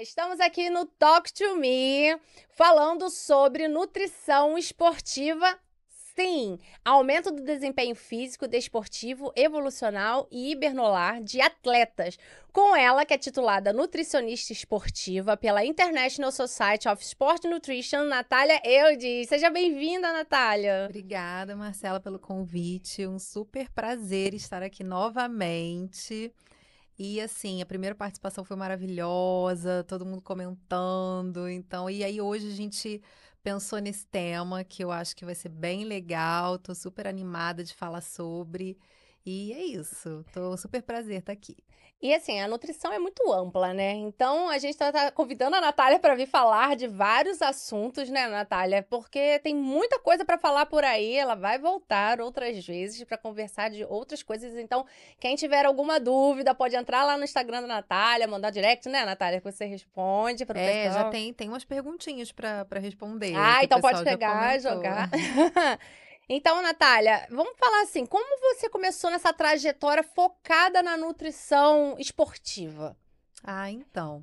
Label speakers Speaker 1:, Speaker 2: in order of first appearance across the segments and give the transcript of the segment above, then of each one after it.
Speaker 1: Estamos aqui no Talk to Me, falando sobre nutrição esportiva. Sim, aumento do desempenho físico, desportivo, evolucional e hibernolar de atletas. Com ela, que é titulada nutricionista esportiva pela International Society of Sport Nutrition, Natália Eudes. Seja bem-vinda, Natália.
Speaker 2: Obrigada, Marcela, pelo convite. Um super prazer estar aqui novamente. E assim, a primeira participação foi maravilhosa, todo mundo comentando. Então, e aí hoje a gente pensou nesse tema que eu acho que vai ser bem legal. Tô super animada de falar sobre. E é isso. Tô super prazer estar aqui.
Speaker 1: E assim, a nutrição é muito ampla, né? Então a gente tá convidando a Natália para vir falar de vários assuntos, né, Natália? Porque tem muita coisa para falar por aí. Ela vai voltar outras vezes para conversar de outras coisas. Então, quem tiver alguma dúvida, pode entrar lá no Instagram da Natália, mandar direct, né, Natália? Que você responde pro
Speaker 2: Já
Speaker 1: pessoal.
Speaker 2: tem umas perguntinhas para responder,
Speaker 1: Ah,
Speaker 2: que o
Speaker 1: então pode
Speaker 2: pessoal já
Speaker 1: pegar,
Speaker 2: comentou.
Speaker 1: jogar. Então, Natália, vamos falar assim, como você começou nessa trajetória focada na nutrição esportiva?
Speaker 2: Ah, então.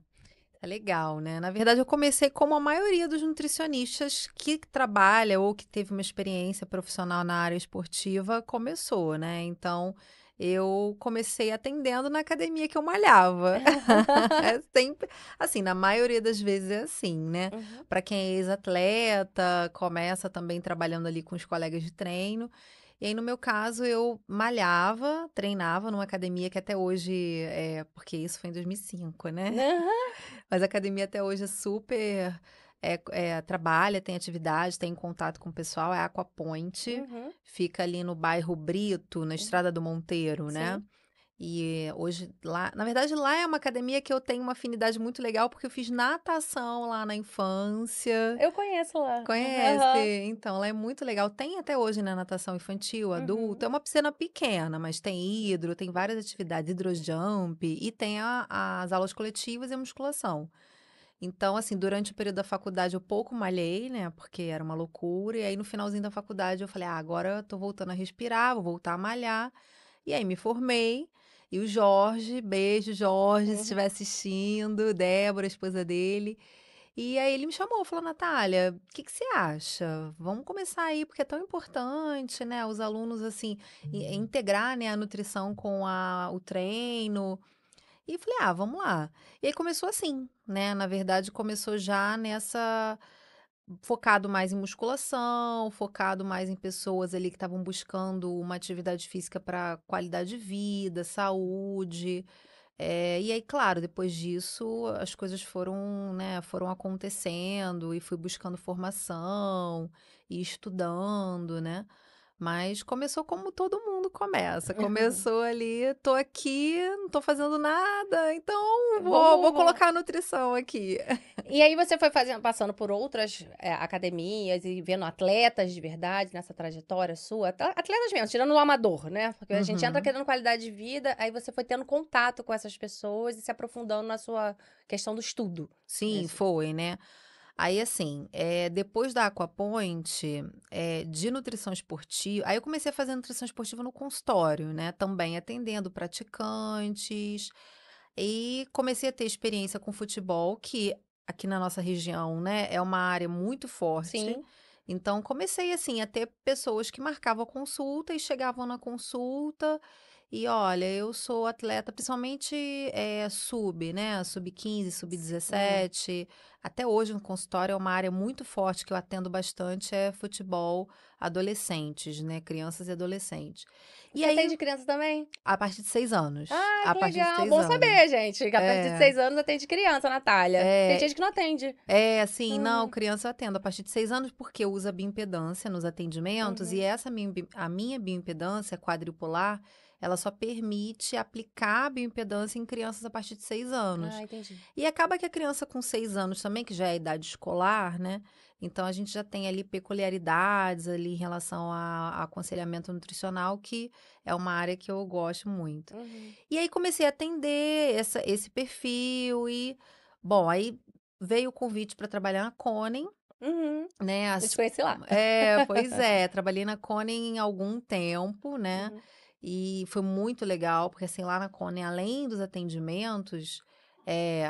Speaker 2: É legal, né? Na verdade, eu comecei como a maioria dos nutricionistas que trabalha ou que teve uma experiência profissional na área esportiva começou, né? Então, eu comecei atendendo na academia que eu malhava. É sempre assim, na maioria das vezes é assim, né?
Speaker 1: Uhum.
Speaker 2: Para quem é ex-atleta, começa também trabalhando ali com os colegas de treino. E aí, no meu caso, eu malhava, treinava numa academia que até hoje porque isso foi em 2005, né?
Speaker 1: Aham.
Speaker 2: Mas a academia até hoje é super. Trabalha, tem atividade, tem contato com o pessoal, é a Aquapoint,
Speaker 1: Uhum.
Speaker 2: fica ali no bairro Brito, na
Speaker 1: Uhum.
Speaker 2: Estrada do Monteiro, né?
Speaker 1: Sim.
Speaker 2: E hoje lá, na verdade, lá é uma academia que eu tenho uma afinidade muito legal, porque eu fiz natação lá na infância.
Speaker 1: Eu conheço lá.
Speaker 2: Conhece?
Speaker 1: Aham.
Speaker 2: Então, lá é muito legal. Tem até hoje, né, natação infantil, adulto.
Speaker 1: Uhum.
Speaker 2: É uma piscina pequena, mas tem hidro, tem várias atividades, hidrojump, e tem as aulas coletivas e a musculação. Então, assim, durante o período da faculdade eu pouco malhei, né? Porque era uma loucura. E aí, no finalzinho da faculdade, eu falei, agora eu tô voltando a respirar, vou voltar a malhar. E aí, me formei. E o Jorge, beijo, Jorge, se
Speaker 1: Uhum.
Speaker 2: estiver assistindo, Débora, a esposa dele. E aí ele me chamou, falou, Natália, o que que você acha? Vamos começar aí, porque é tão importante, né? Os alunos, assim, integrar, né, a nutrição com o treino. E falei, vamos lá. E aí começou assim, né? Na verdade, começou já nessa focado mais em musculação, focado mais em pessoas ali que estavam buscando uma atividade física para qualidade de vida, saúde. E aí, claro, depois disso, as coisas foram, né, foram acontecendo e fui buscando formação e estudando, né? Mas começou como todo mundo começa. Começou ali, tô aqui, não tô fazendo nada, então vou
Speaker 1: Vamos.
Speaker 2: colocar a nutrição aqui.
Speaker 1: E aí você foi fazendo, passando por outras academias e vendo atletas de verdade nessa trajetória sua? Atletas mesmo, tirando o amador, né? Porque a gente entra
Speaker 2: Uhum.
Speaker 1: querendo qualidade de vida, aí você foi tendo contato com essas pessoas e se aprofundando na sua questão do estudo.
Speaker 2: Sim,
Speaker 1: Nesse.
Speaker 2: foi, né? Aí, assim, depois da Aquapoint, de nutrição esportiva, aí eu comecei a fazer nutrição esportiva no consultório, né? Também atendendo praticantes, e comecei a ter experiência com futebol, que aqui na nossa região, né, é uma área muito forte.
Speaker 1: Sim.
Speaker 2: Então, comecei, assim, a ter pessoas que marcavam a consulta e chegavam na consulta. E olha, eu sou atleta, principalmente sub, né? Sub 15, sub
Speaker 1: Hum.
Speaker 2: 17. Até hoje no consultório é uma área muito forte que eu atendo bastante, é futebol adolescentes, né? Crianças e adolescentes. E
Speaker 1: Você
Speaker 2: aí,
Speaker 1: atende criança também?
Speaker 2: a partir de 6 anos.
Speaker 1: Ah,
Speaker 2: A
Speaker 1: que
Speaker 2: partir de
Speaker 1: legal.
Speaker 2: 6
Speaker 1: Bom
Speaker 2: anos.
Speaker 1: saber, gente. Que a partir de
Speaker 2: É,
Speaker 1: 6 anos atende criança, Natália. Tem
Speaker 2: é,
Speaker 1: gente que não atende.
Speaker 2: assim, não,
Speaker 1: Uhum.
Speaker 2: criança eu atendo a partir de 6 anos porque eu uso a bioimpedância nos atendimentos e
Speaker 1: Uhum.
Speaker 2: a minha bioimpedância quadripolar, ela só permite aplicar a bioimpedância em crianças a partir de 6 anos.
Speaker 1: Ah, entendi.
Speaker 2: E acaba que a criança com 6 anos também, que já é a idade escolar, né? Então a gente já tem ali peculiaridades ali em relação a aconselhamento nutricional, que é uma área que eu gosto muito.
Speaker 1: Uhum.
Speaker 2: E aí comecei a atender esse perfil e, bom, aí veio o convite para trabalhar na Conen,
Speaker 1: Uhum.
Speaker 2: né?
Speaker 1: Eu te conheci lá.
Speaker 2: Pois é, trabalhei na Conen em algum tempo, né?
Speaker 1: Uhum.
Speaker 2: E foi muito legal, porque assim, lá na Conen, além dos atendimentos,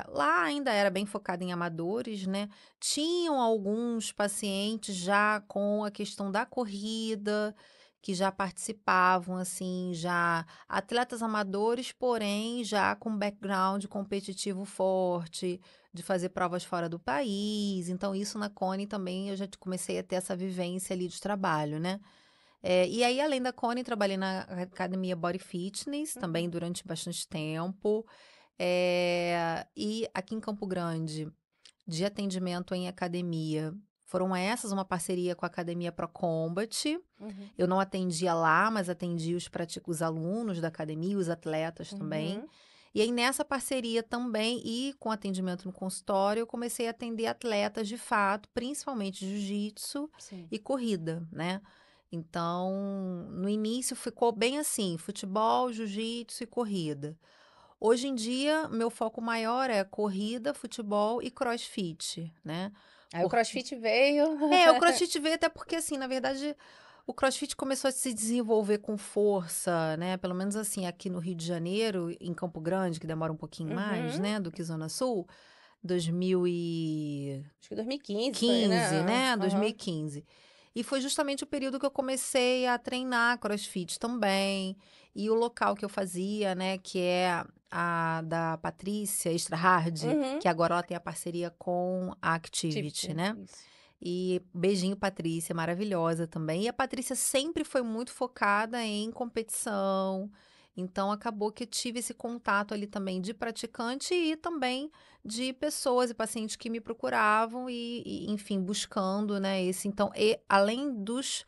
Speaker 2: Lá ainda era bem focado em amadores, né? Tinham alguns pacientes já com a questão da corrida, que já participavam, assim, já atletas amadores, porém já com background competitivo forte, de fazer provas fora do país. Então, isso na Cone também eu já comecei a ter essa vivência ali de trabalho, né? E aí, além da Cone, trabalhei na academia Body Fitness também
Speaker 1: Uhum.
Speaker 2: durante bastante tempo. E aqui em Campo Grande, de atendimento em academia, foram essas, uma parceria com a Academia Pro Combat.
Speaker 1: Uhum.
Speaker 2: Eu não atendia lá, mas atendia os alunos da academia, os atletas também.
Speaker 1: Uhum.
Speaker 2: E aí, nessa parceria também, e com atendimento no consultório, eu comecei a atender atletas de fato, principalmente jiu-jitsu
Speaker 1: Sim.
Speaker 2: e corrida, né? Então, no início ficou bem assim: futebol, jiu-jitsu e corrida. Hoje em dia, meu foco maior é corrida, futebol e crossfit, né?
Speaker 1: Aí o
Speaker 2: Porque
Speaker 1: CrossFit veio.
Speaker 2: o crossfit veio até porque, assim, na verdade, o crossfit começou a se desenvolver com força, né? Pelo menos assim, aqui no Rio de Janeiro, em Campo Grande, que demora um pouquinho mais,
Speaker 1: Uhum.
Speaker 2: né, do que Zona Sul, 2015,
Speaker 1: Acho que 2015 foi, né?
Speaker 2: né?
Speaker 1: Aham.
Speaker 2: 2015. E foi justamente o período que eu comecei a treinar CrossFit também. E o local que eu fazia, né, que é a da Patrícia Extra Hard,
Speaker 1: Uhum.
Speaker 2: que agora ela tem a parceria com a Activity,
Speaker 1: Activity,
Speaker 2: né?
Speaker 1: isso.
Speaker 2: E beijinho, Patrícia, maravilhosa também. E a Patrícia sempre foi muito focada em competição. Então, acabou que eu tive esse contato ali também de praticante e também de pessoas e pacientes que me procuravam enfim, buscando, né, esse. Então, e além dos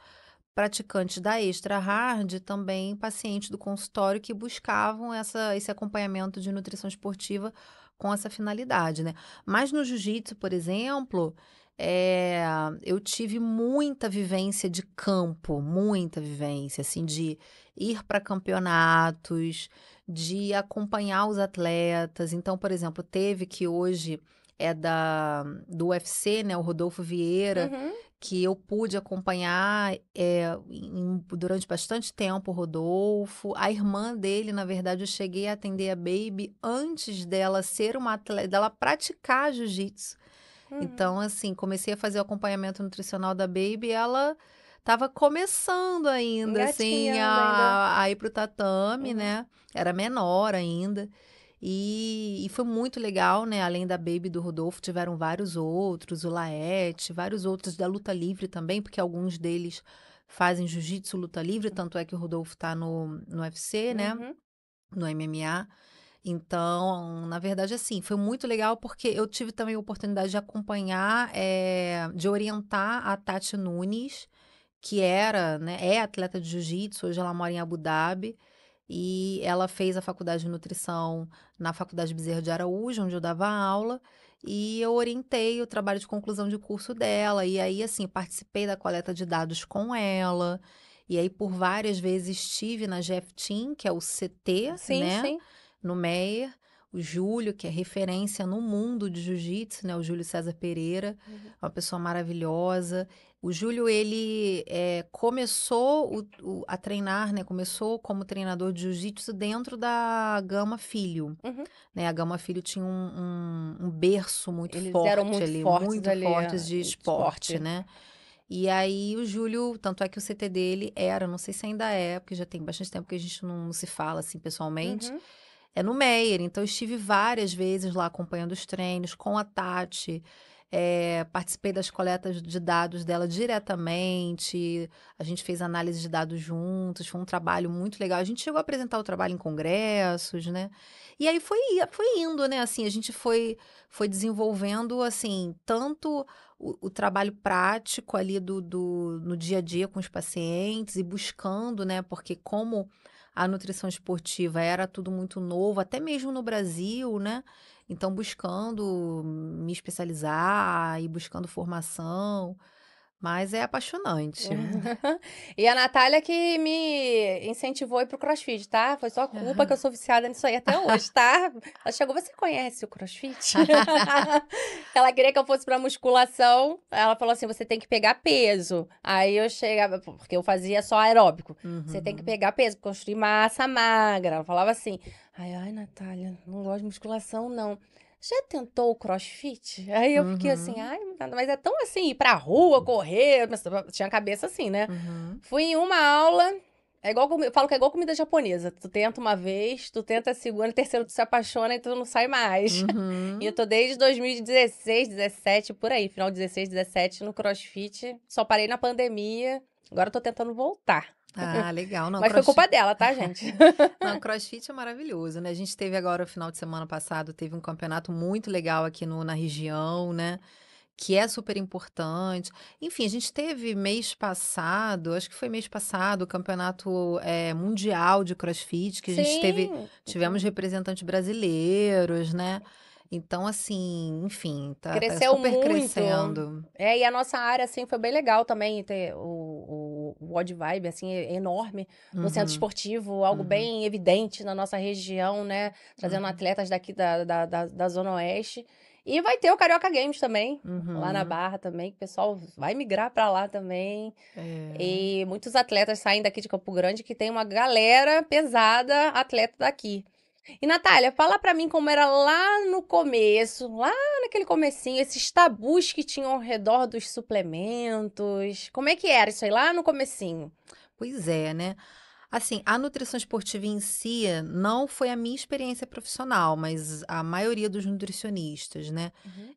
Speaker 2: praticantes da Extra Hard, também pacientes do consultório que buscavam esse acompanhamento de nutrição esportiva com essa finalidade, né? Mas no jiu-jitsu, por exemplo, é, eu tive muita vivência de campo, muita vivência, assim, de ir para campeonatos, de acompanhar os atletas. Então, por exemplo, teve que hoje é do UFC, né, o Rodolfo Vieira,
Speaker 1: Uhum.
Speaker 2: que eu pude acompanhar durante bastante tempo o Rodolfo. A irmã dele, na verdade, eu cheguei a atender a Baby antes dela ser uma atleta, dela praticar jiu-jitsu.
Speaker 1: Uhum.
Speaker 2: Então, assim, comecei a fazer o acompanhamento nutricional da Baby, e ela estava começando ainda, assim,
Speaker 1: Engatinhando ainda.
Speaker 2: a ir pro tatame,
Speaker 1: Uhum.
Speaker 2: né? Era menor ainda. E foi muito legal, né? Além da Baby e do Rodolfo, tiveram vários outros, o Laerte, vários outros da luta livre também, porque alguns deles fazem jiu-jitsu, luta livre, tanto é que o Rodolfo tá no UFC, né?
Speaker 1: Uhum.
Speaker 2: No MMA. Então, na verdade, assim, foi muito legal porque eu tive também a oportunidade de acompanhar, de orientar a Tati Nunes, que era, né, é atleta de jiu-jitsu, hoje ela mora em Abu Dhabi, e ela fez a faculdade de nutrição na Faculdade Bezerra de Araújo, onde eu dava aula, e eu orientei o trabalho de conclusão de curso dela, e aí, assim, participei da coleta de dados com ela, e aí por várias vezes estive na GF Team, que é o CT,
Speaker 1: Sim,
Speaker 2: né,
Speaker 1: sim.
Speaker 2: no Meier, o Júlio, que é referência no mundo de jiu-jitsu, né, o Júlio César Pereira,
Speaker 1: Uhum.
Speaker 2: uma pessoa maravilhosa. O Júlio, ele começou a treinar, né? Começou como treinador de jiu-jitsu dentro da Gama Filho,
Speaker 1: Uhum.
Speaker 2: né? A Gama Filho tinha um berço muito
Speaker 1: Eles eram
Speaker 2: forte
Speaker 1: muito
Speaker 2: ali,
Speaker 1: fortes
Speaker 2: muito
Speaker 1: ali,
Speaker 2: fortes de
Speaker 1: em
Speaker 2: esporte,
Speaker 1: esporte.
Speaker 2: né? E aí o Júlio, tanto é que o CT dele era, não sei se ainda é, porque já tem bastante tempo que a gente não se fala assim pessoalmente,
Speaker 1: Uhum.
Speaker 2: é no Meier. Então, eu estive várias vezes lá acompanhando os treinos com a Tati. Participei das coletas de dados dela diretamente. A gente fez análise de dados juntos. Foi um trabalho muito legal. A gente chegou a apresentar o trabalho em congressos, né? E aí foi indo, né? Assim, a gente foi desenvolvendo, assim, tanto o trabalho prático ali no dia a dia com os pacientes e buscando, né? Porque como a nutrição esportiva era tudo muito novo, até mesmo no Brasil, né? Então, buscando me especializar e buscando formação. Mas é apaixonante.
Speaker 1: E a Natália que me incentivou a ir pro CrossFit, tá? Foi só culpa que eu sou viciada nisso aí até hoje, tá? Ela chegou, você conhece o CrossFit? Ela queria que eu fosse pra musculação. Ela falou assim, você tem que pegar peso. Aí eu chegava, porque eu fazia só aeróbico. Você tem que
Speaker 2: Uhum.
Speaker 1: pegar peso, construir massa magra. Ela falava assim, ai, Natália, não gosto de musculação, não. Já tentou o CrossFit? Aí eu fiquei assim,
Speaker 2: Uhum.
Speaker 1: ai, mas é tão assim, ir pra rua, correr, mas tinha a cabeça assim, né?
Speaker 2: Uhum.
Speaker 1: Fui em uma aula, é igual, eu falo que é igual comida japonesa. Tu tenta uma vez, tu tenta a segunda, a terceira tu se apaixona e tu não sai mais. E eu
Speaker 2: Uhum.
Speaker 1: tô desde 2016, 17, por aí, final de 16, 17 no CrossFit. Só parei na pandemia, agora eu tô tentando voltar.
Speaker 2: Ah, legal. Não,
Speaker 1: Mas foi
Speaker 2: crossfit.
Speaker 1: culpa dela, tá, gente?
Speaker 2: Não, CrossFit é maravilhoso, né? A gente teve agora, o final de semana passado, teve um campeonato muito legal aqui na região, né? Que é super importante. Enfim, a gente teve mês passado, acho que foi mês passado, o campeonato mundial de CrossFit, que a gente
Speaker 1: Sim.
Speaker 2: tivemos representantes brasileiros, né? Então, assim, enfim, tá
Speaker 1: Cresceu
Speaker 2: super
Speaker 1: muito.
Speaker 2: crescendo.
Speaker 1: É, e a nossa área, assim, foi bem legal também, ter o Odd Vibe, assim, é enorme, no centro
Speaker 2: Uhum,
Speaker 1: esportivo, algo
Speaker 2: uhum,
Speaker 1: bem evidente na nossa região, né? Trazendo
Speaker 2: uhum,
Speaker 1: atletas daqui da Zona Oeste. E vai ter o Carioca Games também, lá na
Speaker 2: uhum.
Speaker 1: Barra também, que o pessoal vai migrar pra lá também.
Speaker 2: É.
Speaker 1: E muitos atletas saem daqui de Campo Grande, que tem uma galera pesada atleta daqui. E Natália, fala pra mim como era lá no começo, lá naquele comecinho, esses tabus que tinham ao redor dos suplementos. Como é que era isso aí lá no comecinho?
Speaker 2: Pois é, né? Assim, a nutrição esportiva em si não foi a minha experiência profissional, mas a maioria dos nutricionistas, né?
Speaker 1: Uhum.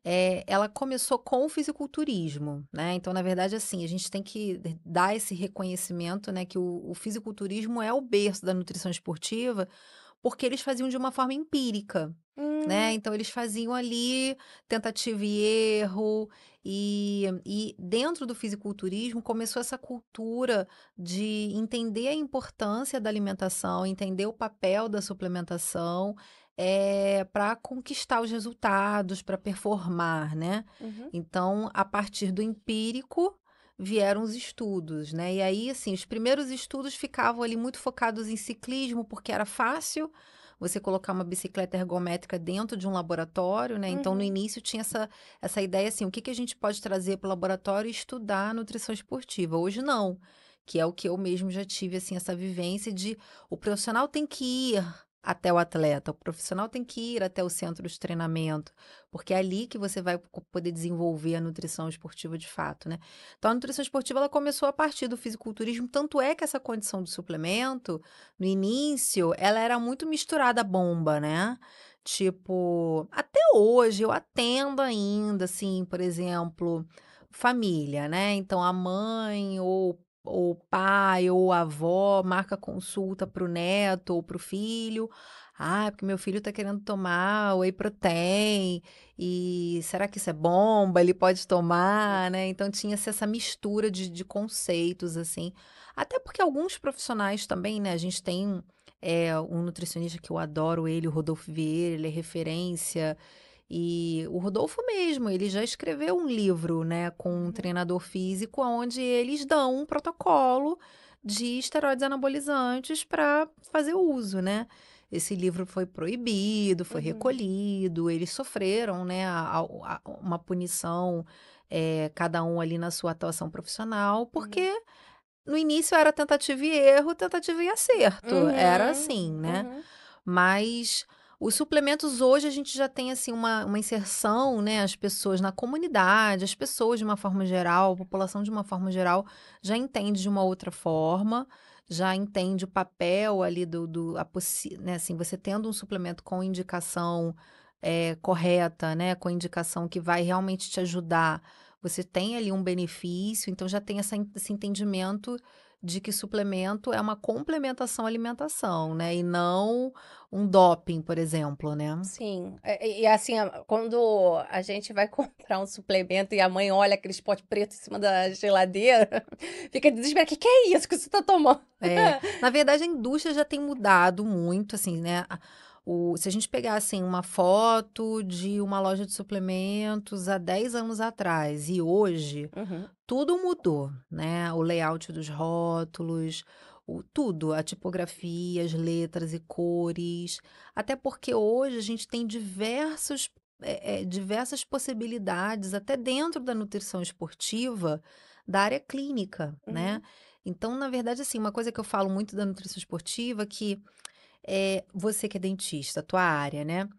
Speaker 2: Ela começou com o fisiculturismo, né? Então, na verdade, assim, a gente tem que dar esse reconhecimento, né? Que o fisiculturismo é o berço da nutrição esportiva, porque eles faziam de uma forma empírica, né?
Speaker 1: Hum,
Speaker 2: Então, eles faziam ali tentativa e erro, e dentro do fisiculturismo começou essa cultura de entender a importância da alimentação, entender o papel da suplementação, para conquistar os resultados, para performar, né?
Speaker 1: uhum,
Speaker 2: Então, a partir do empírico vieram os estudos, né? E aí, assim, os primeiros estudos ficavam ali muito focados em ciclismo, porque era fácil você colocar uma bicicleta ergométrica dentro de um laboratório, né? Então, no
Speaker 1: uhum,
Speaker 2: início tinha essa ideia assim, o que que a gente pode trazer para o laboratório e estudar a nutrição esportiva? Hoje não, que é o que eu mesmo já tive, assim, essa vivência de o profissional tem que ir até o atleta, o profissional tem que ir até o centro de treinamento, porque é ali que você vai poder desenvolver a nutrição esportiva de fato, né? Então, a nutrição esportiva ela começou a partir do fisiculturismo, tanto é que essa condição do suplemento, no início, ela era muito misturada à bomba, né? Tipo, até hoje eu atendo ainda, assim, por exemplo, família, né? Então, a mãe ou o pai ou a avó marca consulta para o neto ou para o filho. Ah, porque meu filho tá querendo tomar whey protein e será que isso é bomba? Ele pode tomar, né? Então tinha essa mistura de conceitos, assim. Até porque alguns profissionais também, né? A gente tem um nutricionista que eu adoro ele, o Rodolfo Vieira, ele é referência. E o Rodolfo mesmo, ele já escreveu um livro, né, com um
Speaker 1: uhum,
Speaker 2: treinador físico, onde eles dão um protocolo de esteroides anabolizantes para fazer uso, né? Esse livro foi proibido, foi
Speaker 1: uhum,
Speaker 2: recolhido, eles sofreram, né, uma punição, cada um ali na sua atuação profissional,
Speaker 1: uhum,
Speaker 2: porque no início era tentativa e erro, tentativa e acerto, era
Speaker 1: uhum,
Speaker 2: assim, né?
Speaker 1: uhum,
Speaker 2: Mas os suplementos hoje a gente já tem assim uma inserção, né? As pessoas na comunidade, as pessoas de uma forma geral, a população de uma forma geral, já entende de uma outra forma, já entende o papel ali né? Assim, você tendo um suplemento com indicação correta, né? Com indicação que vai realmente te ajudar, você tem ali um benefício, então já tem esse entendimento de que suplemento é uma complementação à alimentação, né? E não um doping, por exemplo, né?
Speaker 1: sim. E assim, quando a gente vai comprar um suplemento e a mãe olha aquele pote preto em cima da geladeira, fica desesperada. Que é isso que você tá tomando?
Speaker 2: Na verdade, a indústria já tem mudado muito, assim, né? Se a gente pegar, assim, uma foto de uma loja de suplementos há 10 anos atrás e hoje,
Speaker 1: Uhum.
Speaker 2: tudo mudou, né? O layout dos rótulos, tudo, a tipografia, as letras e cores. Até porque hoje a gente tem diversas possibilidades, até dentro da nutrição esportiva, da área clínica, né?
Speaker 1: Uhum.
Speaker 2: Então, na verdade, assim, uma coisa que eu falo muito da nutrição esportiva que você que é dentista, tua área, né?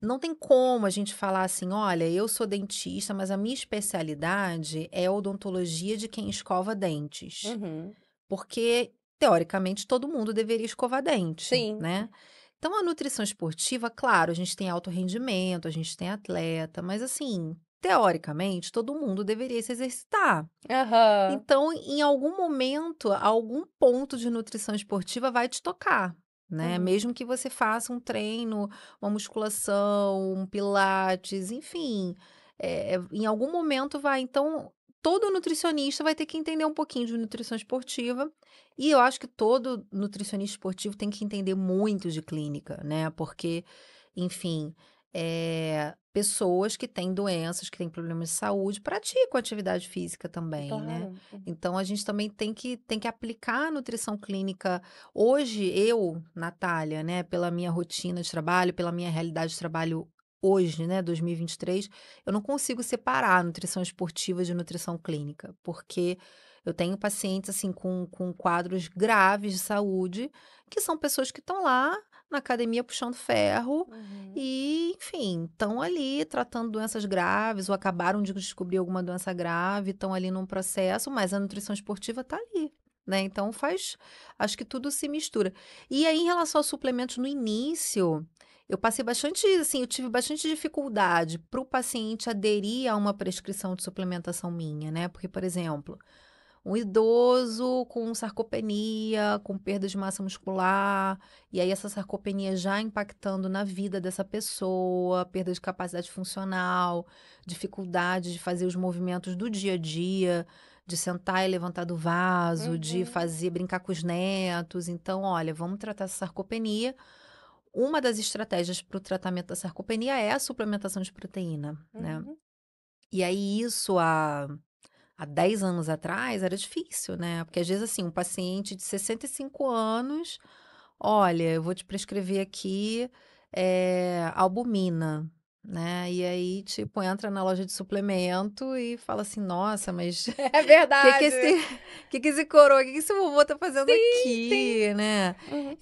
Speaker 2: Não tem como a gente falar assim, olha, eu sou dentista, mas a minha especialidade é a odontologia de quem escova dentes.
Speaker 1: Uhum.
Speaker 2: Porque, teoricamente, todo mundo deveria escovar dente,
Speaker 1: Sim.
Speaker 2: né? Então, a nutrição esportiva, claro, a gente tem alto rendimento, a gente tem atleta, mas assim, teoricamente, todo mundo deveria se exercitar.
Speaker 1: Aham.
Speaker 2: Então, em algum momento, algum ponto de nutrição esportiva vai te tocar, né?
Speaker 1: Uhum.
Speaker 2: Mesmo que você faça um treino, uma musculação, um pilates, enfim, em algum momento vai. Então, todo nutricionista vai ter que entender um pouquinho de nutrição esportiva. E eu acho que todo nutricionista esportivo tem que entender muito de clínica, né? Porque, enfim, pessoas que têm doenças, que têm problemas de saúde, praticam atividade física também, né?
Speaker 1: Claro.
Speaker 2: Então, a gente também tem que aplicar a nutrição clínica. Hoje, eu, Natália, né, pela minha rotina de trabalho, pela minha realidade de trabalho hoje, né, 2023, eu não consigo separar a nutrição esportiva de nutrição clínica, porque eu tenho pacientes, assim, com quadros graves de saúde, que são pessoas que estão lá na academia puxando ferro
Speaker 1: Uhum.
Speaker 2: e, enfim, estão ali tratando doenças graves ou acabaram de descobrir alguma doença grave, estão ali num processo, mas a nutrição esportiva está ali, né? Então acho que tudo se mistura. E aí, em relação aos suplementos, no início, eu passei bastante, assim, eu tive bastante dificuldade para o paciente aderir a uma prescrição de suplementação minha, né? Porque, por exemplo, um idoso com sarcopenia, com perda de massa muscular, e aí essa sarcopenia já impactando na vida dessa pessoa, perda de capacidade funcional, dificuldade de fazer os movimentos do dia a dia, de sentar e levantar do vaso, de
Speaker 1: Uhum.
Speaker 2: fazer brincar com os netos. Então, olha, vamos tratar essa sarcopenia. Uma das estratégias para o tratamento da sarcopenia é a suplementação de proteína, né?
Speaker 1: Uhum.
Speaker 2: E aí isso há 10 anos atrás era difícil, né? Porque às vezes, assim, um paciente de 65 anos, olha, eu vou te prescrever aqui albumina, né? E aí, tipo, entra na loja de suplemento e fala assim, nossa, mas
Speaker 1: É
Speaker 2: que
Speaker 1: verdade.
Speaker 2: esse, que esse coroa, que esse vovô tá fazendo
Speaker 1: Sim, sim.
Speaker 2: aqui, né?
Speaker 1: Uhum.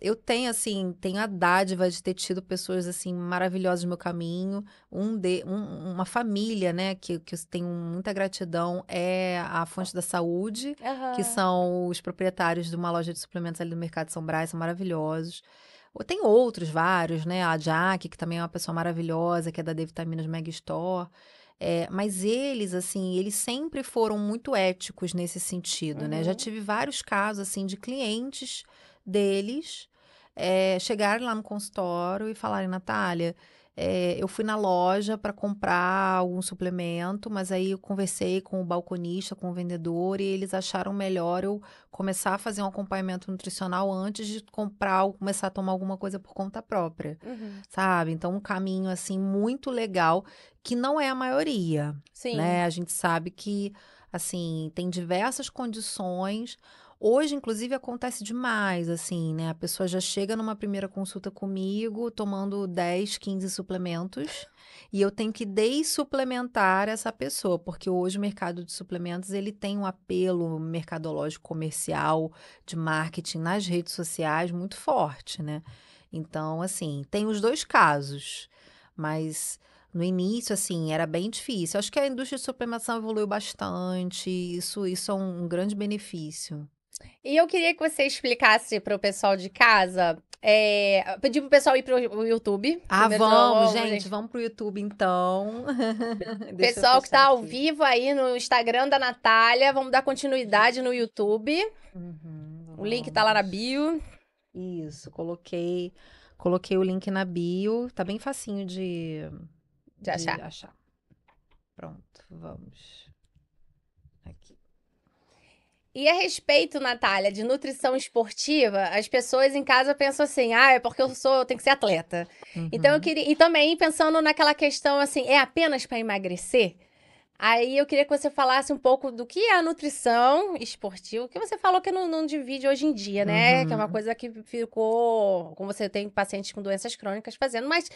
Speaker 2: Eu tenho, assim, tenho a dádiva de ter tido pessoas, assim, maravilhosas no meu caminho. Uma família, né, que eu tenho muita gratidão é a Fonte da Saúde, que
Speaker 1: Aham.
Speaker 2: são os proprietários de uma loja de suplementos ali do Mercado São Brás, são maravilhosos. Tem outros, vários, né? A Jaque, que também é uma pessoa maravilhosa, que é da D Vitaminas Mega Store. Mas eles, assim, eles sempre foram muito éticos nesse sentido, né? Já
Speaker 1: Uhum.
Speaker 2: tive vários casos, assim, de clientes deles chegarem lá no consultório e falarem, Natália, eu fui na loja para comprar algum suplemento, mas aí eu conversei com o balconista, com o vendedor, e eles acharam melhor eu começar a fazer um acompanhamento nutricional antes de comprar ou começar a tomar alguma coisa por conta própria,
Speaker 1: Uhum.
Speaker 2: sabe? Então, um caminho, assim, muito legal, que não é a maioria,
Speaker 1: Sim.
Speaker 2: né? A gente sabe que, assim, tem diversas condições. Hoje, inclusive, acontece demais, assim, né? A pessoa já chega numa primeira consulta comigo tomando 10, 15 suplementos e eu tenho que dessuplementar essa pessoa, porque hoje o mercado de suplementos ele tem um apelo mercadológico comercial de marketing nas redes sociais muito forte, né? Então, assim, tem os dois casos, mas no início, assim, era bem difícil. Acho que a indústria de suplementação evoluiu bastante, isso é um grande benefício.
Speaker 1: E eu queria que você explicasse para o pessoal de casa, pedir pro pessoal ir pro YouTube.
Speaker 2: Ah,
Speaker 1: Primeiro de tudo,
Speaker 2: vamos,
Speaker 1: vamos,
Speaker 2: gente,
Speaker 1: gente.
Speaker 2: vamos pro YouTube então. Deixa eu
Speaker 1: Pessoal que
Speaker 2: fechar
Speaker 1: tá ao
Speaker 2: aqui.
Speaker 1: vivo aí no Instagram da Natália, vamos dar continuidade no YouTube.
Speaker 2: Uhum,
Speaker 1: O link tá lá na
Speaker 2: vamos.
Speaker 1: bio.
Speaker 2: Isso, coloquei o link na bio, tá bem facinho
Speaker 1: De
Speaker 2: de
Speaker 1: achar.
Speaker 2: achar. Pronto, vamos. Aqui.
Speaker 1: E a respeito, Natália, de nutrição esportiva, as pessoas em casa pensam assim, é porque eu tenho que ser atleta. Então eu
Speaker 2: Uhum.
Speaker 1: queria, e também pensando naquela questão assim, é apenas para emagrecer? Aí eu queria que você falasse um pouco do que é a nutrição esportiva, que você falou que não divide hoje em dia, né? Que é uma
Speaker 2: Uhum.
Speaker 1: coisa que ficou, como você tem pacientes com doenças crônicas fazendo, mas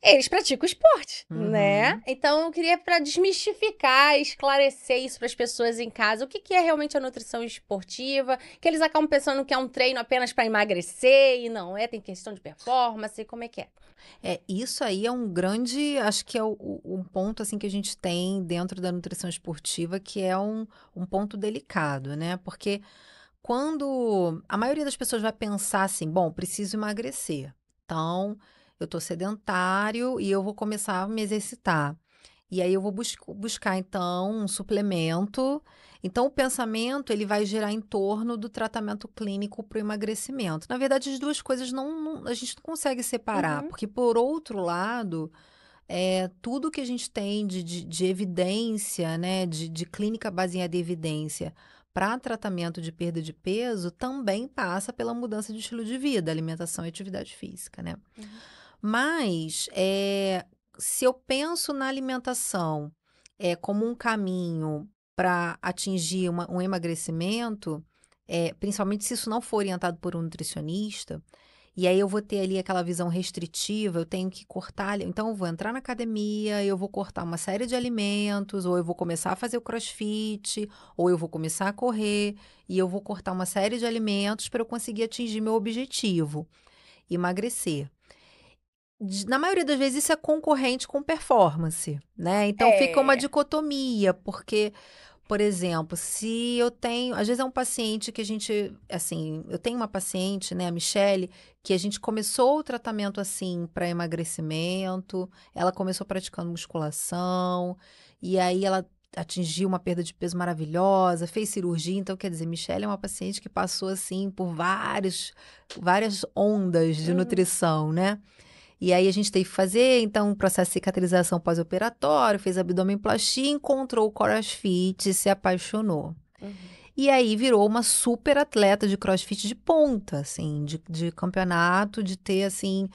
Speaker 1: eles praticam esporte, né?
Speaker 2: Uhum.
Speaker 1: Então eu queria para desmistificar, esclarecer isso para as pessoas em casa, o que que é realmente a nutrição esportiva, que eles acabam pensando que é um treino apenas para emagrecer e não é, tem questão de performance, como é que é?
Speaker 2: Isso aí é um grande, acho que é um ponto assim que a gente tem dentro da nutrição esportiva, que é um ponto delicado, né? Porque quando a maioria das pessoas vai pensar assim, bom, preciso emagrecer. Então, eu tô sedentário e eu vou começar a me exercitar. E aí eu vou buscar então um suplemento. Então o pensamento ele vai girar em torno do tratamento clínico para o emagrecimento. Na verdade, as duas coisas a gente não consegue separar,
Speaker 1: Uhum,
Speaker 2: porque por outro lado, tudo que a gente tem de evidência, né, de clínica baseada em evidência para tratamento de perda de peso também passa pela mudança de estilo de vida, alimentação e atividade física, né?
Speaker 1: uhum.
Speaker 2: Mas, se eu penso na alimentação, como um caminho para atingir um emagrecimento, principalmente se isso não for orientado por um nutricionista, e aí eu vou ter ali aquela visão restritiva, eu tenho que cortar então eu vou entrar na academia, eu vou cortar uma série de alimentos, ou eu vou começar a fazer o crossfit, ou eu vou começar a correr, e eu vou cortar uma série de alimentos para eu conseguir atingir meu objetivo, emagrecer. Na maioria das vezes isso é concorrente com performance, né, então fica uma
Speaker 1: É.
Speaker 2: dicotomia, porque, por exemplo, se eu tenho às vezes é um paciente que a gente assim, eu tenho uma paciente, né, a Michele, que a gente começou o tratamento, assim, para emagrecimento, ela começou praticando musculação, e aí ela atingiu uma perda de peso maravilhosa, fez cirurgia, então quer dizer, Michele é uma paciente que passou, assim, por várias ondas de
Speaker 1: Uhum.
Speaker 2: nutrição, né. E aí a gente teve que fazer, então, um processo de cicatrização pós-operatório, fez abdominoplastia, encontrou o CrossFit e se apaixonou.
Speaker 1: Uhum.
Speaker 2: E aí virou uma super atleta de CrossFit de ponta, assim, de campeonato, de ter, assim,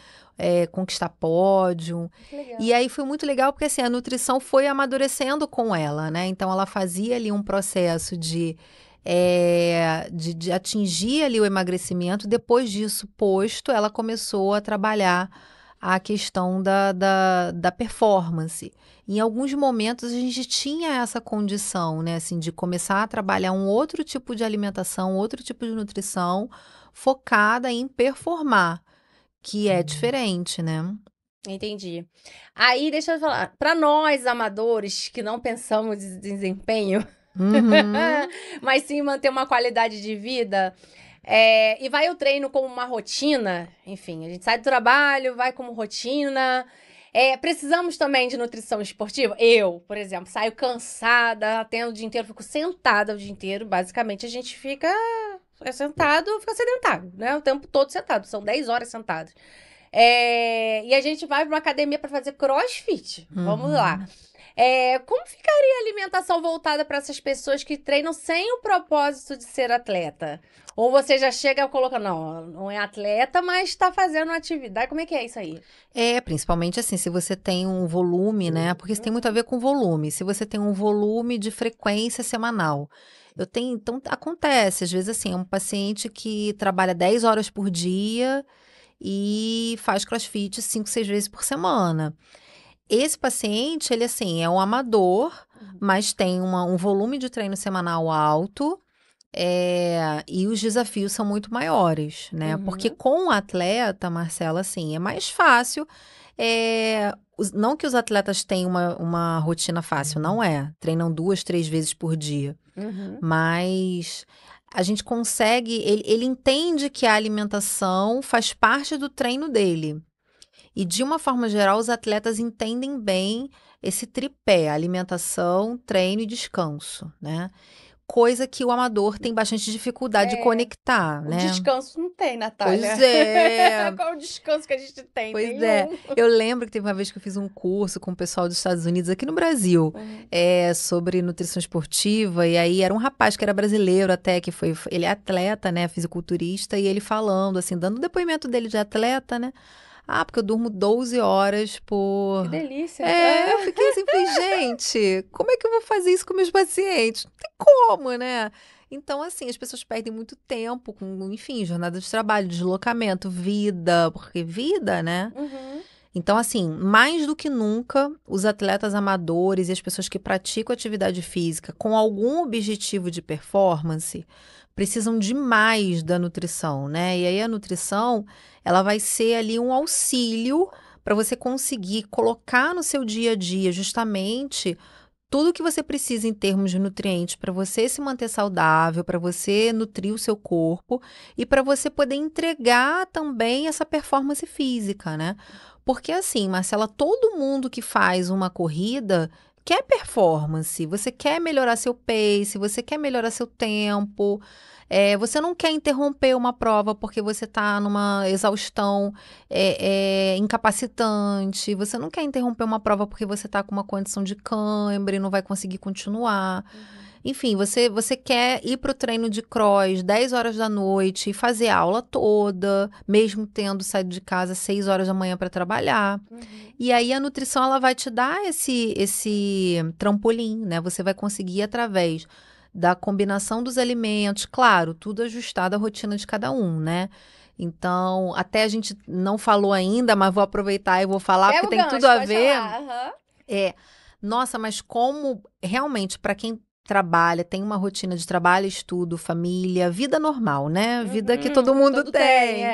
Speaker 2: conquistar pódio.
Speaker 1: Que
Speaker 2: E
Speaker 1: legal.
Speaker 2: aí foi muito legal porque, assim, a nutrição foi amadurecendo com ela, né? Então ela fazia ali um processo de atingir ali o emagrecimento. Depois disso, posto, ela começou a trabalhar a questão da performance. Em alguns momentos a gente tinha essa condição, né, assim, de começar a trabalhar um outro tipo de alimentação, outro tipo de nutrição focada em performar, que é diferente, né?
Speaker 1: Entendi. Aí, deixa eu falar, para nós amadores que não pensamos em desempenho,
Speaker 2: Uhum,
Speaker 1: mas sim manter uma qualidade de vida, e vai o treino como uma rotina, enfim, a gente sai do trabalho, vai como rotina. Precisamos também de nutrição esportiva? Eu, por exemplo, saio cansada, atendo o dia inteiro, fico sentada o dia inteiro. Basicamente, a gente fica sentado, fica sedentário, né? O tempo todo sentado. São 10 horas sentados. E a gente vai para uma academia para fazer crossfit. Vamos lá.
Speaker 2: uhum.
Speaker 1: Como ficaria a alimentação voltada para essas pessoas que treinam sem o propósito de ser atleta? Ou você já chega colocando, não é atleta, mas está fazendo uma atividade. Como é que é isso aí?
Speaker 2: Principalmente assim, se você tem um volume, né? Porque isso tem muito a
Speaker 1: Uhum,
Speaker 2: ver com volume. Se você tem um volume de frequência semanal. Então, acontece, às vezes, assim, é um paciente que trabalha 10 horas por dia e faz crossfit 5, 6 vezes por semana. Esse paciente, ele, assim, é um amador,
Speaker 1: uhum,
Speaker 2: mas tem um volume de treino semanal alto. E os desafios são muito maiores, né? Porque
Speaker 1: uhum,
Speaker 2: com o atleta, Marcela, assim, é mais fácil. Não que os atletas tenham uma rotina fácil, não é. Treinam 2, 3 vezes por dia.
Speaker 1: uhum.
Speaker 2: Mas a gente consegue. Ele entende que a alimentação faz parte do treino dele. E, de uma forma geral, os atletas entendem bem esse tripé: alimentação, treino e descanso, né? coisa que o amador tem bastante dificuldade de conectar,
Speaker 1: O
Speaker 2: né?
Speaker 1: descanso não tem, Natália.
Speaker 2: Pois é.
Speaker 1: Qual é o descanso que a gente tem?
Speaker 2: Pois
Speaker 1: Nenhum.
Speaker 2: é. Eu lembro que teve uma vez que eu fiz um curso com o pessoal dos Estados Unidos, aqui no Brasil, sobre nutrição esportiva, e aí era um rapaz que era brasileiro até, ele é atleta, né, fisiculturista, e ele falando, assim, dando o depoimento dele de atleta, né? Ah, porque eu durmo 12 horas por...
Speaker 1: Que delícia.
Speaker 2: Eu fiquei assim, falei, gente, como é que eu vou fazer isso com meus pacientes? Não tem como, né? Então, assim, as pessoas perdem muito tempo com, enfim, jornada de trabalho, deslocamento, vida, porque vida, né?
Speaker 1: Uhum.
Speaker 2: Então, assim, mais do que nunca, os atletas amadores e as pessoas que praticam atividade física com algum objetivo de performance precisam demais da nutrição, né? E aí a nutrição, ela vai ser ali um auxílio para você conseguir colocar no seu dia a dia justamente tudo que você precisa em termos de nutrientes para você se manter saudável, para você nutrir o seu corpo e para você poder entregar também essa performance física, né? Porque assim, Marcela, todo mundo que faz uma corrida quer performance, você quer melhorar seu pace, você quer melhorar seu tempo, você não quer interromper uma prova porque você está numa exaustão incapacitante, você não quer interromper uma prova porque você está com uma condição de cãibra e não vai conseguir continuar. Enfim, você quer ir para o treino de cross 10 horas da noite e fazer a aula toda, mesmo tendo saído de casa 6 horas da manhã para trabalhar. E aí a nutrição ela vai te dar esse trampolim, né? Você vai conseguir através da combinação dos alimentos, claro, tudo ajustado à rotina de cada um, né? Então, até a gente não falou ainda, mas vou aproveitar e vou falar,
Speaker 1: Pega
Speaker 2: porque
Speaker 1: o
Speaker 2: tem
Speaker 1: gancho,
Speaker 2: tudo a
Speaker 1: pode
Speaker 2: ver.
Speaker 1: falar.
Speaker 2: Nossa, mas como realmente, para quem trabalha, tem uma rotina de trabalho, estudo, família, vida normal, né? Vida que todo mundo tem.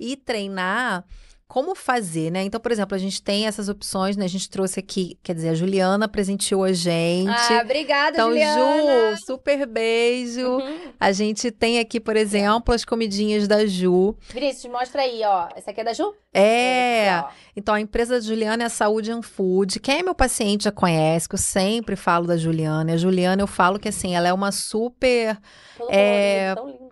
Speaker 2: E treinar, como fazer, né? Então, por exemplo, a gente tem essas opções, né? A gente trouxe aqui, quer dizer, a Juliana presenteou a gente.
Speaker 1: Obrigada,
Speaker 2: Então,
Speaker 1: Juliana.
Speaker 2: Ju, super beijo. A gente tem aqui, por exemplo, as comidinhas da Ju.
Speaker 1: Vinícius, mostra aí, ó. Essa aqui é da Ju?
Speaker 2: Esse, então a empresa da Juliana é a Saúde and Food. Quem é meu paciente já conhece, que eu sempre falo da Juliana. E a Juliana, eu falo que assim, ela é uma super...
Speaker 1: Tão lindo.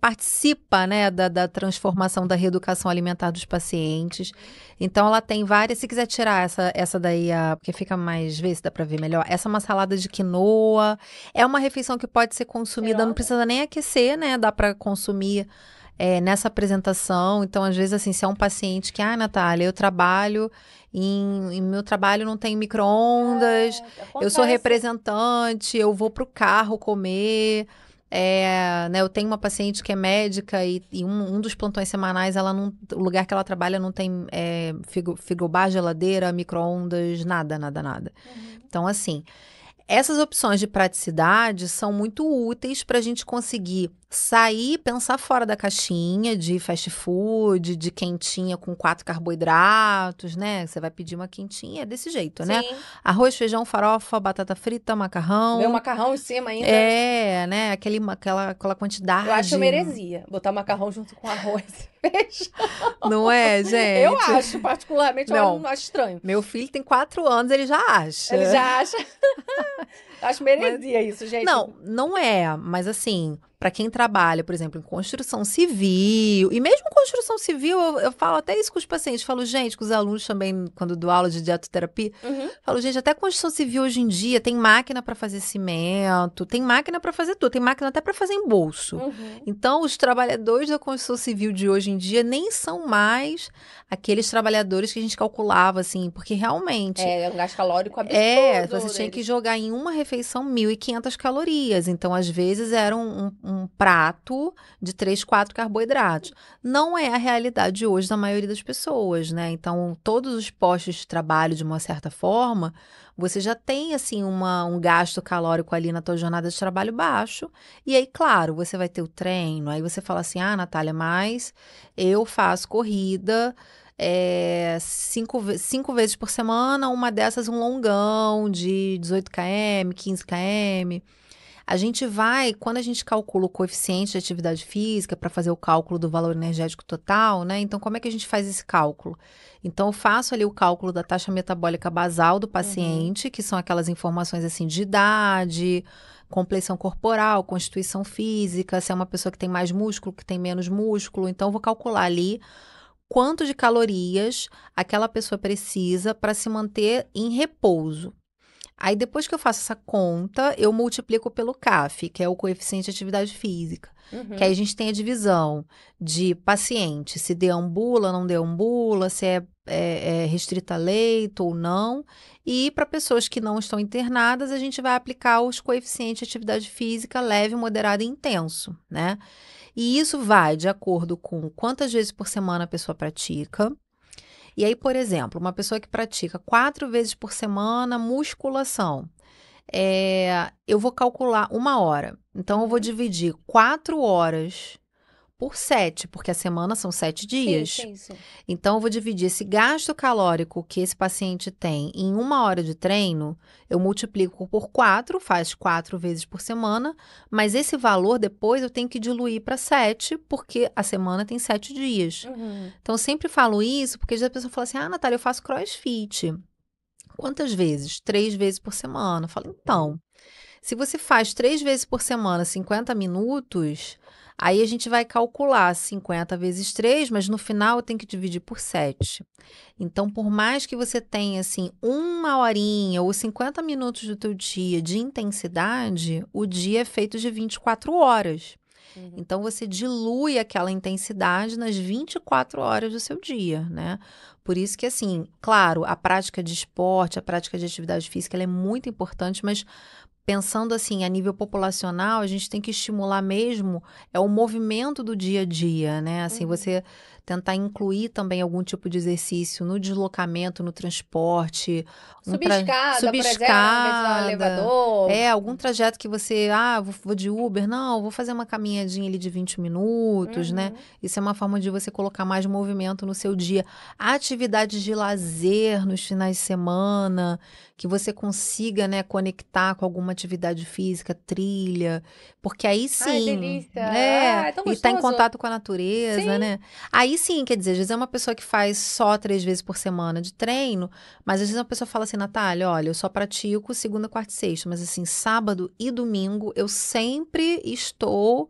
Speaker 2: participa, né, da transformação da reeducação alimentar dos pacientes. Então, ela tem várias. Se quiser tirar essa daí, porque fica mais. Vê se dá pra ver melhor. Essa é uma salada de quinoa. É uma refeição que pode ser consumida, não precisa nem aquecer, né? Dá pra consumir nessa apresentação. Então, às vezes, assim, se é um paciente que, Natália, eu trabalho. Em meu trabalho não tem micro-ondas, eu sou representante, eu vou pro carro comer. Né, eu tenho uma paciente que é médica e um dos plantões semanais, o lugar que ela trabalha não tem frigobar, geladeira, micro-ondas, nada. Então, assim, essas opções de praticidade são muito úteis para a gente conseguir sair, pensar fora da caixinha de fast food, de quentinha com 4 carboidratos, né? Você vai pedir uma quentinha desse jeito, né? Arroz, feijão, farofa, batata frita, macarrão.
Speaker 1: Vem o macarrão em cima ainda.
Speaker 2: Né? Aquela quantidade.
Speaker 1: Eu acho uma heresia botar macarrão junto com arroz e feijão.
Speaker 2: Não é, gente?
Speaker 1: Eu acho, particularmente, eu acho estranho.
Speaker 2: Meu filho tem 4 anos, ele já acha.
Speaker 1: Ele já acha. Eu acho uma heresia isso, gente.
Speaker 2: Não é, mas assim, para quem trabalha, por exemplo, em construção civil, e mesmo construção civil, eu falo até isso com os pacientes, falo, gente, com os alunos também, quando dou aula de dietoterapia, falo, gente, até construção civil hoje em dia tem máquina para fazer cimento, tem máquina para fazer tudo, tem máquina até para fazer embolso. Então, os trabalhadores da construção civil de hoje em dia nem são mais aqueles trabalhadores que a gente calculava, assim, porque realmente...
Speaker 1: É um gasto calórico absurdo.
Speaker 2: Você tinha que jogar em uma refeição 1.500 calorias. Então, às vezes, era um prato de 3, 4 carboidratos. Não é a realidade hoje da maioria das pessoas, né? Então, todos os postos de trabalho, de uma certa forma, você já tem, assim, um gasto calórico ali na tua jornada de trabalho baixo. E aí, claro, você vai ter o treino. Aí você fala assim, Natália, mas eu faço corrida... 5 vezes por semana, uma dessas um longão de 18 km, 15 km. A gente quando a gente calcula o coeficiente de atividade física para fazer o cálculo do valor energético total, né? Então, como é que a gente faz esse cálculo? Então, eu faço ali o cálculo da taxa metabólica basal do paciente, que são aquelas informações assim de idade, complexão corporal, constituição física, se é uma pessoa que tem mais músculo, que tem menos músculo. Então, eu vou calcular ali quanto de calorias aquela pessoa precisa para se manter em repouso. Aí, depois que eu faço essa conta, eu multiplico pelo CAF, que é o coeficiente de atividade física. Que aí a gente tem a divisão de paciente, se deambula, não deambula, se é restrita a leito ou não. E para pessoas que não estão internadas, a gente vai aplicar os coeficientes de atividade física leve, moderado e intenso, né? E isso vai de acordo com quantas vezes por semana a pessoa pratica. E aí, por exemplo, uma pessoa que pratica 4 vezes por semana musculação, eu vou calcular 1 hora. Então, eu vou dividir 4 horas por 7, porque a semana são 7 dias.
Speaker 1: Sim.
Speaker 2: Então, eu vou dividir esse gasto calórico que esse paciente tem em 1 hora de treino, eu multiplico por 4, faz 4 vezes por semana, mas esse valor depois eu tenho que diluir para 7, porque a semana tem 7 dias. Então, eu sempre falo isso, porque às vezes a pessoa fala assim, Natália, eu faço crossfit. Quantas vezes? 3 vezes por semana. Eu falo, então, se você faz 3 vezes por semana, 50 minutos, aí a gente vai calcular 50 vezes 3, mas no final eu tenho que dividir por 7. Então, por mais que você tenha, assim, 1 horinha ou 50 minutos do teu dia de intensidade, o dia é feito de 24 horas. Então, você dilui aquela intensidade nas 24 horas do seu dia, né? Por isso que, assim, claro, a prática de esporte, a prática de atividade física, ela é muito importante, mas pensando assim, a nível populacional, a gente tem que estimular mesmo o movimento do dia a dia, né? Assim, você tentar incluir também algum tipo de exercício no deslocamento, no transporte,
Speaker 1: Subir escada, por exemplo, ao invés de usar um elevador.
Speaker 2: algum trajeto que você, vou de Uber, não, vou fazer uma caminhadinha ali de 20 minutos, né? Isso é uma forma de você colocar mais movimento no seu dia. Atividades de lazer nos finais de semana, que você consiga, né, conectar com alguma atividade física, trilha, porque aí
Speaker 1: Ai,
Speaker 2: sim,
Speaker 1: delícia. É tão
Speaker 2: e tá em
Speaker 1: gostoso.
Speaker 2: contato com a natureza, né? Aí sim, quer dizer, às vezes é uma pessoa que faz só 3 vezes por semana de treino, mas às vezes uma pessoa fala assim, Natália, olha, eu só pratico segunda, quarta e sexta, mas assim, sábado e domingo eu sempre estou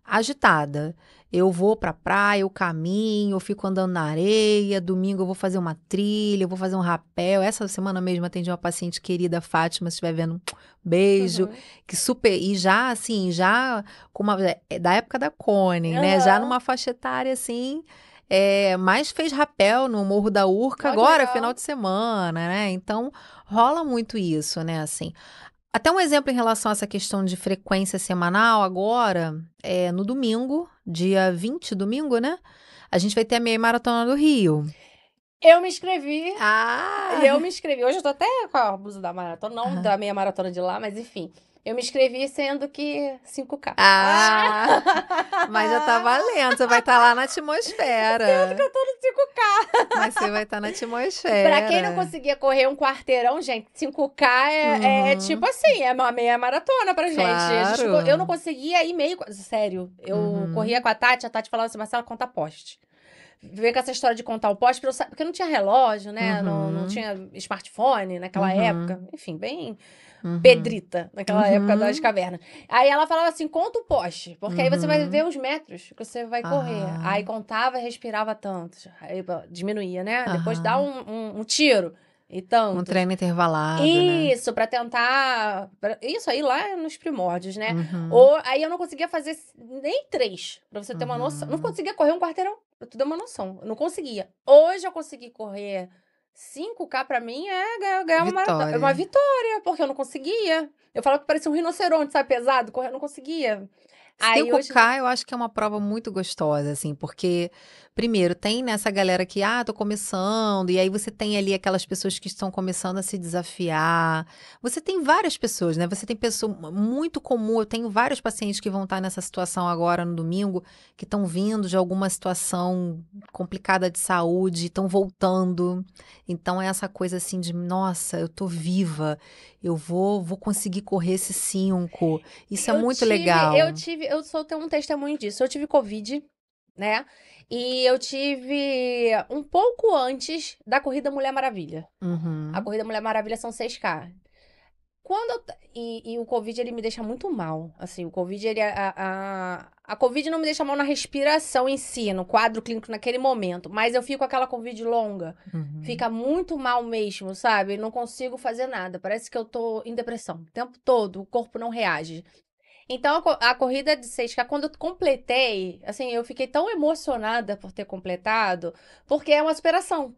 Speaker 2: agitada. Eu vou pra praia, eu caminho, eu fico andando na areia, domingo eu vou fazer uma trilha, eu vou fazer um rapel. Essa semana mesmo atendi uma paciente querida, Fátima, se estiver vendo, beijo, que super, e já assim, já com da época da Cone, né, já numa faixa etária assim, mas fez rapel no Morro da Urca agora, final de semana, né, então rola muito isso, né, assim. Até um exemplo em relação a essa questão de frequência semanal, agora, no domingo, dia 20, domingo, né? A gente vai ter a meia maratona do Rio.
Speaker 1: Eu me inscrevi.
Speaker 2: Ah!
Speaker 1: Eu me inscrevi. Hoje eu tô até com a blusa da maratona, não da meia maratona de lá, mas enfim. Eu me inscrevi sendo que 5K.
Speaker 2: Mas já tá valendo. Você vai estar lá na atmosfera.
Speaker 1: Sendo que eu tô no 5K.
Speaker 2: Mas você vai estar na atmosfera.
Speaker 1: Pra quem não conseguia correr um quarteirão, gente, 5K é tipo assim, é uma meia maratona pra gente.
Speaker 2: Claro.
Speaker 1: Eu não conseguia ir meio. Sério, eu corria com a Tati falava assim, Marcela, conta poste. Veio com essa história de contar o poste, porque não tinha relógio, né? Não tinha smartphone naquela época. Enfim, bem pedrita naquela época das cavernas. Aí ela falava assim, conta o poste, porque aí você vai ver os metros que você vai correr. Aí contava e respirava tanto. Aí diminuía, né? Depois dá um tiro e tanto.
Speaker 2: Um treino intervalado,
Speaker 1: Isso, pra tentar... Isso aí lá nos primórdios, né? Ou aí eu não conseguia fazer nem 3, pra você ter uma noção. Não conseguia correr um quarteirão, pra tu ter uma noção. Eu não conseguia. Hoje eu consegui correr 5K, pra mim é ganhar uma maratona. É uma vitória, porque eu não conseguia. Eu falava que parecia um rinoceronte, sabe, pesado, correr, eu não conseguia. Aí
Speaker 2: 5K eu acho que é uma prova muito gostosa, assim, porque, primeiro, tem nessa galera que, tô começando, e aí você tem ali aquelas pessoas que estão começando a se desafiar. Você tem várias pessoas, né? Você tem pessoa muito comum, eu tenho vários pacientes que vão estar nessa situação agora no domingo, que estão vindo de alguma situação complicada de saúde, estão voltando. Então, é essa coisa assim de, nossa, eu tô viva, eu vou conseguir correr esse 5. Isso é muito legal.
Speaker 1: Eu sou um testemunho disso. Eu tive Covid, né? E eu tive um pouco antes da Corrida Mulher Maravilha. A Corrida Mulher Maravilha são 6K. E o Covid, ele me deixa muito mal. Assim, o Covid, ele... A Covid não me deixa mal na respiração em si, no quadro clínico naquele momento. Mas eu fico com aquela Covid longa.
Speaker 2: Uhum.
Speaker 1: Fica muito mal mesmo, sabe? Não consigo fazer nada. Parece que eu tô em depressão o tempo todo. O corpo não reage. Então, a corrida de 6K, quando eu completei, assim, eu fiquei tão emocionada por ter completado, porque é uma superação.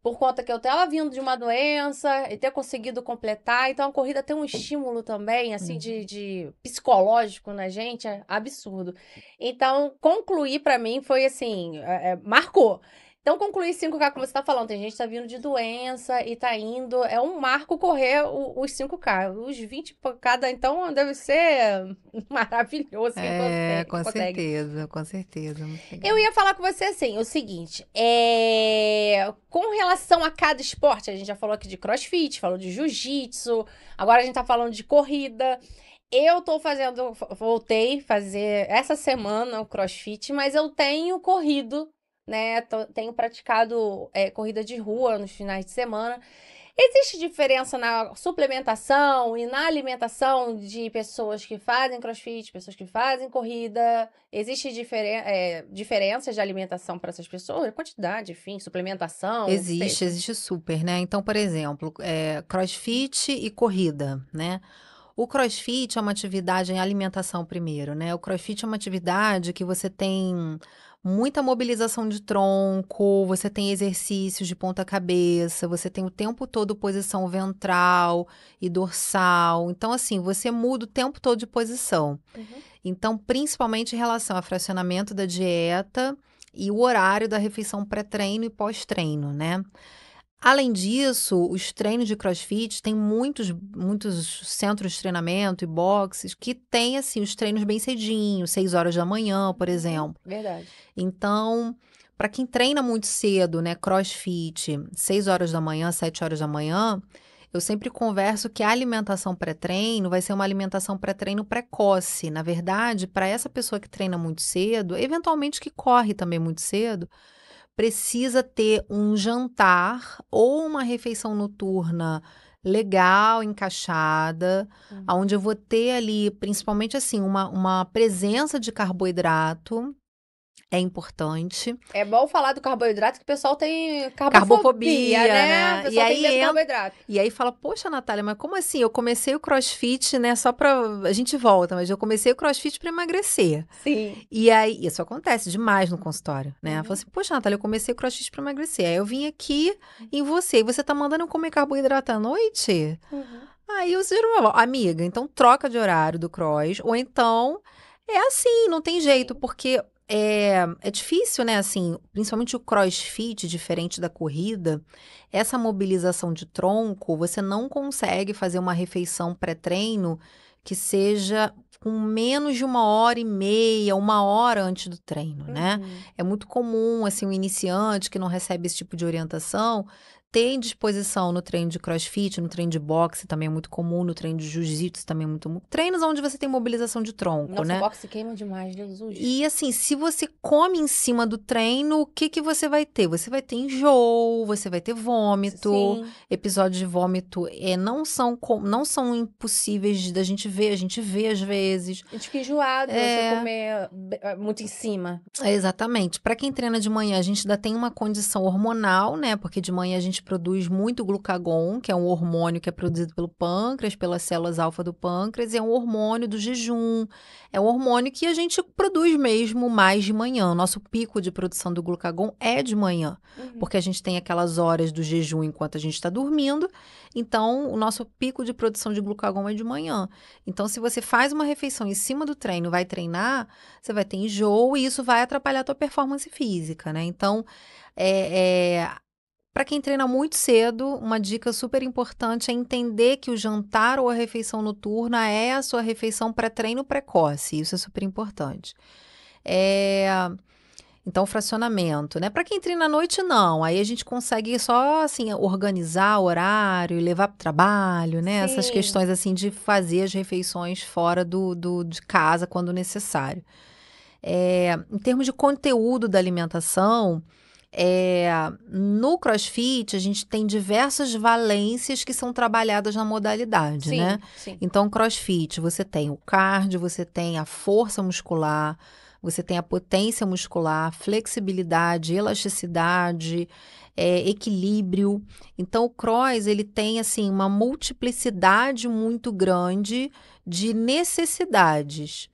Speaker 1: Por conta que eu tava vindo de uma doença e ter conseguido completar. Então, a corrida tem um estímulo também, assim,
Speaker 2: Uhum.
Speaker 1: de psicológico na gente, é absurdo. Então, concluir pra mim foi assim, marcou. Então, concluir 5K, como você tá falando, tem gente que tá vindo de doença e tá indo. É um marco correr os 5K. Os 20 por cada, então, deve ser maravilhoso quem
Speaker 2: Com
Speaker 1: consegue.
Speaker 2: certeza, com certeza. Muito
Speaker 1: Eu
Speaker 2: legal.
Speaker 1: ia falar com você assim, o seguinte, com relação a cada esporte, a gente já falou aqui de CrossFit, falou de jiu-jitsu, agora a gente tá falando de corrida. Eu tô fazendo, voltei a fazer essa semana o CrossFit, mas eu tenho corrido, né? Tenho praticado corrida de rua nos finais de semana. Existe diferença na suplementação e na alimentação de pessoas que fazem CrossFit, pessoas que fazem corrida? Existe diferenças de alimentação para essas pessoas? Quantidade, enfim, suplementação, que
Speaker 2: Existe,
Speaker 1: seja.
Speaker 2: existe super, né? Então, por exemplo, CrossFit e corrida, né? O CrossFit é uma atividade em alimentação primeiro, né? O CrossFit é uma atividade que você tem muita mobilização de tronco, você tem exercícios de ponta cabeça, você tem o tempo todo posição ventral e dorsal. Então, assim, você muda o tempo todo de posição.
Speaker 1: Uhum.
Speaker 2: Então, principalmente em relação ao fracionamento da dieta e o horário da refeição pré-treino e pós-treino, né? Além disso, os treinos de CrossFit tem muitos centros de treinamento e boxes que têm, assim, os treinos bem cedinho, 6 horas da manhã, por exemplo.
Speaker 1: Verdade.
Speaker 2: Então, para quem treina muito cedo, né, CrossFit, 6 horas da manhã, 7 horas da manhã, eu sempre converso que a alimentação pré-treino vai ser uma alimentação pré-treino precoce. Na verdade, para essa pessoa que treina muito cedo, eventualmente que corre também muito cedo, precisa ter um jantar ou uma refeição noturna legal, encaixada,
Speaker 1: Hum.
Speaker 2: onde eu vou ter ali, principalmente assim, uma presença de carboidrato, é importante.
Speaker 1: É bom falar do carboidrato que o pessoal tem carbofobia,
Speaker 2: Carbofobia,
Speaker 1: né? O
Speaker 2: né? E
Speaker 1: pessoal tem
Speaker 2: aí
Speaker 1: medo do
Speaker 2: entra.
Speaker 1: carboidrato.
Speaker 2: E aí fala, poxa, Natália, mas como assim? Eu comecei o CrossFit, né? Só pra. A gente volta, mas eu comecei o CrossFit pra emagrecer.
Speaker 1: Sim.
Speaker 2: E aí, isso acontece demais no consultório, né? Ela falou
Speaker 1: Uhum.
Speaker 2: assim, poxa, Natália, eu comecei o CrossFit pra emagrecer. Aí eu vim aqui em você, e você tá mandando eu comer carboidrato à noite?
Speaker 1: Uhum.
Speaker 2: Aí eu sugiro, amiga, então troca de horário do cross, ou então é assim, não tem jeito,
Speaker 1: Sim.
Speaker 2: porque é difícil, né, assim, principalmente o crossfit, diferente da corrida, essa mobilização de tronco, você não consegue fazer uma refeição pré-treino que seja com menos de 1 hora e meia, 1 hora antes do treino, né?
Speaker 1: Uhum.
Speaker 2: É muito comum, assim, o iniciante que não recebe esse tipo de orientação ter disposição no treino de crossfit, no treino de boxe também é muito comum, no treino de jiu-jitsu também é muito comum. Treinos onde você tem mobilização de tronco,
Speaker 1: Nossa,
Speaker 2: né?
Speaker 1: boxe queima demais, Jesus.
Speaker 2: E assim, se você come em cima do treino, o que que você vai ter? Você vai ter enjoo, você vai ter vômito.
Speaker 1: Sim.
Speaker 2: Episódios de vômito não são impossíveis da gente ver, a gente vê às vezes.
Speaker 1: A gente fica enjoado se você
Speaker 2: É,
Speaker 1: comer muito em cima.
Speaker 2: exatamente. Para quem treina de manhã, a gente ainda tem uma condição hormonal, né? Porque de manhã a gente produz muito glucagon, que é um hormônio que é produzido pelo pâncreas, pelas células alfa do pâncreas, e é um hormônio do jejum. É um hormônio que a gente produz mesmo mais de manhã. O nosso pico de produção do glucagon é de manhã,
Speaker 1: Uhum.
Speaker 2: porque a gente tem aquelas horas do jejum enquanto a gente está dormindo. Então, o nosso pico de produção de glucagon é de manhã. Então, se você faz uma refeição em cima do treino, vai treinar, você vai ter enjoo e isso vai atrapalhar a tua performance física, né? Então, para quem treina muito cedo, uma dica super importante é entender que o jantar ou a refeição noturna é a sua refeição pré-treino precoce. Isso é super importante. É, Então, fracionamento, né? Para quem treina à noite, não. Aí a gente consegue só, assim, organizar o horário e levar para o trabalho, né? Essas
Speaker 1: Sim.
Speaker 2: questões, assim, de fazer as refeições fora de casa quando necessário. Em termos de conteúdo da alimentação, No CrossFit, a gente tem diversas valências que são trabalhadas na modalidade, né?
Speaker 1: Sim.
Speaker 2: Então, CrossFit, você tem o cardio, você tem a força muscular, você tem a potência muscular, flexibilidade, elasticidade, equilíbrio. Então, o cross, ele tem, assim, uma multiplicidade muito grande de necessidades.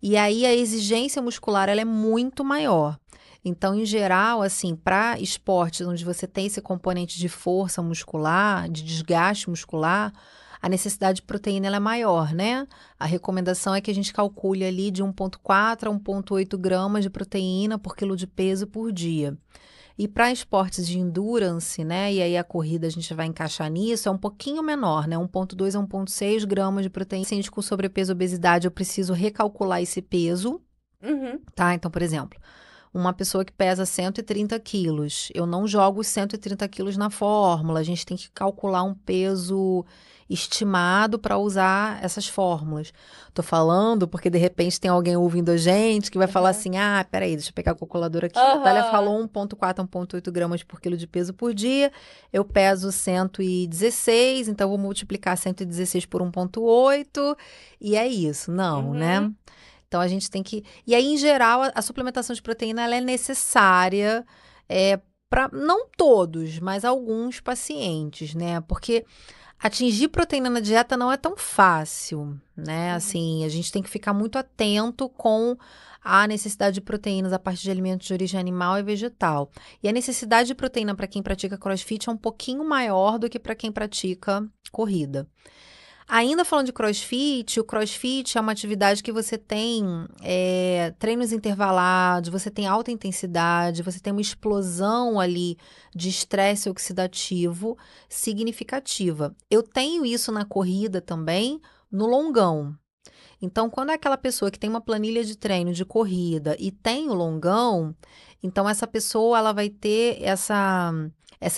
Speaker 2: E aí, a exigência muscular, ela é muito maior. Então, em geral, assim, para esportes onde você tem esse componente de força muscular, de desgaste muscular, a necessidade de proteína ela é maior, né? A recomendação é que a gente calcule ali de 1,4 a 1,8 gramas de proteína por quilo de peso por dia. E para esportes de endurance, né? E aí a corrida a gente vai encaixar nisso, é um pouquinho menor, né? 1,2 a 1,6 gramas de proteína. Se a gente com sobrepeso e obesidade, eu preciso recalcular esse peso, tá? Então, por exemplo, uma pessoa que pesa 130 quilos, eu não jogo os 130 quilos na fórmula, a gente tem que calcular um peso estimado para usar essas fórmulas. Tô falando porque de repente tem alguém ouvindo a gente que vai falar assim, peraí, deixa eu pegar a calculadora aqui. A Natália falou 1,4 a 1,8 gramas por quilo de peso por dia, eu peso 116, então eu vou multiplicar 116 por 1,8 e é isso. Não, né? Então, a gente tem que... E aí, em geral, a suplementação de proteína ela é necessária para não todos, mas alguns pacientes, né? Porque atingir proteína na dieta não é tão fácil, né? Assim, a gente tem que ficar muito atento com a necessidade de proteínas a partir de alimentos de origem animal e vegetal. E a necessidade de proteína para quem pratica CrossFit é um pouquinho maior do que para quem pratica corrida. Ainda falando de CrossFit, o CrossFit é uma atividade que você tem treinos intervalados, você tem alta intensidade, você tem uma explosão ali de estresse oxidativo significativa. Eu tenho isso na corrida também, no longão. Então, quando é aquela pessoa que tem uma planilha de treino de corrida e tem o longão, então essa pessoa ela vai ter essa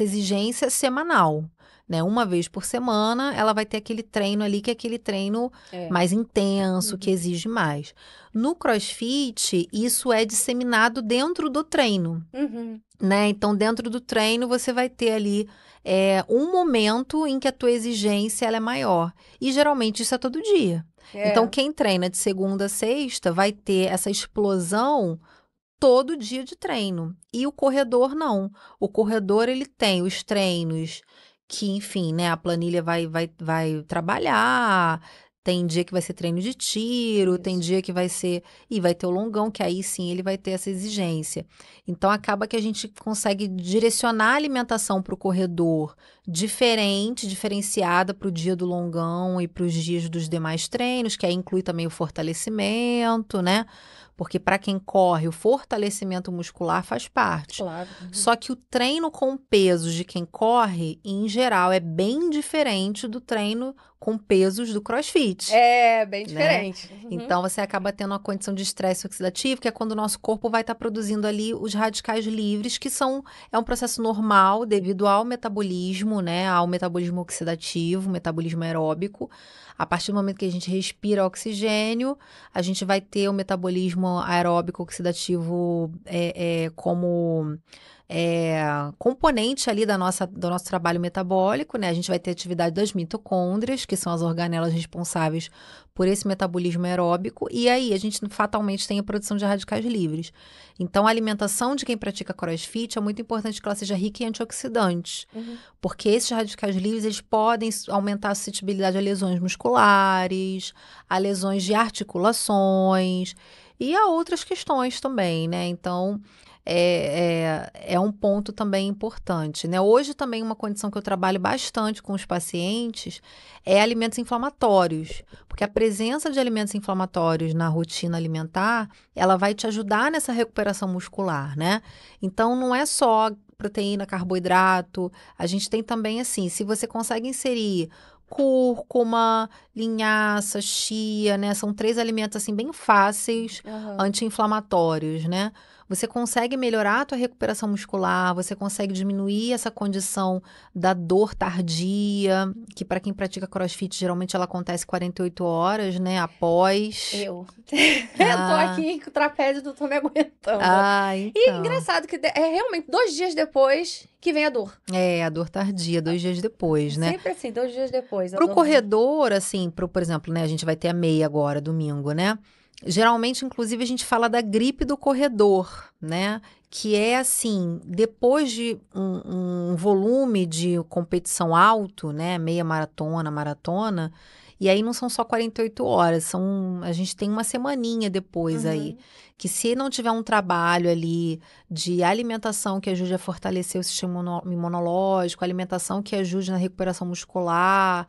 Speaker 2: exigência semanal. Né? Uma vez por semana, ela vai ter aquele treino ali, que é aquele treino mais intenso, que exige mais. No CrossFit, isso é disseminado dentro do treino. Né? Então, dentro do treino, você vai ter ali um momento em que a tua exigência ela é maior. E geralmente isso é todo dia. Então, quem treina de segunda a sexta vai ter essa explosão todo dia de treino. E o corredor não. O corredor ele tem os treinos que, enfim, né, a planilha vai trabalhar. Tem dia que vai ser treino de tiro, tem dia que vai ser... E vai ter o longão, que aí sim ele vai ter essa exigência. Então, acaba que a gente consegue direcionar a alimentação para o corredor diferenciada para o dia do longão e para os dias dos demais treinos, que aí inclui também o fortalecimento, né? Porque para quem corre, o fortalecimento muscular faz parte.
Speaker 1: Claro.
Speaker 2: Só que o treino com pesos de quem corre, em geral, é bem diferente do treino com pesos do CrossFit.
Speaker 1: É, bem diferente.
Speaker 2: Né? Então, você acaba tendo uma condição de estresse oxidativo, que é quando o nosso corpo vai estar produzindo ali os radicais livres, que é um processo normal devido ao metabolismo, né? Ao metabolismo oxidativo, metabolismo aeróbico. A partir do momento que a gente respira oxigênio, a gente vai ter o metabolismo aeróbico oxidativo como componente ali do nosso trabalho metabólico, né? A gente vai ter atividade das mitocôndrias, que são as organelas responsáveis por esse metabolismo aeróbico, e aí a gente fatalmente tem a produção de radicais livres. Então, a alimentação de quem pratica CrossFit é muito importante que ela seja rica em antioxidantes, porque esses radicais livres eles podem aumentar a suscetibilidade a lesões musculares, a lesões de articulações e a outras questões também, né? Então, é um ponto também importante, né? Hoje também uma condição que eu trabalho bastante com os pacientes é alimentos inflamatórios, porque a presença de alimentos inflamatórios na rotina alimentar, ela vai te ajudar nessa recuperação muscular, né? Então, não é só proteína, carboidrato, a gente tem também assim, se você consegue inserir cúrcuma, linhaça, chia, né? São 3 alimentos assim bem fáceis, anti-inflamatórios, né? você consegue melhorar a tua recuperação muscular, você consegue diminuir essa condição da dor tardia, que para quem pratica CrossFit, geralmente ela acontece 48 horas, né, após.
Speaker 1: Eu tô
Speaker 2: Ah,
Speaker 1: aqui com o trapézio, não tô me aguentando. E
Speaker 2: então.
Speaker 1: engraçado que é realmente 2 dias depois que vem a dor.
Speaker 2: É, a dor tardia, 2 dias depois, né?
Speaker 1: Sempre assim, 2 dias depois a
Speaker 2: Pro
Speaker 1: dor vem.
Speaker 2: corredor, assim, por exemplo, né, a gente vai ter a meia agora, domingo, né? Geralmente, inclusive, a gente fala da gripe do corredor, né? Que é assim, depois de um volume de competição alto, né? Meia maratona, maratona, e aí não são só 48 horas, a gente tem uma semaninha depois aí.
Speaker 1: Uhum.
Speaker 2: Que se não tiver um trabalho ali de alimentação que ajude a fortalecer o sistema imunológico, alimentação que ajude na recuperação muscular,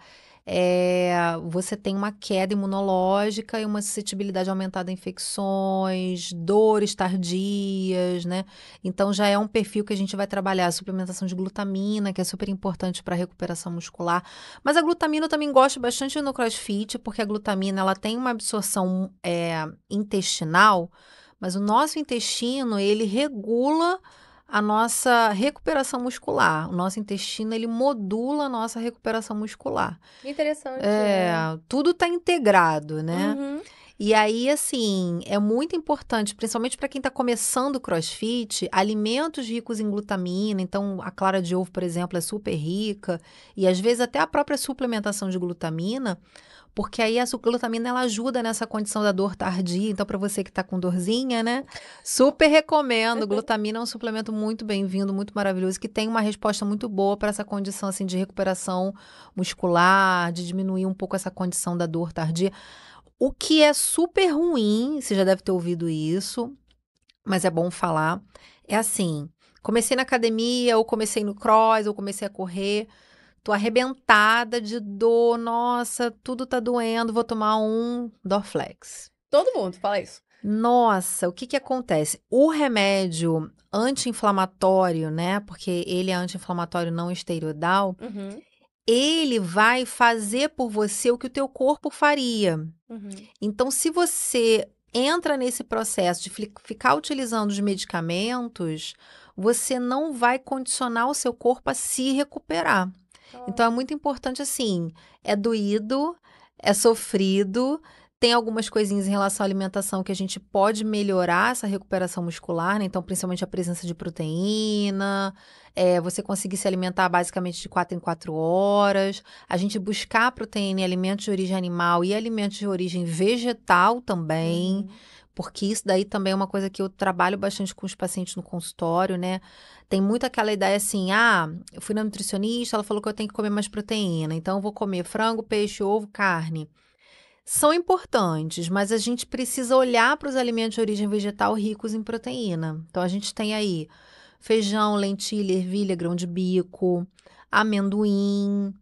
Speaker 2: você tem uma queda imunológica e uma suscetibilidade aumentada a infecções, dores tardias, né? Então já é um perfil que a gente vai trabalhar a suplementação de glutamina, que é super importante para a recuperação muscular. Mas a glutamina eu também gosto bastante no CrossFit, porque a glutamina ela tem uma absorção intestinal, mas o nosso intestino, ele regula a nossa recuperação muscular. O nosso intestino, ele modula a nossa recuperação muscular.
Speaker 1: Interessante.
Speaker 2: Tudo está integrado, né?
Speaker 1: Uhum.
Speaker 2: E aí, assim, é muito importante, principalmente para quem está começando o CrossFit, alimentos ricos em glutamina. Então, a clara de ovo, por exemplo, é super rica. E às vezes até a própria suplementação de glutamina, porque aí a glutamina ela ajuda nessa condição da dor tardia. Então, para você que está com dorzinha, né? Super recomendo. Glutamina é um suplemento muito bem-vindo, muito maravilhoso, que tem uma resposta muito boa para essa condição assim de recuperação muscular, de diminuir um pouco essa condição da dor tardia. O que é super ruim, você já deve ter ouvido isso, mas é bom falar, é assim, comecei na academia, ou comecei no cross, ou comecei a correr, tô arrebentada de dor, nossa, tudo tá doendo, vou tomar um Dorflex.
Speaker 1: Todo mundo fala isso.
Speaker 2: Nossa, o que que acontece? O remédio anti-inflamatório, né, porque ele é anti-inflamatório não esteroidal,
Speaker 1: Uhum.
Speaker 2: ele vai fazer por você o que o teu corpo faria.
Speaker 1: Uhum.
Speaker 2: Então, se você entra nesse processo de ficar utilizando os medicamentos, você não vai condicionar o seu corpo a se recuperar. Então, é muito importante assim, é doído, é sofrido, tem algumas coisinhas em relação à alimentação que a gente pode melhorar essa recuperação muscular, né? Então, principalmente a presença de proteína, você conseguir se alimentar basicamente de 4 em 4 horas, a gente buscar proteína em alimentos de origem animal e alimentos de origem vegetal também,
Speaker 1: Uhum.
Speaker 2: porque isso daí também é uma coisa que eu trabalho bastante com os pacientes no consultório, né? Tem muito aquela ideia assim, eu fui na nutricionista, ela falou que eu tenho que comer mais proteína, então eu vou comer frango, peixe, ovo, carne. São importantes, mas a gente precisa olhar para os alimentos de origem vegetal ricos em proteína. Então a gente tem aí feijão, lentilha, ervilha, grão de bico, amendoim,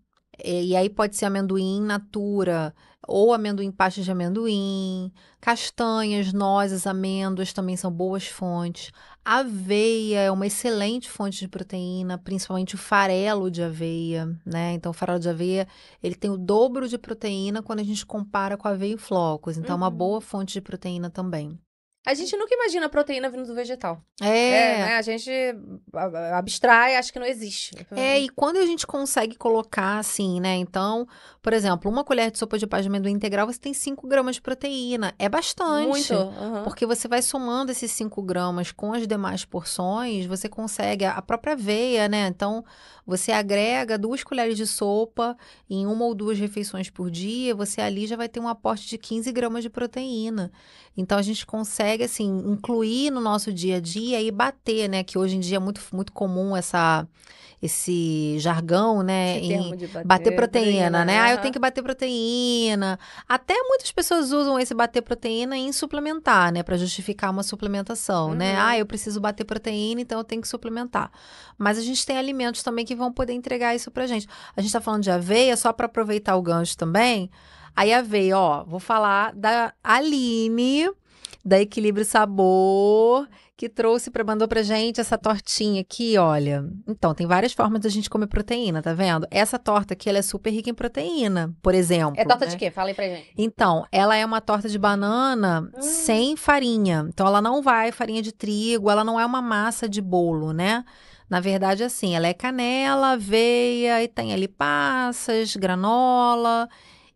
Speaker 2: e aí pode ser amendoim in natura ou amendoim pastas de amendoim, castanhas, nozes, amêndoas também são boas fontes. Aveia é uma excelente fonte de proteína, principalmente o farelo de aveia, né? Então, o farelo de aveia, ele tem o dobro de proteína quando a gente compara com a aveia em flocos. Então, é uma boa
Speaker 1: Uhum.
Speaker 2: fonte de proteína também.
Speaker 1: A gente nunca imagina a proteína vindo do vegetal.
Speaker 2: É,
Speaker 1: Né? A gente abstrai, acha que não existe.
Speaker 2: e quando a gente consegue colocar assim, né? Então, por exemplo, uma colher de sopa de pasta de amendoim integral, você tem 5 gramas de proteína. É
Speaker 1: Muito.
Speaker 2: bastante.
Speaker 1: Uhum.
Speaker 2: Porque você vai somando esses 5 gramas com as demais porções, você consegue a própria aveia, né? Então, você agrega 2 colheres de sopa em 1 ou 2 refeições por dia, você ali já vai ter um aporte de 15 gramas de proteína. Então, a gente consegue, assim, incluir no nosso dia a dia e bater, né? Que hoje em dia é muito, muito comum esse jargão, né,
Speaker 1: Esse termo
Speaker 2: em
Speaker 1: de
Speaker 2: bater
Speaker 1: bater
Speaker 2: proteína,
Speaker 1: proteína.
Speaker 2: né? Eu tenho
Speaker 1: Aham.
Speaker 2: que bater proteína. Até muitas pessoas usam esse bater proteína em suplementar, né, para justificar uma suplementação, né?
Speaker 1: Uhum.
Speaker 2: Eu preciso bater proteína, então eu tenho que suplementar. Mas a gente tem alimentos também que vão poder entregar isso pra gente. A gente tá falando de aveia, só para aproveitar o gancho também. Aí aveia, vou falar da Aline, da Equilíbrio Sabor, que mandou pra gente essa tortinha aqui, olha. Então, tem várias formas da gente comer proteína, tá vendo? Essa torta aqui, ela é super rica em proteína, por exemplo,
Speaker 1: É torta de
Speaker 2: né?
Speaker 1: quê? Fala aí pra gente.
Speaker 2: Então, ela é uma torta de banana sem farinha. Então, ela não vai farinha de trigo, ela não é uma massa de bolo, né? Na verdade, assim, ela é canela, aveia, e tem ali passas, granola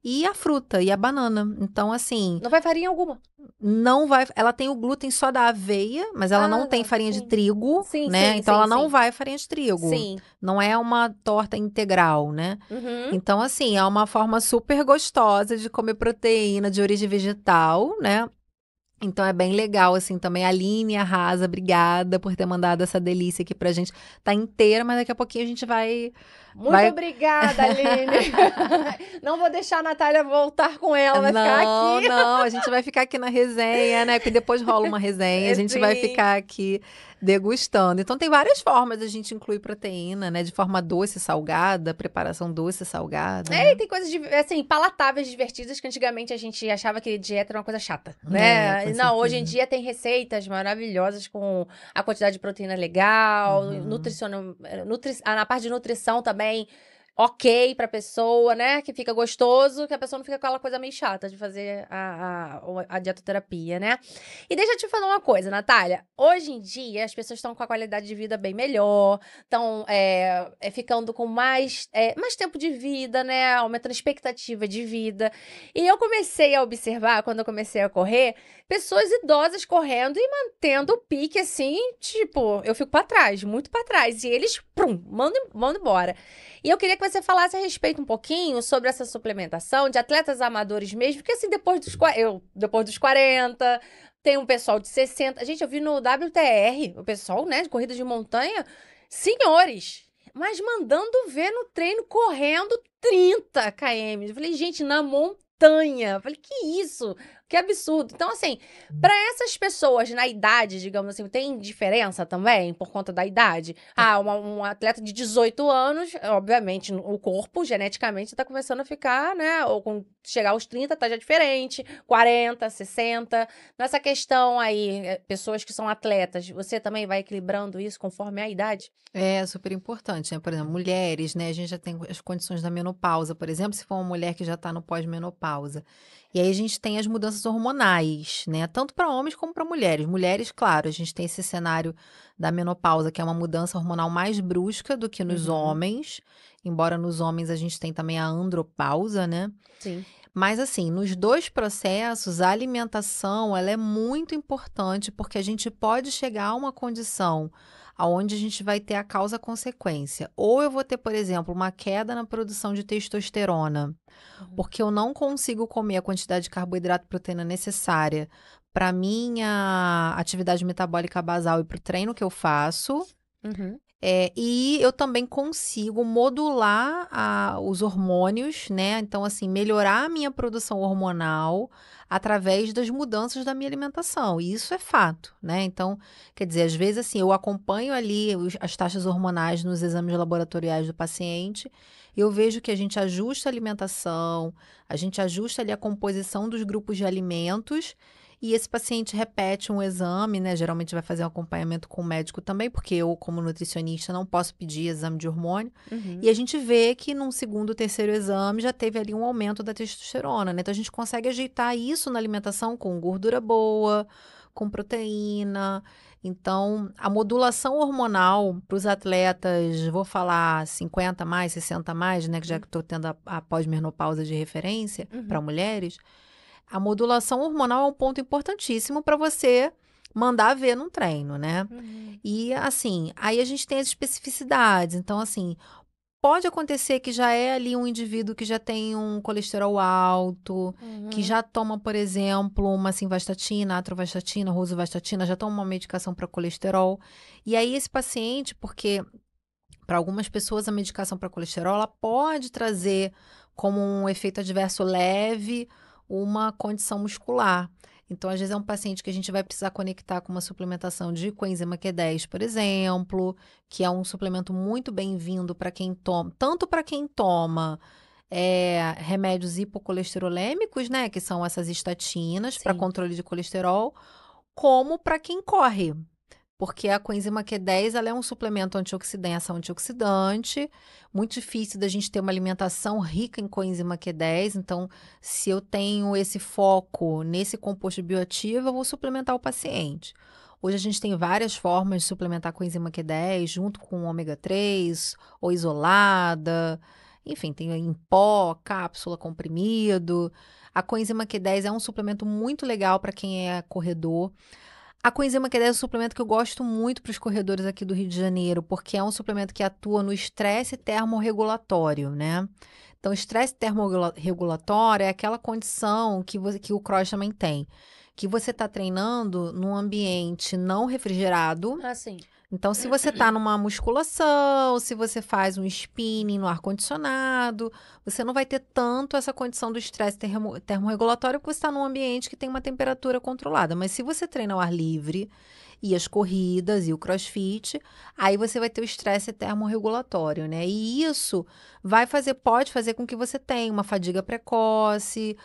Speaker 2: e a fruta e a banana. Então, assim,
Speaker 1: Não vai farinha alguma.
Speaker 2: não vai. Ela tem o glúten só da aveia, mas ela não
Speaker 1: Ah,
Speaker 2: tem
Speaker 1: tá.
Speaker 2: farinha de
Speaker 1: Sim.
Speaker 2: trigo,
Speaker 1: Sim,
Speaker 2: né?
Speaker 1: sim,
Speaker 2: Então,
Speaker 1: sim,
Speaker 2: ela não
Speaker 1: sim.
Speaker 2: vai farinha de trigo.
Speaker 1: Sim.
Speaker 2: Não é uma torta integral, né?
Speaker 1: Uhum.
Speaker 2: Então, assim, é uma forma super gostosa de comer proteína de origem vegetal, né? Então é bem legal, assim, também. A Aline arrasa, obrigada por ter mandado essa delícia aqui pra gente. Tá inteira, mas daqui a pouquinho a gente
Speaker 1: Muito
Speaker 2: vai...
Speaker 1: obrigada, Aline. Não vou deixar a Natália voltar com ela, vai ficar aqui.
Speaker 2: Não, não, a gente vai ficar aqui na resenha, né? Porque depois rola uma resenha, a gente vai
Speaker 1: Sim.
Speaker 2: ficar aqui degustando. Então tem várias formas da gente incluir proteína, né? De forma doce, salgada, preparação doce, salgada,
Speaker 1: É, e
Speaker 2: né?
Speaker 1: tem coisas, assim, palatáveis, divertidas, que antigamente a gente achava que dieta era uma coisa chata,
Speaker 2: É,
Speaker 1: né?
Speaker 2: com
Speaker 1: Não, hoje em
Speaker 2: certeza.
Speaker 1: dia tem receitas maravilhosas com a quantidade de proteína legal,
Speaker 2: Uhum.
Speaker 1: na parte de nutrição também, ok pra pessoa, né? Que fica gostoso, que a pessoa não fica com aquela coisa meio chata de fazer a dietoterapia, né? E deixa eu te falar uma coisa, Natália. Hoje em dia, as pessoas estão com a qualidade de vida bem melhor, estão ficando com mais tempo de vida, né? Aumentando a expectativa de vida. E eu comecei a observar, quando eu comecei a correr, pessoas idosas correndo e mantendo o pique assim, tipo, eu fico pra trás, muito pra trás. E eles, prum, mandam embora. E eu queria que você falasse a respeito um pouquinho sobre essa suplementação de atletas amadores mesmo, porque assim, depois dos 40, tem um pessoal de 60. Gente, eu vi no WTR, o pessoal, né, de corrida de montanha, senhores, mas mandando ver no treino, correndo 30 km. Eu falei, gente, na montanha. Eu falei, que isso? Que absurdo. Então, assim, para essas pessoas na idade, digamos assim, tem diferença também por conta da idade? Ah, um atleta de 18 anos, obviamente, o corpo geneticamente tá começando a ficar, né? Ou com chegar aos 30 tá já diferente, 40, 60. Nessa questão aí, pessoas que são atletas, você também vai equilibrando isso conforme a idade?
Speaker 2: É super importante, né? Por exemplo, mulheres, né? A gente já tem as condições da menopausa, por exemplo, se for uma mulher que já está no pós-menopausa. E aí a gente tem as mudanças hormonais, né? Tanto para homens como para mulheres. Mulheres, claro, a gente tem esse cenário da menopausa, que é uma mudança hormonal mais brusca do que nos
Speaker 1: Uhum.
Speaker 2: homens. Embora nos homens a gente tem também a andropausa, né?
Speaker 1: Sim.
Speaker 2: Mas assim, nos dois processos, a alimentação, ela é muito importante porque a gente pode chegar a uma condição aonde a gente vai ter a causa-consequência. Ou eu vou ter, por exemplo, uma queda na produção de testosterona,
Speaker 1: Uhum.
Speaker 2: porque eu não consigo comer a quantidade de carboidrato e proteína necessária para minha atividade metabólica basal e para o treino que eu faço.
Speaker 1: Uhum.
Speaker 2: E eu também consigo modular os hormônios, né? Então, assim, melhorar a minha produção hormonal através das mudanças da minha alimentação. E isso é fato, né? Então, quer dizer, às vezes, assim, eu acompanho ali as taxas hormonais nos exames laboratoriais do paciente. E eu vejo que a gente ajusta a alimentação, a gente ajusta ali a composição dos grupos de alimentos. E esse paciente repete um exame, né? Geralmente vai fazer um acompanhamento com o médico também, porque eu, como nutricionista, não posso pedir exame de hormônio. E
Speaker 1: Uhum.
Speaker 2: a gente vê que num segundo, terceiro exame já teve ali um aumento da testosterona, né? Então a gente consegue ajeitar isso na alimentação com gordura boa, com proteína. Então, a modulação hormonal para os atletas, vou falar 50 mais, 60 mais, né? Que já que estou tendo a pós-menopausa de referência para
Speaker 1: Uhum.
Speaker 2: mulheres. A modulação hormonal é um ponto importantíssimo para você mandar ver num treino, né?
Speaker 1: Uhum.
Speaker 2: E assim, aí a gente tem as especificidades. Então, assim, pode acontecer que já é ali um indivíduo que já tem um colesterol alto, que
Speaker 1: Uhum.
Speaker 2: já toma, por exemplo, uma simvastatina, atorvastatina, rosuvastatina, já toma uma medicação para colesterol. E aí esse paciente, porque para algumas pessoas a medicação para colesterol ela pode trazer como um efeito adverso leve uma condição muscular. Então, às vezes, é um paciente que a gente vai precisar conectar com uma suplementação de coenzima Q10, por exemplo, que é um suplemento muito bem-vindo para quem toma, tanto para quem toma remédios hipocolesterolêmicos, né, que são essas estatinas para
Speaker 1: Sim.
Speaker 2: controle de colesterol, como para quem corre. porque a coenzima Q10 ela é um suplemento antioxidante, ação antioxidante, muito difícil da gente ter uma alimentação rica em coenzima Q10, então se eu tenho esse foco nesse composto bioativo, eu vou suplementar o paciente. Hoje a gente tem várias formas de suplementar coenzima Q10, junto com ômega 3, ou isolada, enfim, tem em pó, cápsula, comprimido. A coenzima Q10 é um suplemento muito legal para quem é corredor. A coenzima Q10 é um suplemento que eu gosto muito para os corredores aqui do Rio de Janeiro, porque é um suplemento que atua no estresse termorregulatório, né? Então, estresse termorregulatório é aquela condição que o cross também tem, que você está treinando num ambiente não refrigerado.
Speaker 1: Ah, sim.
Speaker 2: Então, se você está numa musculação, se você faz um spinning no ar-condicionado, você não vai ter tanto essa condição do estresse termorregulatório, porque você está num ambiente que tem uma temperatura controlada. Mas se você treina ao ar livre, e as corridas e o crossfit, aí você vai ter o estresse termorregulatório, né? E isso pode fazer com que você tenha uma fadiga precoce,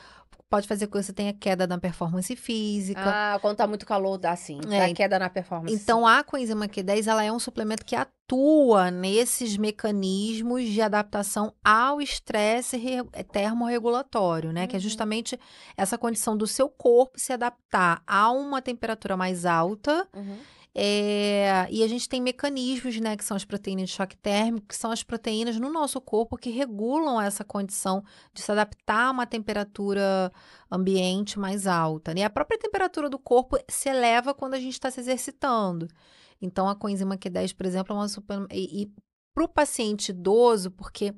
Speaker 2: pode fazer com que você tenha queda na performance física.
Speaker 1: Ah, quando tá muito calor, dá sim. Dá queda na performance.
Speaker 2: Então, a coenzima Q10, ela é um suplemento que atua nesses mecanismos de adaptação ao estresse termorregulatório, né? Que é justamente essa condição do seu corpo se adaptar a uma temperatura mais alta. E a gente tem mecanismos, né, que são as proteínas de choque térmico, que são as proteínas no nosso corpo que regulam essa condição de se adaptar a uma temperatura ambiente mais alta, né? A própria temperatura do corpo se eleva quando a gente está se exercitando. Então, a coenzima Q10, por exemplo, é uma super... E para o paciente idoso, porque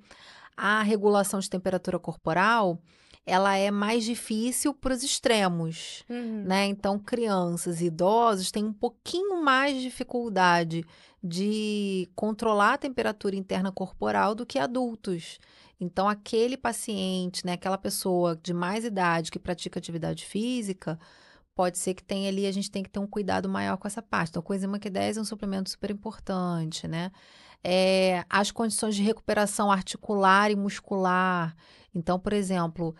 Speaker 2: a regulação de temperatura corporal, ela é mais difícil para os extremos, né? Então, crianças e idosos têm um pouquinho mais de dificuldade de controlar a temperatura interna corporal do que adultos. Então, aquele paciente, né, aquela pessoa de mais idade que pratica atividade física, pode ser que tenha ali, a gente tem que ter um cuidado maior com essa parte. Então, a coenzima Q10 é um suplemento super importante, né? As condições de recuperação articular e muscular. Então, por exemplo,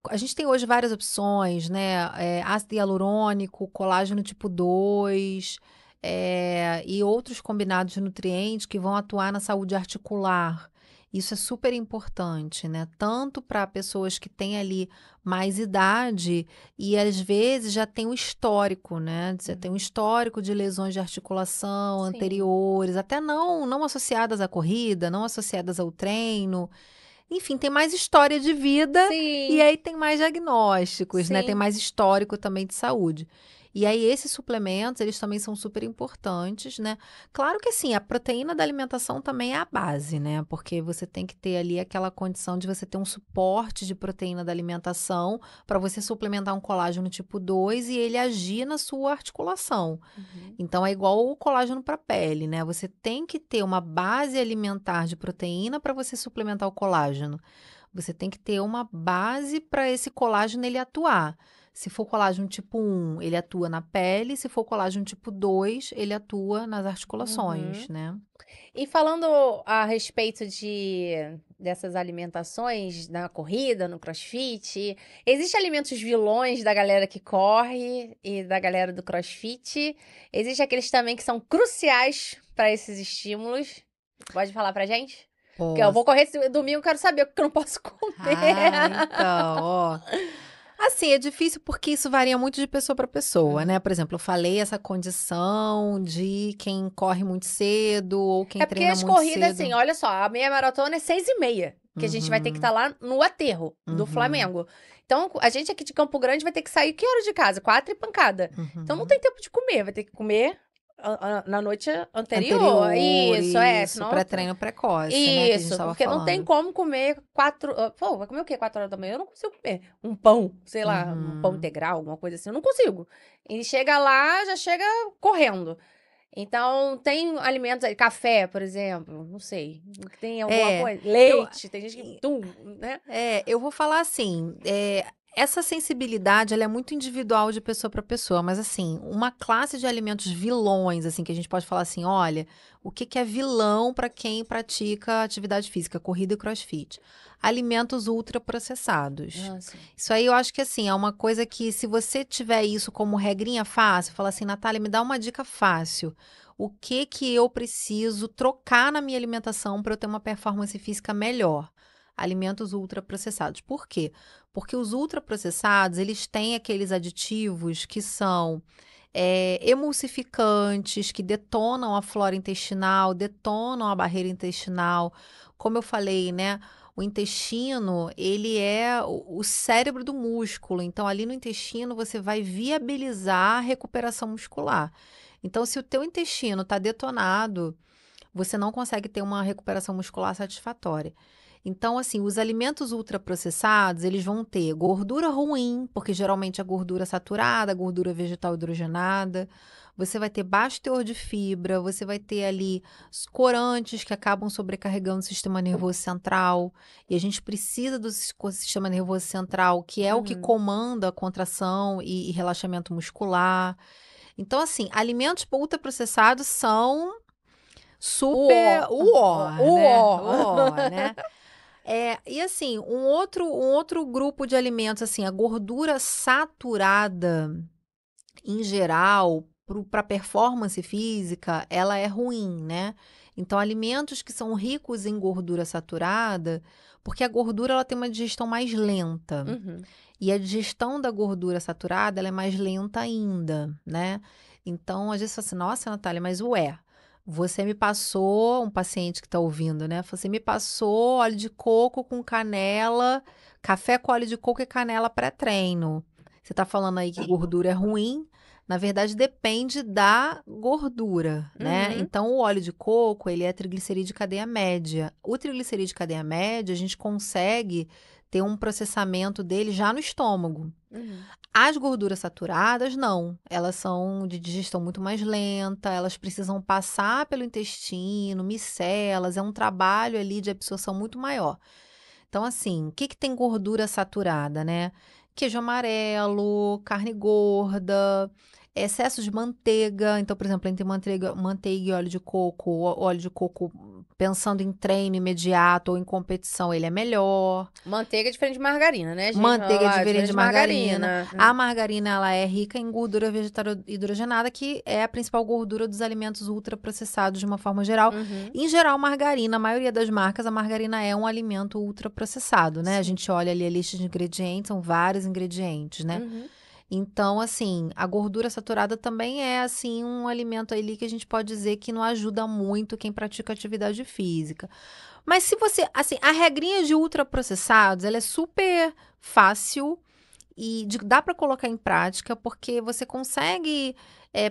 Speaker 2: a gente tem hoje várias opções, né? Ácido hialurônico, colágeno tipo 2, e outros combinados de nutrientes que vão atuar na saúde articular. Isso é super importante, né? Tanto para pessoas que têm ali mais idade e às vezes já tem um histórico, né? Já tem um histórico de lesões de articulação
Speaker 1: Sim.
Speaker 2: anteriores, até não associadas à corrida, não associadas ao treino. Enfim, tem mais história de vida.
Speaker 1: Sim.
Speaker 2: E aí tem mais diagnósticos, né?
Speaker 1: Sim.
Speaker 2: Tem mais histórico também de saúde. E aí esses suplementos, eles também são super importantes, né? Claro que assim, a proteína da alimentação também é a base, né? Porque você tem que ter ali aquela condição de você ter um suporte de proteína da alimentação para você suplementar um colágeno tipo 2 e ele agir na sua articulação. Então é igual o colágeno para pele, né? Você tem que ter uma base alimentar de proteína para você suplementar o colágeno. Você tem que ter uma base para esse colágeno ele atuar. Se for colágeno tipo 1, ele atua na pele. Se for colágeno tipo 2, ele atua nas articulações, né?
Speaker 1: E falando a respeito dessas alimentações na corrida, no crossfit, existem alimentos vilões da galera que corre e da galera do crossfit? Existem aqueles também que são cruciais para esses estímulos? Pode falar pra gente? Porque eu vou correr esse domingo, eu quero saber o que eu não posso comer.
Speaker 2: Então, ó. Assim, é difícil porque isso varia muito de pessoa para pessoa, né? Por exemplo, eu falei essa condição de quem corre muito cedo ou quem treina muito cedo.
Speaker 1: É porque as corridas, assim, olha só, a meia maratona é 6h30, que a gente vai ter que estar lá no aterro do Flamengo. Então, a gente aqui de Campo Grande vai ter que sair que horas de casa? 4 e pancada. Então, não tem tempo de comer, vai ter que comer na noite anterior. Isso, senão...
Speaker 2: Pré-treino precoce, né? Que a gente
Speaker 1: Isso,
Speaker 2: tava
Speaker 1: porque
Speaker 2: falando.
Speaker 1: não tem como comer 4... Pô, vai comer o quê 4 horas da manhã? Eu não consigo comer um pão, sei lá, um pão integral, alguma coisa assim. Eu não consigo. E chega lá, já chega correndo. Então, tem alimentos aí, café, por exemplo, não sei. Tem alguma coisa? Leite, tem gente que... né?
Speaker 2: Eu vou falar assim, essa sensibilidade, ela é muito individual de pessoa para pessoa, mas assim, uma classe de alimentos vilões, assim, que a gente pode falar assim, olha, o que que é vilão para quem pratica atividade física, corrida e crossfit? Alimentos ultraprocessados.
Speaker 1: Ah, sim.
Speaker 2: Isso aí eu acho que assim, é uma coisa que se você tiver isso como regrinha fácil, fala assim, Natália, me dá uma dica fácil. O que que eu preciso trocar na minha alimentação para eu ter uma performance física melhor? Alimentos ultraprocessados. Por quê? Porque os ultraprocessados, eles têm aqueles aditivos que são emulsificantes, que detonam a flora intestinal, detonam a barreira intestinal. Como eu falei, né? O intestino, ele é o cérebro do músculo. Então, ali no intestino, você vai viabilizar a recuperação muscular. Então, se o teu intestino está detonado, você não consegue ter uma recuperação muscular satisfatória. Então, assim, os alimentos ultraprocessados, eles vão ter gordura ruim, porque geralmente é gordura saturada, gordura vegetal hidrogenada. Você vai ter baixo teor de fibra, você vai ter ali os corantes que acabam sobrecarregando o sistema nervoso central. E a gente precisa do sistema nervoso central, que é o que
Speaker 1: Uhum.
Speaker 2: comanda a contração e relaxamento muscular. Então, assim, alimentos ultraprocessados são super
Speaker 1: Uó.
Speaker 2: o ó, né? E assim, um outro grupo de alimentos, assim, a gordura saturada, em geral, para performance física, ela é ruim, né? Então, alimentos que são ricos em gordura saturada, porque a gordura ela tem uma digestão mais lenta.
Speaker 1: Uhum.
Speaker 2: E a digestão da gordura saturada, ela é mais lenta ainda, né? Então, às vezes, você fala assim, nossa, Natália, mas ué, você me passou, um paciente que está ouvindo, né? Você me passou óleo de coco com canela, café com óleo de coco e canela pré-treino. Você está falando aí que gordura é ruim? Na verdade, depende da gordura, né?
Speaker 1: Uhum.
Speaker 2: Então, o óleo de coco, ele é triglicerídeo de cadeia média. O triglicerídeo de cadeia média, a gente consegue ter um processamento dele já no estômago.
Speaker 1: Uhum.
Speaker 2: As gorduras saturadas, não. Elas são de digestão muito mais lenta, elas precisam passar pelo intestino, micelas, é um trabalho ali de absorção muito maior. Então, assim, o que que tem gordura saturada, né? Queijo amarelo, carne gorda, excesso de manteiga. Então, por exemplo, entre manteiga e óleo de coco, o óleo de coco, pensando em treino imediato ou em competição, ele é melhor.
Speaker 1: Manteiga é diferente de margarina, né, gente?
Speaker 2: Manteiga é
Speaker 1: Ó,
Speaker 2: diferente
Speaker 1: diferente
Speaker 2: de
Speaker 1: de
Speaker 2: margarina.
Speaker 1: margarina.
Speaker 2: A margarina, ela é rica em gordura vegetal hidrogenada, que é a principal gordura dos alimentos ultraprocessados de uma forma geral.
Speaker 1: Uhum.
Speaker 2: Em geral, margarina, a maioria das marcas, a margarina é um alimento ultraprocessado, né? A
Speaker 1: Sim.
Speaker 2: gente olha ali a lista de ingredientes, são vários ingredientes, né?
Speaker 1: Uhum.
Speaker 2: Então, assim, a gordura saturada também é, assim, um alimento ali que a gente pode dizer que não ajuda muito quem pratica atividade física. Mas se você, assim, a regrinha de ultraprocessados, ela é super fácil e dá para colocar em prática, porque você consegue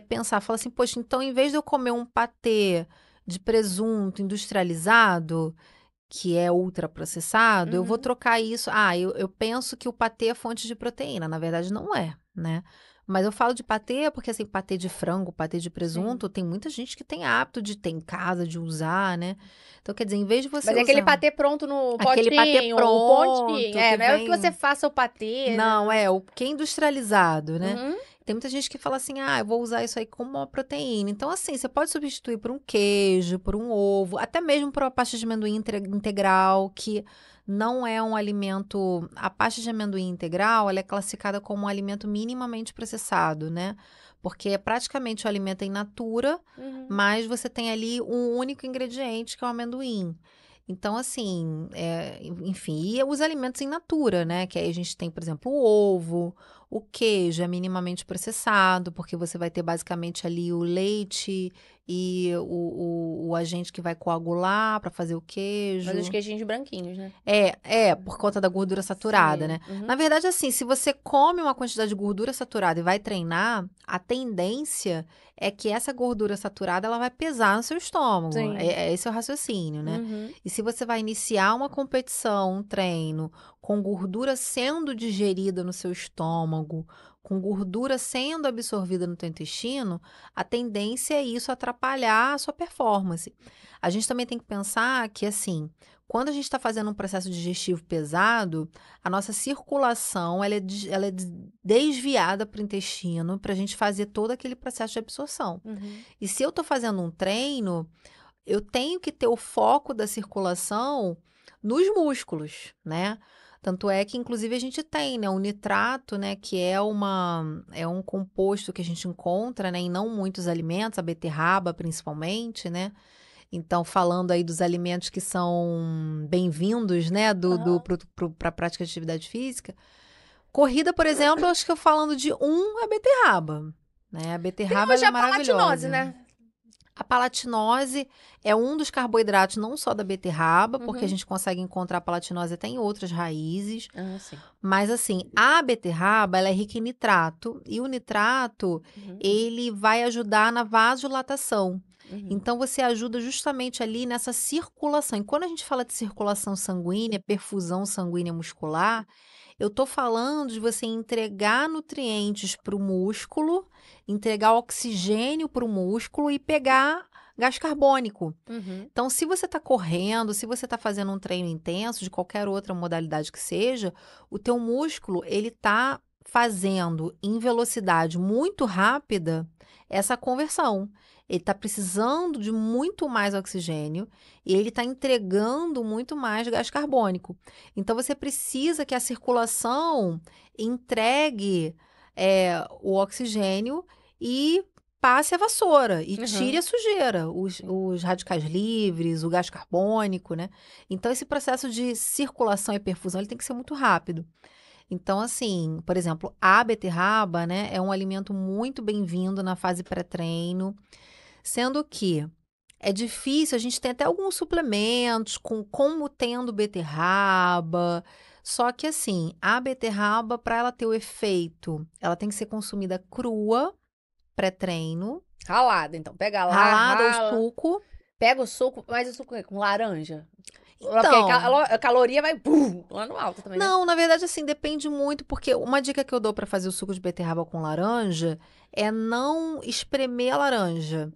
Speaker 2: pensar, falar assim, poxa, então em vez de eu comer um patê de presunto industrializado, que é ultraprocessado, eu vou
Speaker 1: Uhum.
Speaker 2: trocar isso. Ah, eu penso que o patê é fonte de proteína. Na verdade, não é, né? Mas eu falo de patê porque, assim, patê de frango, patê de
Speaker 1: Sim.
Speaker 2: presunto, tem muita gente que tem hábito de ter em casa, de usar, né? Então, quer dizer, em vez de você
Speaker 1: Mas é aquele
Speaker 2: usar
Speaker 1: patê pronto no
Speaker 2: aquele patê
Speaker 1: potinho, o pontinho.
Speaker 2: pronto,
Speaker 1: É,
Speaker 2: que
Speaker 1: não é que você
Speaker 2: vem.
Speaker 1: faça o patê,
Speaker 2: Não,
Speaker 1: né?
Speaker 2: o que é industrializado, né?
Speaker 1: Uhum.
Speaker 2: Tem muita gente que fala assim, ah, eu vou usar isso aí como uma proteína. Então, assim, você pode substituir por um queijo, por um ovo, até mesmo por uma pasta de amendoim integral, que não é um alimento. A pasta de amendoim integral, ela é classificada como um alimento minimamente processado, né? Porque é praticamente o alimento in natura,
Speaker 1: Uhum.
Speaker 2: mas você tem ali um único ingrediente, que é o amendoim. Então, assim, enfim, e os alimentos in natura, né? Que aí a gente tem, por exemplo, o ovo, o queijo é minimamente processado, porque você vai ter basicamente ali o leite e o agente que vai coagular para fazer o
Speaker 1: Mas os
Speaker 2: queijo.
Speaker 1: queijinhos branquinhos, né?
Speaker 2: Por conta da gordura saturada,
Speaker 1: Sim.
Speaker 2: né?
Speaker 1: Uhum.
Speaker 2: Na verdade, assim, se você come uma quantidade de gordura saturada e vai treinar, a tendência é que essa gordura saturada ela vai pesar no seu estômago.
Speaker 1: Sim.
Speaker 2: Esse é o raciocínio, né?
Speaker 1: Uhum.
Speaker 2: E se você vai iniciar uma competição, um treino, com gordura sendo digerida no seu estômago, com gordura sendo absorvida no teu intestino, a tendência é isso atrapalhar a sua performance. A gente também tem que pensar que, assim, quando a gente está fazendo um processo digestivo pesado, a nossa circulação ela é desviada para o intestino para a gente fazer todo aquele processo de absorção.
Speaker 1: Uhum.
Speaker 2: E se eu estou fazendo um treino, eu tenho que ter o foco da circulação nos músculos, né? Tanto é que, inclusive, a gente tem, né, o nitrato, né, que é um composto que a gente encontra, né, em não muitos alimentos, a beterraba principalmente, né? Então, falando aí dos alimentos que são bem-vindos, né,
Speaker 1: Aham.
Speaker 2: para a prática de atividade física. Corrida, por exemplo, eu acho que eu falando de a beterraba, né? A
Speaker 1: Tem
Speaker 2: beterraba,
Speaker 1: hoje
Speaker 2: ela é
Speaker 1: a palatinose,
Speaker 2: maravilhosa.
Speaker 1: né?
Speaker 2: A palatinose é um dos carboidratos, não só da beterraba, porque a
Speaker 1: Uhum.
Speaker 2: gente consegue encontrar a palatinose até em outras raízes.
Speaker 1: Ah, sim.
Speaker 2: Mas, assim, a beterraba, ela é rica em nitrato. E o nitrato,
Speaker 1: Uhum.
Speaker 2: ele vai ajudar na vasodilatação.
Speaker 1: Uhum.
Speaker 2: Então, você ajuda justamente ali nessa circulação. E quando a gente fala de circulação sanguínea, perfusão sanguínea muscular, eu tô falando de você entregar nutrientes para o músculo, entregar oxigênio para o músculo e pegar gás carbônico.
Speaker 1: Uhum.
Speaker 2: Então, se você está correndo, se você está fazendo um treino intenso, de qualquer outra modalidade que seja, o teu músculo, ele está fazendo em velocidade muito rápida essa conversão. Ele está precisando de muito mais oxigênio e ele está entregando muito mais gás carbônico. Então, você precisa que a circulação entregue o oxigênio e passe a vassoura e tire
Speaker 1: Uhum.
Speaker 2: a sujeira,
Speaker 1: Sim.
Speaker 2: os radicais livres, o gás carbônico, né? Então, esse processo de circulação e perfusão, ele tem que ser muito rápido. Então, assim, por exemplo, a beterraba, né, é um alimento muito bem-vindo na fase pré-treino, sendo que é difícil, a gente tem até alguns suplementos como tendo beterraba, só que assim, a beterraba, para ela ter o efeito, ela tem que ser consumida crua, pré-treino,
Speaker 1: Ralada, então. Pega lá,
Speaker 2: ralada ou
Speaker 1: rala.
Speaker 2: suco.
Speaker 1: Pega o suco, mas o suco é com laranja. Porque aí
Speaker 2: Então,
Speaker 1: a caloria vai lá no alto também, né?
Speaker 2: não, na verdade, assim, depende muito, porque uma dica que eu dou para fazer o suco de beterraba com laranja é não espremer a laranja.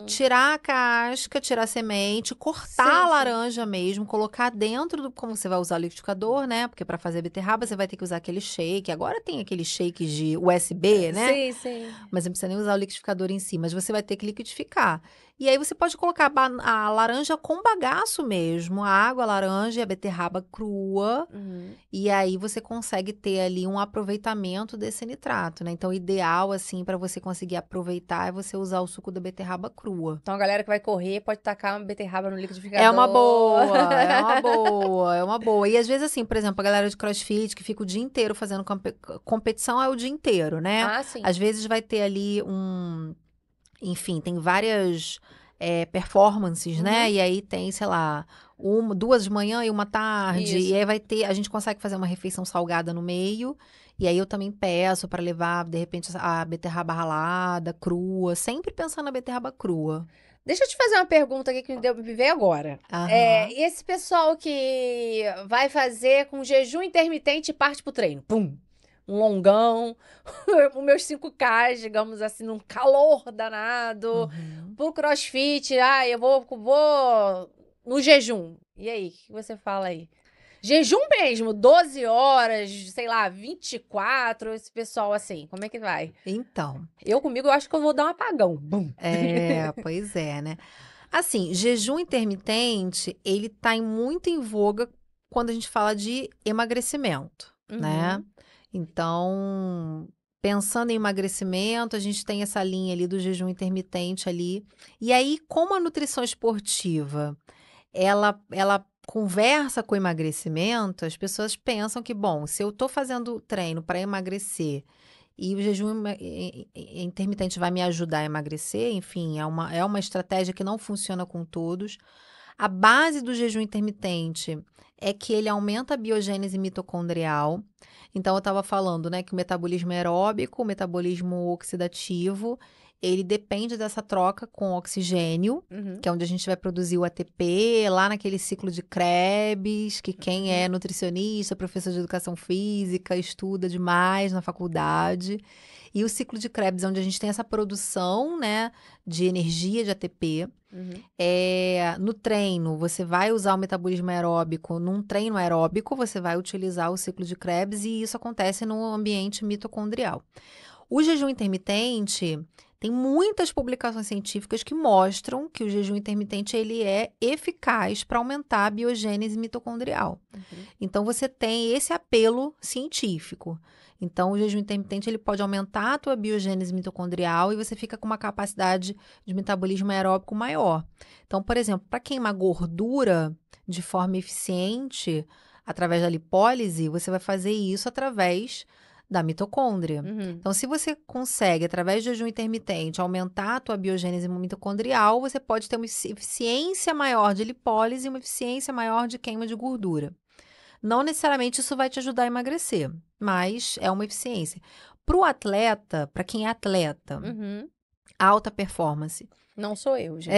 Speaker 2: Tirar a casca, tirar a semente, cortar
Speaker 1: Sim,
Speaker 2: a
Speaker 1: sim.
Speaker 2: laranja mesmo, colocar dentro do. Como você vai usar o liquidificador, né? Porque para fazer beterraba você vai ter que usar aquele shake. Agora tem aqueles shakes de USB, né?
Speaker 1: Sim, sim.
Speaker 2: Mas não precisa nem usar o liquidificador em si, mas você vai ter que liquidificar. E aí você pode colocar a laranja com bagaço mesmo, a água, a laranja e a beterraba crua.
Speaker 1: Uhum.
Speaker 2: E aí você consegue ter ali um aproveitamento desse nitrato, né? Então, o ideal, assim, para você conseguir aproveitar é você usar o suco da beterraba crua.
Speaker 1: Então a galera que vai correr pode tacar uma beterraba no
Speaker 2: É uma
Speaker 1: liquidificador.
Speaker 2: boa, é uma boa, é uma boa. E às vezes, assim, por exemplo, a galera de CrossFit que fica o dia inteiro fazendo competição é o dia inteiro, né?
Speaker 1: Ah, sim.
Speaker 2: Às vezes vai ter ali enfim, tem várias performances, né?
Speaker 1: Uhum.
Speaker 2: E aí tem, sei lá, duas de manhã e uma tarde. E
Speaker 1: Isso.
Speaker 2: aí a gente consegue fazer uma refeição salgada no meio. E aí eu também peço para levar, de repente, a beterraba ralada, crua, sempre pensando na beterraba crua.
Speaker 1: Deixa eu te fazer uma pergunta aqui que me veio agora.
Speaker 2: Aham.
Speaker 1: E esse pessoal que vai fazer com jejum intermitente e parte pro treino? Pum! Um longão, os meus 5K, digamos assim, num calor danado,
Speaker 2: Uhum.
Speaker 1: pro crossfit, eu vou no jejum. E aí, o que você fala aí? Jejum mesmo, 12 horas, sei lá, 24, esse pessoal assim, como é que vai?
Speaker 2: Então,
Speaker 1: Comigo, eu acho que eu vou dar um apagão. Bum.
Speaker 2: pois é, né? Assim, jejum intermitente, ele tá muito em voga quando a gente fala de emagrecimento, né?
Speaker 1: Uhum.
Speaker 2: Então, pensando em emagrecimento, a gente tem essa linha ali do jejum intermitente ali. E aí, como a nutrição esportiva, ela conversa com o emagrecimento, as pessoas pensam que, bom, se eu tô fazendo treino para emagrecer e o jejum intermitente vai me ajudar a emagrecer, enfim, é uma estratégia que não funciona com todos. A base do jejum intermitente é que ele aumenta a biogênese mitocondrial. Então, eu estava falando, né, que o metabolismo aeróbico, o metabolismo oxidativo, ele depende dessa troca com oxigênio, que é onde a gente vai produzir o ATP, lá naquele ciclo de Krebs, que quem é nutricionista, professor de educação física, estuda demais na faculdade. E o ciclo de Krebs é onde a gente tem essa produção, né, de energia de ATP. No treino, você vai usar o metabolismo aeróbico. Num treino aeróbico, você vai utilizar o ciclo de Krebs e isso acontece no ambiente mitocondrial. O jejum intermitente, tem muitas publicações científicas que mostram que o jejum intermitente ele é eficaz para aumentar a biogênese mitocondrial. Então, você tem esse apelo científico. Então, o jejum intermitente ele pode aumentar a tua biogênese mitocondrial e você fica com uma capacidade de metabolismo aeróbico maior. Então, por exemplo, para queimar gordura de forma eficiente, através da lipólise, você vai fazer isso através da mitocôndria. Então, se você consegue, através do jejum intermitente, aumentar a tua biogênese mitocondrial, você pode ter uma eficiência maior de lipólise e uma eficiência maior de queima de gordura. Não necessariamente isso vai te ajudar a emagrecer, mas é uma eficiência. Para o atleta, para quem é atleta, alta performance.
Speaker 1: Não sou eu, gente.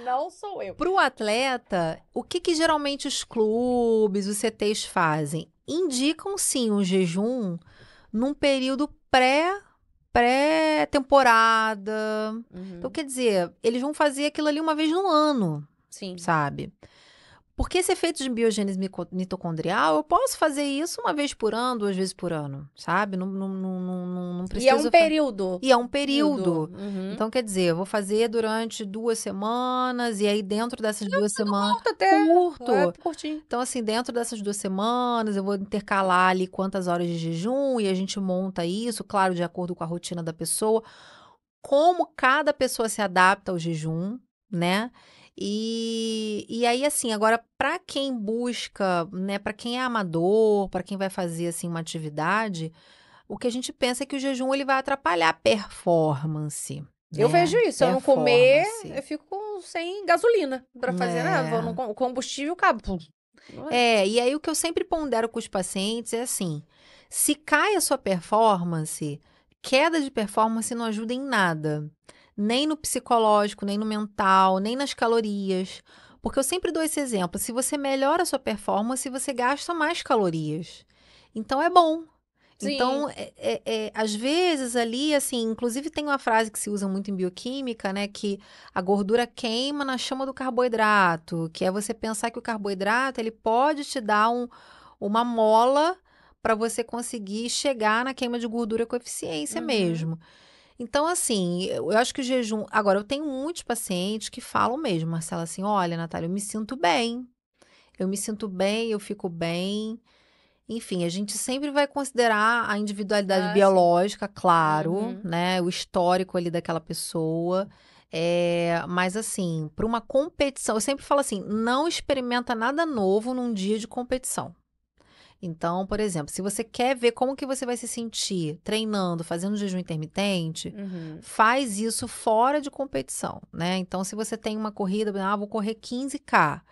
Speaker 1: Não sou eu.
Speaker 2: Para o atleta, o que geralmente os clubes, os CTs fazem? Indicam sim um jejum num período pré-temporada. Então, quer dizer, eles vão fazer aquilo ali uma vez no ano, sabe? Porque esse efeito de biogênese mitocondrial, eu posso fazer isso uma vez por ano, 2 vezes por ano, sabe? Não preciso...
Speaker 1: E é um período.
Speaker 2: E é um período. Então, quer dizer, eu vou fazer durante 2 semanas, e aí dentro dessas 2 semanas...
Speaker 1: Curto até.
Speaker 2: Curtinho. Então, assim, dentro dessas 2 semanas, eu vou intercalar ali quantas horas de jejum, e a gente monta isso, claro, de acordo com a rotina da pessoa. Como cada pessoa se adapta ao jejum, né? E aí, assim, agora, para quem busca, né, para quem é amador, para quem vai fazer, assim, uma atividade, o que a gente pensa é que o jejum, ele vai atrapalhar a performance.
Speaker 1: Eu vejo isso, se eu não comer, eu fico sem gasolina para fazer, né? Vou no combustível, acaba.
Speaker 2: E aí o que eu sempre pondero com os pacientes é assim, se cai a sua performance, queda de performance não ajuda em nada. Nem no psicológico, nem no mental, nem nas calorias. Porque eu sempre dou esse exemplo. Se você melhora a sua performance, você gasta mais calorias. Então, é bom.
Speaker 1: Sim.
Speaker 2: Então, às vezes ali, assim, inclusive tem uma frase que se usa muito em bioquímica, né? Que a gordura queima na chama do carboidrato. Que é você pensar que o carboidrato, ele pode te dar uma mola para você conseguir chegar na queima de gordura com eficiência mesmo. Então, assim, eu acho que o jejum... Agora, eu tenho muitos pacientes que falam mesmo, Marcela, assim, olha, Natália, eu me sinto bem. Eu fico bem. Enfim, a gente sempre vai considerar a individualidade biológica, claro, né? O histórico ali daquela pessoa. Mas, assim, para uma competição... Eu sempre falo assim, não experimenta nada novo num dia de competição. Então, por exemplo, se você quer ver como que você vai se sentir treinando, fazendo jejum intermitente, faz isso fora de competição, né? Então, se você tem uma corrida, vou correr 15K.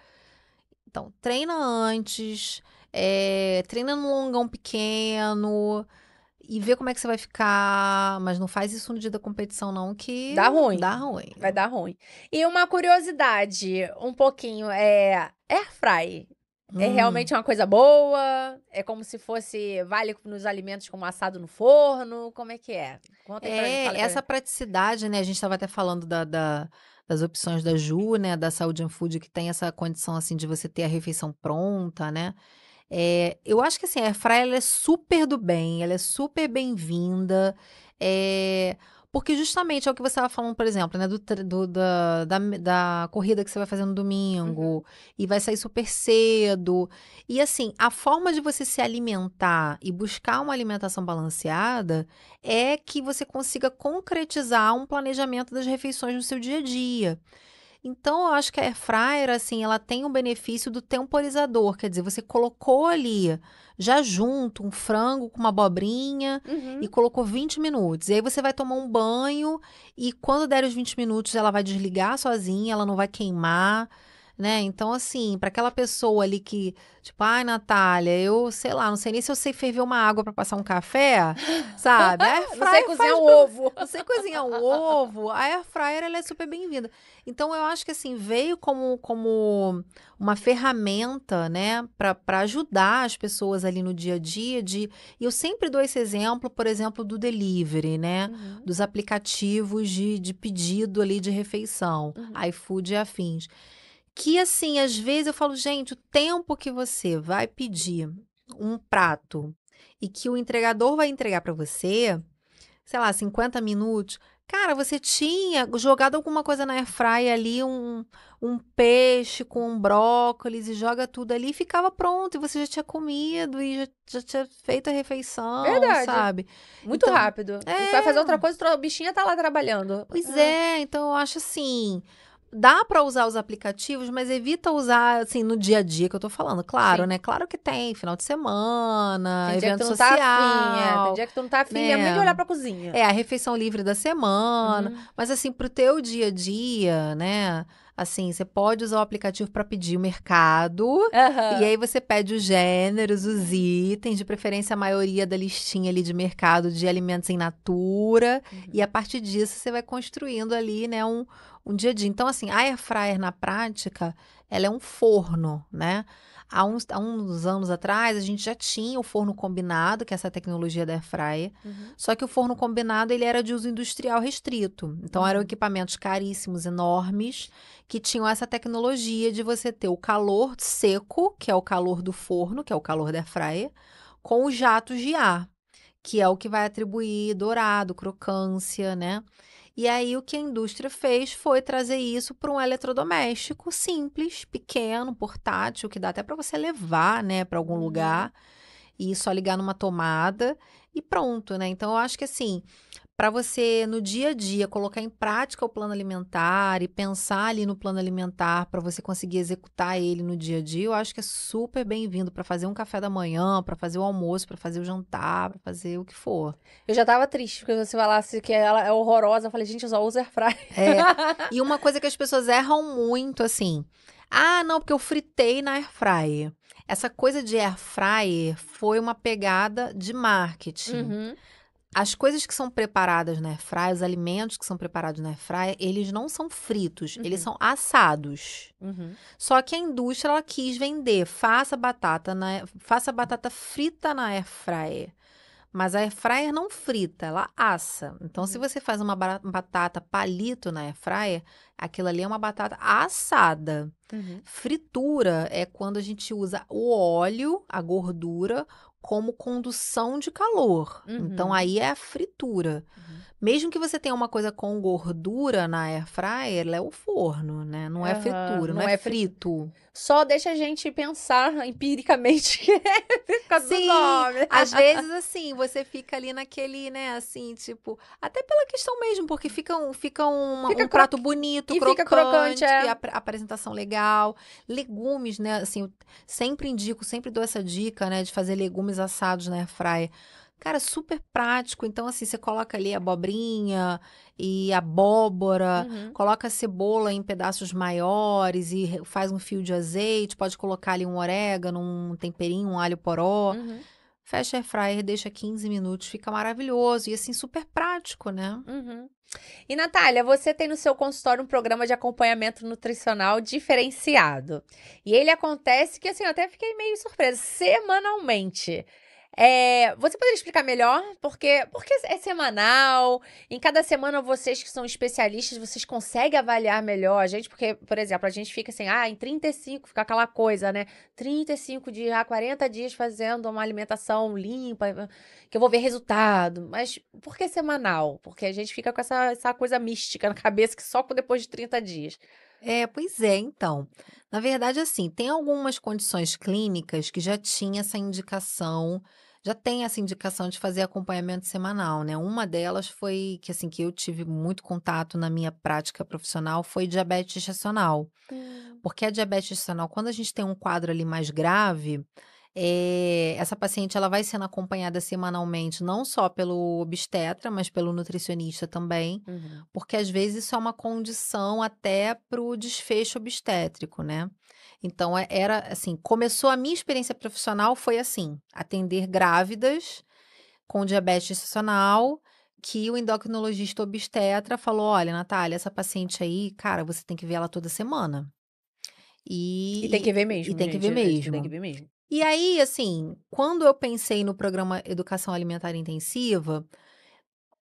Speaker 2: Então, treina antes, treina num longão pequeno e vê como é que você vai ficar. Mas não faz isso no dia da competição, não, que...
Speaker 1: Dá ruim. Vai dar ruim. E uma curiosidade, um pouquinho, airfry. É realmente uma coisa boa? É como se fosse, vale nos alimentos como assado no forno? Como é que é? Conta aí pra mim, fala
Speaker 2: essa praticidade, né? A gente estava até falando das opções da Ju, né? Da Saúde and Food, que tem essa condição, assim, de você ter a refeição pronta, né? Eu acho que, assim, a airfryer, ela é super do bem, ela é super bem-vinda. Porque justamente é o que você estava falando, por exemplo, né, da corrida que você vai fazer no domingo, e vai sair super cedo. E assim, a forma de você se alimentar e buscar uma alimentação balanceada é que você consiga concretizar um planejamento das refeições no seu dia a dia. Então, eu acho que a airfryer, assim, ela tem o benefício do temporizador, quer dizer, você colocou ali, já junto, um frango com uma abobrinha e colocou 20 minutos. E aí você vai tomar um banho e quando der os 20 minutos, ela vai desligar sozinha, ela não vai queimar. né? Então, assim, para aquela pessoa ali que, tipo, ai, Natália, eu sei lá, não sei nem se eu sei ferver uma água para passar um café, sabe? A air
Speaker 1: Não sei
Speaker 2: fryer
Speaker 1: cozinhar
Speaker 2: faz
Speaker 1: um
Speaker 2: para
Speaker 1: ovo.
Speaker 2: não sei cozinhar um ovo, a air fryer ela é super bem-vinda. Então, eu acho que assim, veio como uma ferramenta, né, para ajudar as pessoas ali no dia a dia e eu sempre dou esse exemplo, por exemplo, do delivery, né?
Speaker 1: Uhum,
Speaker 2: Dos aplicativos de pedido ali de refeição,
Speaker 1: uhum.
Speaker 2: iFood e afins. Que assim, às vezes eu falo, gente, o tempo que você vai pedir um prato e que o entregador vai entregar para você, sei lá, 50 minutos. Cara, você tinha jogado alguma coisa na airfryer ali, um peixe com um brócolis e joga tudo ali e ficava pronto. E você já tinha comido e já tinha feito a refeição,
Speaker 1: Verdade.
Speaker 2: sabe?
Speaker 1: Muito
Speaker 2: Então,
Speaker 1: rápido. E vai fazer
Speaker 2: é.
Speaker 1: outra coisa, o bichinho tá lá trabalhando.
Speaker 2: Pois
Speaker 1: Ah,
Speaker 2: é, então eu acho assim, dá para usar os aplicativos, mas evita usar assim no dia a dia que eu tô falando. Claro,
Speaker 1: sim.
Speaker 2: né? Claro que tem final de semana,
Speaker 1: Tem dia que
Speaker 2: evento
Speaker 1: tu não tá afim, Tem
Speaker 2: social,
Speaker 1: dia que tu não tá afim mesmo nem de
Speaker 2: né?
Speaker 1: olhar pra cozinha.
Speaker 2: É a refeição livre da semana,
Speaker 1: Uhum.
Speaker 2: mas assim pro teu dia a dia, né? Assim, você pode usar o aplicativo para pedir o mercado, e
Speaker 1: Aham.
Speaker 2: aí você pede os gêneros, os itens, de preferência a maioria da listinha ali de mercado de alimentos em natura, e
Speaker 1: Uhum.
Speaker 2: a partir disso você vai construindo ali, né, um dia a dia. Então, assim, a air fryer na prática, ela é um forno, né? Há uns anos atrás, a gente já tinha o forno combinado, que é essa tecnologia da air fryer,
Speaker 1: Uhum.
Speaker 2: só que o forno combinado ele era de uso industrial restrito. Então eram
Speaker 1: Uhum.
Speaker 2: equipamentos caríssimos, enormes, que tinham essa tecnologia de você ter o calor seco, que é o calor do forno, que é o calor da air fryer, com os jatos de ar, que é o que vai atribuir dourado, crocância, né? E aí o que a indústria fez foi trazer isso para um eletrodoméstico simples, pequeno, portátil, que dá até para você levar, né, para algum
Speaker 1: Uhum.
Speaker 2: lugar e só ligar numa tomada e pronto, né? Então eu acho que assim, para você no dia a dia colocar em prática o plano alimentar e pensar ali no plano alimentar para você conseguir executar ele no dia a dia, eu acho que é super bem-vindo para fazer um café da manhã, para fazer o almoço, para fazer o jantar, para fazer o que for.
Speaker 1: Eu já tava triste, porque você falasse que ela é horrorosa. Eu falei, gente, eu só uso airfryer.
Speaker 2: É, e uma coisa que as pessoas erram muito assim, ah, não, porque eu fritei na air fryer. Essa coisa de air fryer foi uma pegada de marketing.
Speaker 1: Uhum.
Speaker 2: As coisas que são preparadas na airfryer, os alimentos que são preparados na airfryer, eles não são fritos, eles
Speaker 1: Uhum.
Speaker 2: são assados.
Speaker 1: Uhum.
Speaker 2: Só que a indústria ela quis vender, faça batata frita na airfryer. Mas a airfryer não frita, ela assa. Então, se
Speaker 1: Uhum.
Speaker 2: você faz uma batata palito na airfryer, aquilo ali é uma batata assada.
Speaker 1: Uhum.
Speaker 2: Fritura é quando a gente usa o óleo, a gordura, como condução de calor. Então,
Speaker 1: Uhum.
Speaker 2: aí é a fritura.
Speaker 1: Uhum.
Speaker 2: Mesmo que você tenha uma coisa com gordura na air fryer, ela é o forno, né? Não é
Speaker 1: Aham.
Speaker 2: fritura, não
Speaker 1: Não
Speaker 2: é
Speaker 1: é frito.
Speaker 2: frito.
Speaker 1: Só deixa a gente pensar empiricamente que é por causa do
Speaker 2: Sim,
Speaker 1: nome.
Speaker 2: às vezes assim, você fica ali naquele, né, assim, tipo, até pela questão mesmo, porque fica um
Speaker 1: Fica
Speaker 2: prato
Speaker 1: croque...
Speaker 2: bonito,
Speaker 1: E fica crocante,
Speaker 2: crocante,
Speaker 1: é.
Speaker 2: apresentação legal, legumes, né, assim, eu sempre indico, sempre dou essa dica, né, de fazer legumes assados na airfryer. Cara, super prático. Então, assim, você coloca ali a abobrinha e abóbora,
Speaker 1: Uhum.
Speaker 2: coloca a cebola em pedaços maiores e faz um fio de azeite, pode colocar ali um orégano, um temperinho, um alho poró.
Speaker 1: Uhum.
Speaker 2: Fecha a airfryer, deixa 15 minutos, fica maravilhoso e assim super prático, né?
Speaker 1: Uhum. E Natália, você tem no seu consultório um programa de acompanhamento nutricional diferenciado. E ele acontece que, assim, eu até fiquei meio surpresa, semanalmente. Você poderia explicar melhor? Porque é semanal, em cada semana vocês que são especialistas, vocês conseguem avaliar melhor a gente? Porque, por exemplo, a gente fica assim, em 35 fica aquela coisa, né? 35 dias, 40 dias fazendo uma alimentação limpa, que eu vou ver resultado. Mas por que semanal? Porque a gente fica com essa coisa mística na cabeça que só depois de 30 dias.
Speaker 2: É, pois é, então. Na verdade, assim, tem algumas condições clínicas que já tem essa indicação de fazer acompanhamento semanal, né? Uma delas foi que, assim, que eu tive muito contato na minha prática profissional foi diabetes gestacional.
Speaker 1: Hum.
Speaker 2: Porque a diabetes gestacional, quando a gente tem um quadro ali mais grave, Essa paciente ela vai sendo acompanhada semanalmente, não só pelo obstetra, mas pelo nutricionista também,
Speaker 1: Uhum.
Speaker 2: porque às vezes isso é uma condição até para o desfecho obstétrico, né. Então era assim, começou a minha experiência profissional foi assim, atender grávidas com diabetes gestacional, que o endocrinologista obstetra falou: "Olha, Natália, essa paciente aí, cara, você tem que ver ela toda semana".
Speaker 1: E tem
Speaker 2: E
Speaker 1: que ver
Speaker 2: e
Speaker 1: mesmo,
Speaker 2: tem que
Speaker 1: gente,
Speaker 2: ver
Speaker 1: tem que
Speaker 2: mesmo.
Speaker 1: ver mesmo.
Speaker 2: E aí, assim, quando eu pensei no programa Educação Alimentar Intensiva,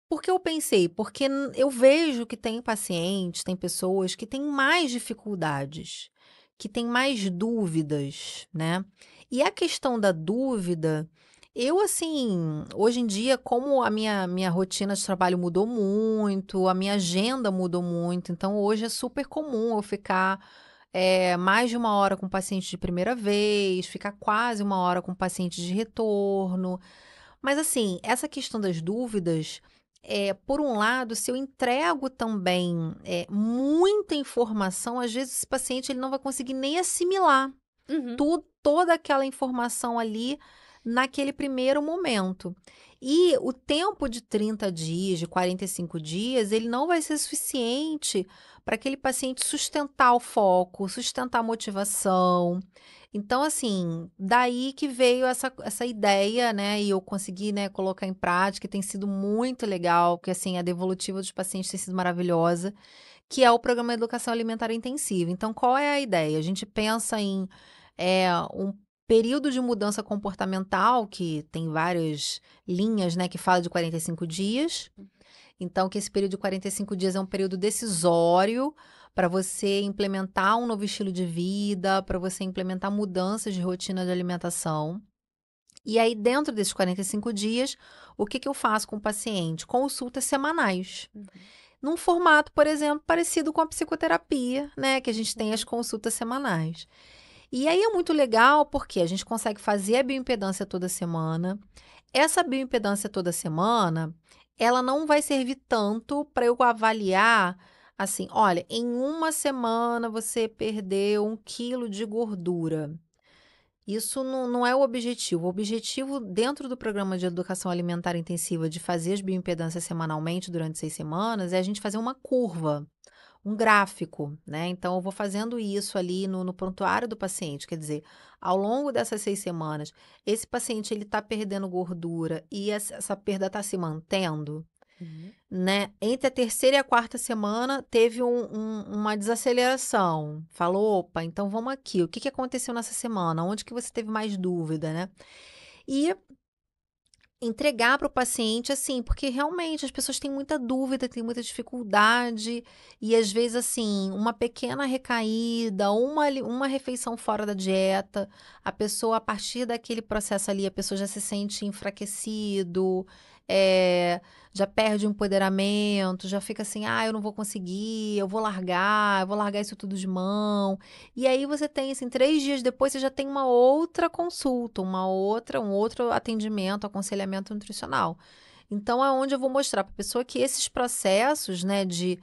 Speaker 2: por que eu pensei? Porque eu vejo que tem pacientes, tem pessoas que têm mais dificuldades, que têm mais dúvidas, né? E a questão da dúvida, eu assim, hoje em dia, como a minha rotina de trabalho mudou muito, a minha agenda mudou muito, então hoje é super comum eu ficar mais de 1 hora com o paciente de primeira vez, ficar quase 1 hora com o paciente de retorno. Mas assim, essa questão das dúvidas, por um lado, se eu entrego também, muita informação, às vezes esse paciente ele não vai conseguir nem assimilar
Speaker 1: Uhum.
Speaker 2: toda aquela informação ali naquele primeiro momento. E o tempo de 30 dias, de 45 dias, ele não vai ser suficiente para aquele paciente sustentar o foco, sustentar a motivação. Então, assim, daí que veio essa ideia, né? E eu consegui, né, colocar em prática, e tem sido muito legal, porque assim, a devolutiva dos pacientes tem sido maravilhosa, que é o programa Educação Alimentar Intensiva. Então, qual é a ideia? A gente pensa em um período de mudança comportamental, que tem várias linhas, né, que fala de 45 dias. Então, que esse período de 45 dias é um período decisório para você implementar um novo estilo de vida, para você implementar mudanças de rotina de alimentação. E aí, dentro desses 45 dias, o que eu faço com o paciente? Consultas semanais.
Speaker 1: Uhum.
Speaker 2: Num formato, por exemplo, parecido com a psicoterapia, né? Que a gente tem as
Speaker 1: Uhum.
Speaker 2: consultas semanais. E aí é muito legal porque a gente consegue fazer a bioimpedância toda semana. Essa bioimpedância toda semana, ela não vai servir tanto para eu avaliar assim, olha, em 1 semana você perdeu 1 quilo de gordura. Isso não é o objetivo. O objetivo dentro do programa de educação alimentar intensiva de fazer as bioimpedâncias semanalmente durante 6 semanas é a gente fazer uma curva, um gráfico, né? Então, eu vou fazendo isso ali no prontuário do paciente. Quer dizer, ao longo dessas 6 semanas, esse paciente ele está perdendo gordura e essa perda está se mantendo,
Speaker 1: Uhum.
Speaker 2: né? Entre a terceira e a quarta semana, teve uma desaceleração. Falou, opa, então vamos aqui. O que que aconteceu nessa semana? Onde que você teve mais dúvida, né? E entregar para o paciente, assim, porque realmente as pessoas têm muita dúvida, têm muita dificuldade, e às vezes, assim, uma pequena recaída, uma refeição fora da dieta, a pessoa, a partir daquele processo ali, a pessoa já se sente enfraquecido, já perde o empoderamento, já fica assim, eu não vou conseguir, eu vou largar isso tudo de mão. E aí você tem, assim, 3 dias depois você já tem uma outra consulta, um outro atendimento, aconselhamento nutricional. Então é onde eu vou mostrar para a pessoa que esses processos, né, de,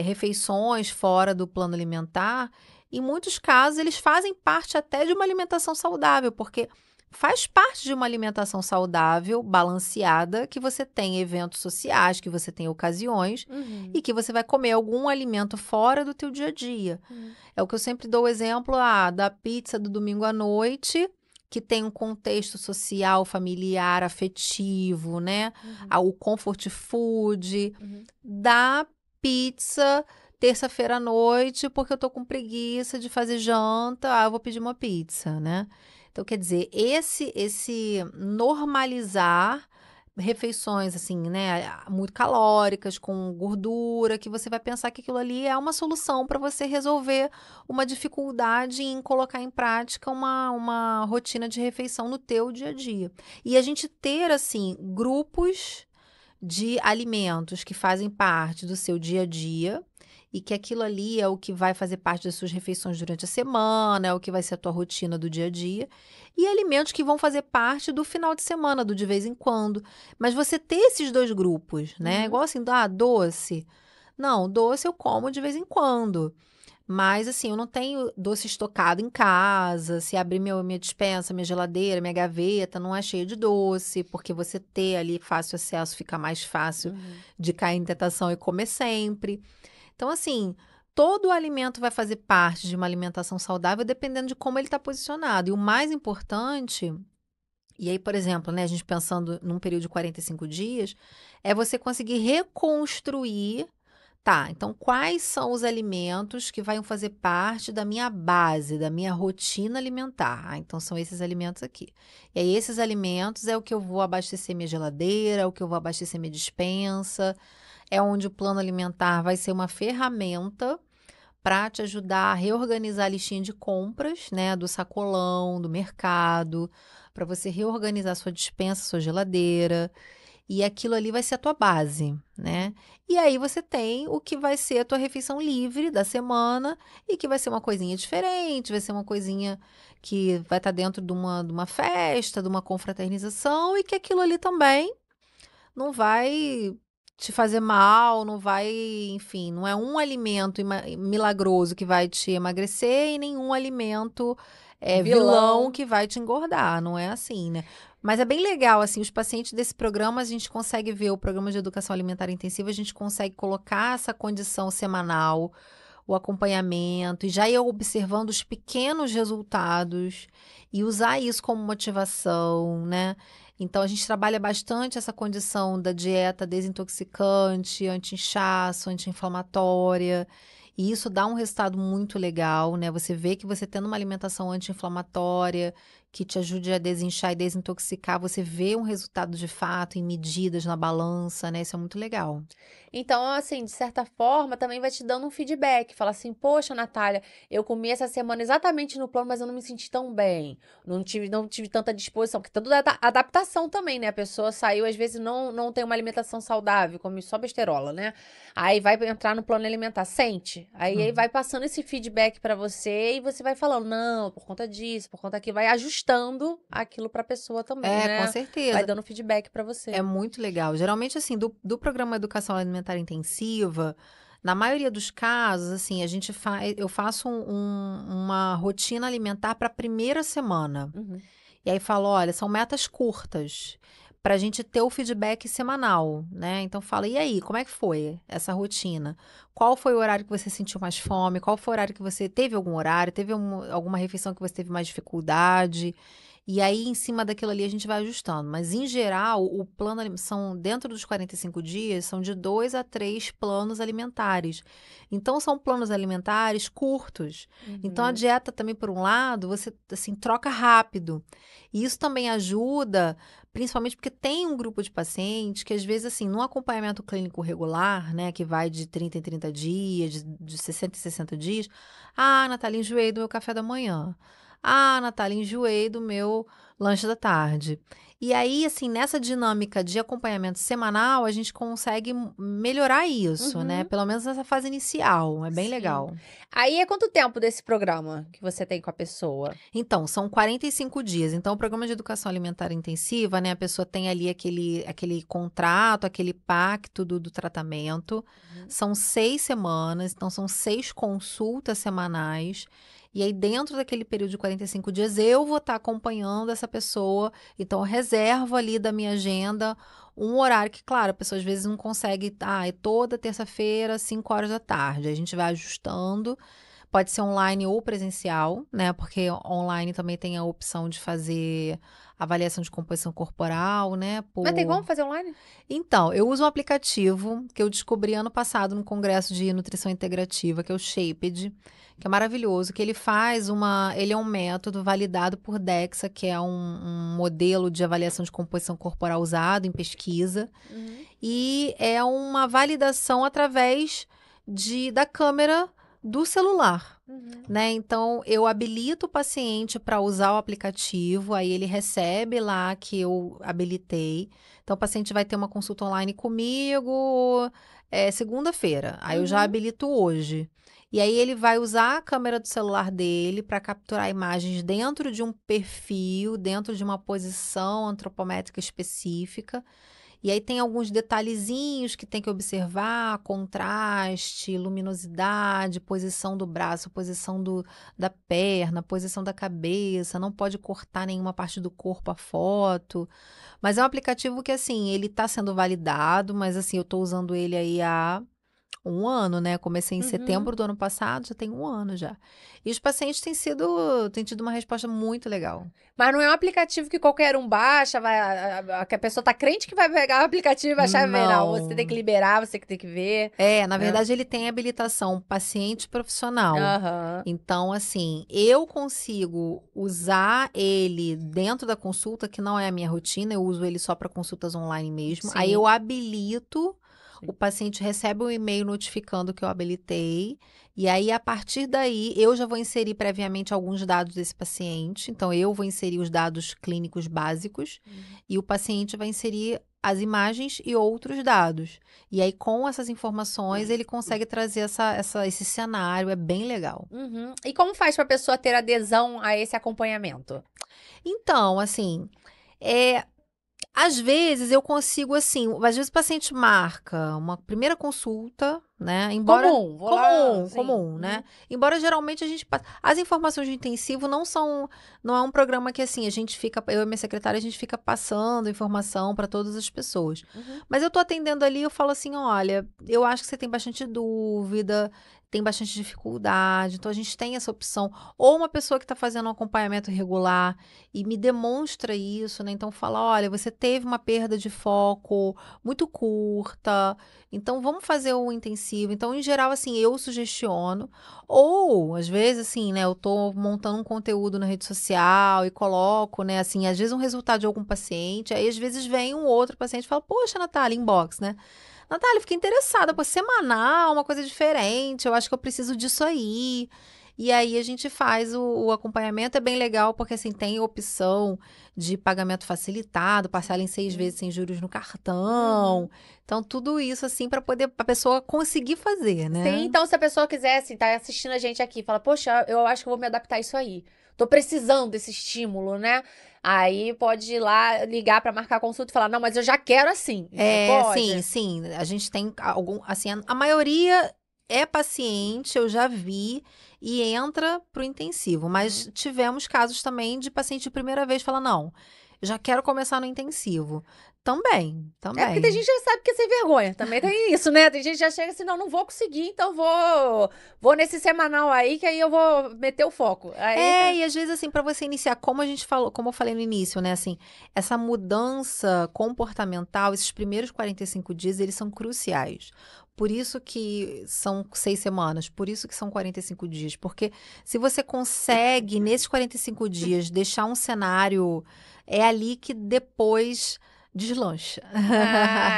Speaker 2: refeições fora do plano alimentar, em muitos casos eles fazem parte até de uma alimentação saudável, porque faz parte de uma alimentação saudável, balanceada, que você tem eventos sociais, que você tem ocasiões e
Speaker 1: Uhum.
Speaker 2: que você vai comer algum alimento fora do teu dia a dia.
Speaker 1: Uhum.
Speaker 2: É o que eu sempre dou o exemplo, da pizza do domingo à noite, que tem um contexto social, familiar, afetivo, né?
Speaker 1: Uhum.
Speaker 2: O comfort food,
Speaker 1: Uhum.
Speaker 2: da pizza terça-feira à noite, porque eu tô com preguiça de fazer janta, eu vou pedir uma pizza, né? Então, quer dizer, esse normalizar refeições, assim, né, muito calóricas, com gordura, que você vai pensar que aquilo ali é uma solução para você resolver uma dificuldade em colocar em prática uma rotina de refeição no teu dia a dia. E a gente ter, assim, grupos de alimentos que fazem parte do seu dia a dia e que aquilo ali é o que vai fazer parte das suas refeições durante a semana, é o que vai ser a tua rotina do dia a dia, e alimentos que vão fazer parte do final de semana, do de vez em quando. Mas você ter esses dois grupos, né?
Speaker 1: Uhum.
Speaker 2: Igual assim, doce. Não, doce eu como de vez em quando. Mas, assim, eu não tenho doce estocado em casa. Se abrir minha despensa, minha geladeira, minha gaveta, não é cheio de doce, porque você ter ali fácil acesso fica mais fácil
Speaker 1: Uhum.
Speaker 2: de cair em tentação e comer sempre. Então, assim, todo alimento vai fazer parte de uma alimentação saudável dependendo de como ele está posicionado. E o mais importante, e aí, por exemplo, né, a gente pensando num período de 45 dias, é você conseguir reconstruir. Tá, então quais são os alimentos que vão fazer parte da minha base, da minha rotina alimentar? Ah, então são esses alimentos aqui. E aí esses alimentos é o que eu vou abastecer minha geladeira, é o que eu vou abastecer minha despensa, é onde o plano alimentar vai ser uma ferramenta para te ajudar a reorganizar a listinha de compras, né, do sacolão, do mercado, para você reorganizar sua despensa, sua geladeira. E aquilo ali vai ser a tua base, né? E aí você tem o que vai ser a tua refeição livre da semana e que vai ser uma coisinha diferente, vai ser uma coisinha que vai estar dentro de uma festa, de uma confraternização e que aquilo ali também não vai te fazer mal, não vai, enfim, não é um alimento milagroso que vai te emagrecer e nenhum alimento vilão
Speaker 1: Vilão.
Speaker 2: que vai te engordar, não é assim, né? Mas é bem legal, assim, os pacientes desse programa, a gente consegue ver o programa de educação alimentar intensiva, a gente consegue colocar essa condição semanal, o acompanhamento, e já ir observando os pequenos resultados e usar isso como motivação, né? Então, a gente trabalha bastante essa condição da dieta desintoxicante, anti-inchaço, anti-inflamatória. E isso dá um resultado muito legal, né? Você vê que você tendo uma alimentação anti-inflamatória, que te ajude a desinchar e desintoxicar, você vê um resultado de fato em medidas na balança, né? Isso é muito legal.
Speaker 1: Então, assim, de certa forma, também vai te dando um feedback. Fala assim, poxa, Natália, eu comi essa semana exatamente no plano, mas eu não me senti tão bem. Não tive tanta disposição. Porque tudo é adaptação também, né? A pessoa saiu, às vezes, não tem uma alimentação saudável, come só besterola, né? Aí vai entrar no plano alimentar, sente. Aí
Speaker 2: Uhum.
Speaker 1: vai passando esse feedback pra você e você vai falando, não, por conta disso, por conta que vai ajustando aquilo pra pessoa também,
Speaker 2: É, com
Speaker 1: né? Vai
Speaker 2: certeza.
Speaker 1: dando feedback pra
Speaker 2: É
Speaker 1: você.
Speaker 2: muito legal. Geralmente, assim, do programa Educação Alimentar Intensiva, na maioria dos casos, assim, eu faço uma rotina alimentar para a primeira semana.
Speaker 1: Uhum.
Speaker 2: E aí falo, olha, são metas curtas, para a gente ter o feedback semanal, né? Então fala, e aí, como é que foi essa rotina? Qual foi o horário que você sentiu mais fome? Qual foi o horário que você teve algum horário? Teve alguma refeição que você teve mais dificuldade? E aí, em cima daquilo ali, a gente vai ajustando. Mas, em geral, o plano são, dentro dos 45 dias, são de 2 a 3 planos alimentares. Então, são planos alimentares curtos. Então, a
Speaker 1: Uhum.
Speaker 2: dieta também, por um lado, você, assim, troca rápido. E isso também ajuda, principalmente porque tem um grupo de pacientes que, às vezes, assim, no acompanhamento clínico regular, né, que vai de 30 em 30 dias, de 60 em 60 dias, ah, Natália, enjoei do meu café da manhã. Ah, Natália, enjoei do meu lanche da tarde. E aí, assim, nessa dinâmica de acompanhamento semanal, a gente consegue melhorar isso, né?
Speaker 1: Uhum.
Speaker 2: Pelo menos nessa fase inicial. É bem
Speaker 1: Sim.
Speaker 2: legal.
Speaker 1: Aí é quanto tempo desse programa que você tem com a pessoa?
Speaker 2: Então, são 45 dias. Então, o programa de educação alimentar intensiva, né? A pessoa tem ali aquele contrato, aquele pacto do tratamento.
Speaker 1: Uhum.
Speaker 2: São 6 semanas, então são 6 consultas semanais. E aí, dentro daquele período de 45 dias, eu vou estar acompanhando essa pessoa. Então, eu reservo ali da minha agenda um horário que, claro, a pessoa às vezes não consegue. Ah, é toda terça-feira, 5 horas da tarde. A gente vai ajustando. Pode ser online ou presencial, né? Porque online também tem a opção de fazer avaliação de composição corporal, né?
Speaker 1: Mas tem como
Speaker 2: Por...
Speaker 1: fazer online?
Speaker 2: Então, eu uso um aplicativo que eu descobri ano passado no congresso de nutrição integrativa, que é o Shaped, que é maravilhoso, que ele faz ele é um método validado por DEXA, que é um modelo de avaliação de composição corporal usado em pesquisa,
Speaker 1: Uhum.
Speaker 2: e é uma validação através da câmera do celular.
Speaker 1: Uhum.
Speaker 2: Né? Então, eu habilito o paciente para usar o aplicativo, aí ele recebe lá que eu habilitei. Então, o paciente vai ter uma consulta online comigo segunda-feira. Aí eu já
Speaker 1: Uhum.
Speaker 2: habilito hoje. E aí ele vai usar a câmera do celular dele para capturar imagens dentro de um perfil, dentro de uma posição antropométrica específica. E aí tem alguns detalhezinhos que tem que observar, contraste, luminosidade, posição do braço, posição da perna, posição da cabeça, não pode cortar nenhuma parte do corpo a foto. Mas é um aplicativo que, assim, ele está sendo validado, mas assim, eu estou usando ele aí há um ano, né? Comecei em
Speaker 1: Uhum.
Speaker 2: setembro do ano passado, já tem um ano já. E os pacientes têm tido uma resposta muito legal.
Speaker 1: Mas não é um aplicativo que qualquer um baixa, que a pessoa tá crente que vai pegar o aplicativo e baixar e ver. Não, você tem que
Speaker 2: Não.
Speaker 1: liberar, você que tem que ver,
Speaker 2: Na
Speaker 1: né?
Speaker 2: verdade, ele tem habilitação paciente profissional.
Speaker 1: Aham,
Speaker 2: Então, assim, eu consigo usar ele dentro da consulta, que não é a minha rotina, eu uso ele só para consultas online mesmo. Aí eu
Speaker 1: sim.
Speaker 2: habilito, o
Speaker 1: Sim.
Speaker 2: paciente recebe um e-mail notificando que eu habilitei, e aí a partir daí eu já vou inserir previamente alguns dados desse paciente. Então, eu vou inserir os dados clínicos básicos
Speaker 1: Uhum.
Speaker 2: e o paciente vai inserir as imagens e outros dados. E aí, com essas informações, ele consegue trazer esse cenário, é bem legal.
Speaker 1: Uhum. E como faz pra pessoa ter adesão a esse acompanhamento?
Speaker 2: Então, assim, é, às vezes eu consigo, assim, às vezes o paciente marca uma primeira consulta, né? Embora.
Speaker 1: Comum, vou lá, sim.
Speaker 2: Comum, né?
Speaker 1: Uhum.
Speaker 2: Embora geralmente a gente passa. As informações de intensivo não são. Não é um programa que, assim, a gente fica. Eu e minha secretária, a gente fica passando informação para todas as pessoas.
Speaker 1: Uhum.
Speaker 2: Mas eu tô atendendo ali, eu falo assim: olha, eu acho que você tem bastante dúvida, tem bastante dificuldade, então a gente tem essa opção. Ou uma pessoa que está fazendo um acompanhamento regular e me demonstra isso, né? Então fala: olha, você teve uma perda de foco muito curta, então vamos fazer o intensivo. Então, em geral, assim, eu sugestiono. Ou, às vezes, assim, né, eu tô montando um conteúdo na rede social e coloco, né, assim, às vezes um resultado de algum paciente, aí às vezes vem um outro paciente e fala: poxa, Natália, inbox, né? Natália, fiquei interessada, pô, semanal, uma coisa diferente, eu acho que eu preciso disso aí. E aí a gente faz o acompanhamento, é bem legal, porque assim, tem opção de pagamento facilitado, parcela em 6 vezes sem juros no cartão.
Speaker 1: Uhum.
Speaker 2: Então, tudo isso assim para poder a pessoa conseguir fazer,
Speaker 1: Sim,
Speaker 2: né?
Speaker 1: então se a pessoa quiser, assim, tá assistindo a gente aqui, fala, poxa, eu acho que eu vou me adaptar a isso aí. Tô precisando desse estímulo, né? Aí pode ir lá, ligar pra marcar consulta e falar, não, mas eu já quero assim.
Speaker 2: É, sim,
Speaker 1: Pode?
Speaker 2: sim. A gente tem algum, assim, a maioria é paciente, eu já vi, e entra pro intensivo. Mas
Speaker 1: Uhum.
Speaker 2: tivemos casos também de paciente de primeira vez falar, não, eu já quero começar no intensivo. Também,
Speaker 1: É porque tem
Speaker 2: também.
Speaker 1: gente que já sabe que é sem vergonha. Também tem isso, né? Tem gente que já chega assim, não, não vou conseguir, então vou nesse semanal aí, que aí eu vou meter o foco. Aí,
Speaker 2: E às vezes, assim, para você iniciar, como a gente falou, como eu falei no início, né, assim, essa mudança comportamental, esses primeiros 45 dias, eles são cruciais. Por isso que são 6 semanas, por isso que são 45 dias, porque se você consegue, nesses 45 dias, deixar um cenário, é ali que depois deslancha.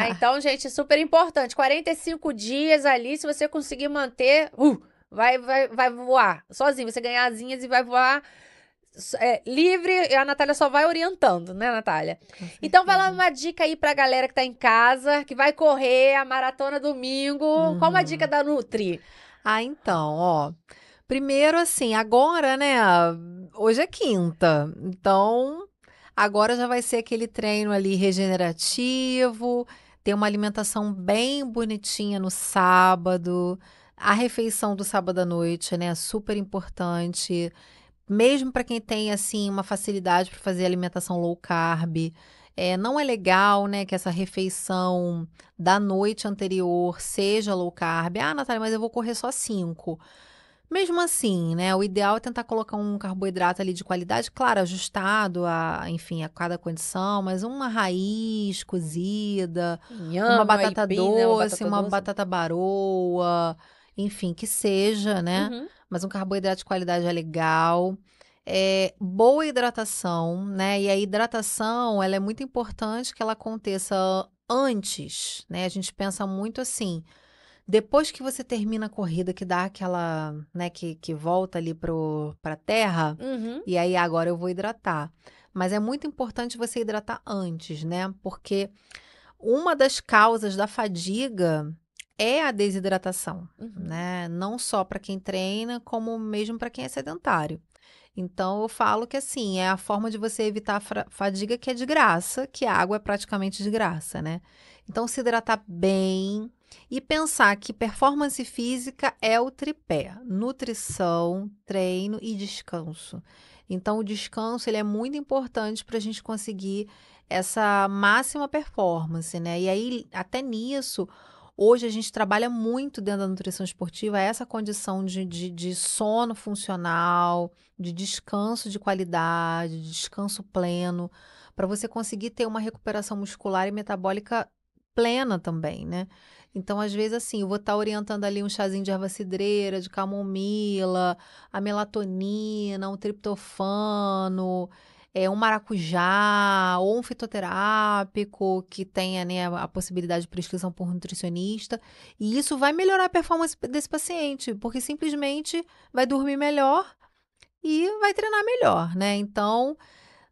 Speaker 1: então, gente, super importante. 45 dias ali, se você conseguir manter, vai voar. Sozinho, você ganhar asinhas e vai voar livre. E a Natália só vai orientando, né, Natália?
Speaker 2: Com
Speaker 1: Então, vai lá
Speaker 2: certeza.
Speaker 1: uma dica aí pra galera que tá em casa, que vai correr a maratona domingo. Qual uma dica
Speaker 2: Uhum.
Speaker 1: da Nutri?
Speaker 2: Então, ó. Primeiro, assim, agora, né? Hoje é quinta. Então, agora já vai ser aquele treino ali regenerativo, ter uma alimentação bem bonitinha no sábado. A refeição do sábado à noite, né? Super importante. Mesmo para quem tem, assim, uma facilidade para fazer alimentação low carb. Não é legal, né, que essa refeição da noite anterior seja low carb. Ah, Natália, mas eu vou correr só 5. Mesmo assim, né, o ideal é tentar colocar um carboidrato ali de qualidade, claro, ajustado enfim, a cada condição, mas uma raiz cozida, uma
Speaker 1: Inhame, um
Speaker 2: batata
Speaker 1: aipim, né? Uma
Speaker 2: doce,
Speaker 1: batata
Speaker 2: uma
Speaker 1: doce.
Speaker 2: batata baroa, enfim, que seja, né?
Speaker 1: Uhum.
Speaker 2: Mas um carboidrato de qualidade é legal. Boa hidratação, né? E a hidratação, ela é muito importante que ela aconteça antes, né? A gente pensa muito assim. Depois que você termina a corrida, que dá aquela, né, que volta ali pra terra,
Speaker 1: Uhum.
Speaker 2: e aí agora eu vou hidratar. Mas é muito importante você hidratar antes, né? Porque uma das causas da fadiga é a desidratação,
Speaker 1: Uhum.
Speaker 2: né? Não só para quem treina, como mesmo para quem é sedentário. Então, eu falo que, assim, é a forma de você evitar a fadiga que é de graça, que a água é praticamente de graça, né? Então, se hidratar bem e pensar que performance física é o tripé: nutrição, treino e descanso. Então, o descanso ele é muito importante para a gente conseguir essa máxima performance, né? E aí, até nisso, hoje a gente trabalha muito dentro da nutrição esportiva essa condição de sono funcional, de descanso de qualidade, de descanso pleno, para você conseguir ter uma recuperação muscular e metabólica plena também, né? Então, às vezes, assim, eu vou estar orientando ali um chazinho de erva cidreira, de camomila, a melatonina, um triptofano, um maracujá ou um fitoterápico que tenha, né, a possibilidade de prescrição por nutricionista. E isso vai melhorar a performance desse paciente, porque simplesmente vai dormir melhor e vai treinar melhor, né? Então,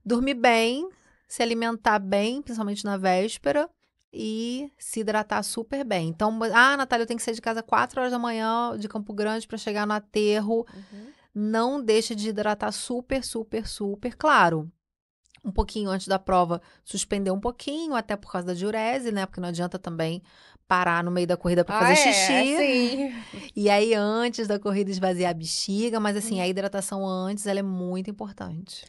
Speaker 2: dormir bem, se alimentar bem, principalmente na véspera, e se hidratar super bem. Então, Natália, eu tenho que sair de casa 4 horas da manhã de Campo Grande para chegar no aterro. Não deixe de hidratar super, super, super. Claro, um pouquinho antes da prova, suspender um pouquinho, até por causa da diurese, né? Porque não adianta também parar no meio da corrida para fazer xixi.
Speaker 1: Sim.
Speaker 2: E aí, antes da corrida, esvaziar a bexiga. Mas, assim, a hidratação antes, ela é muito importante.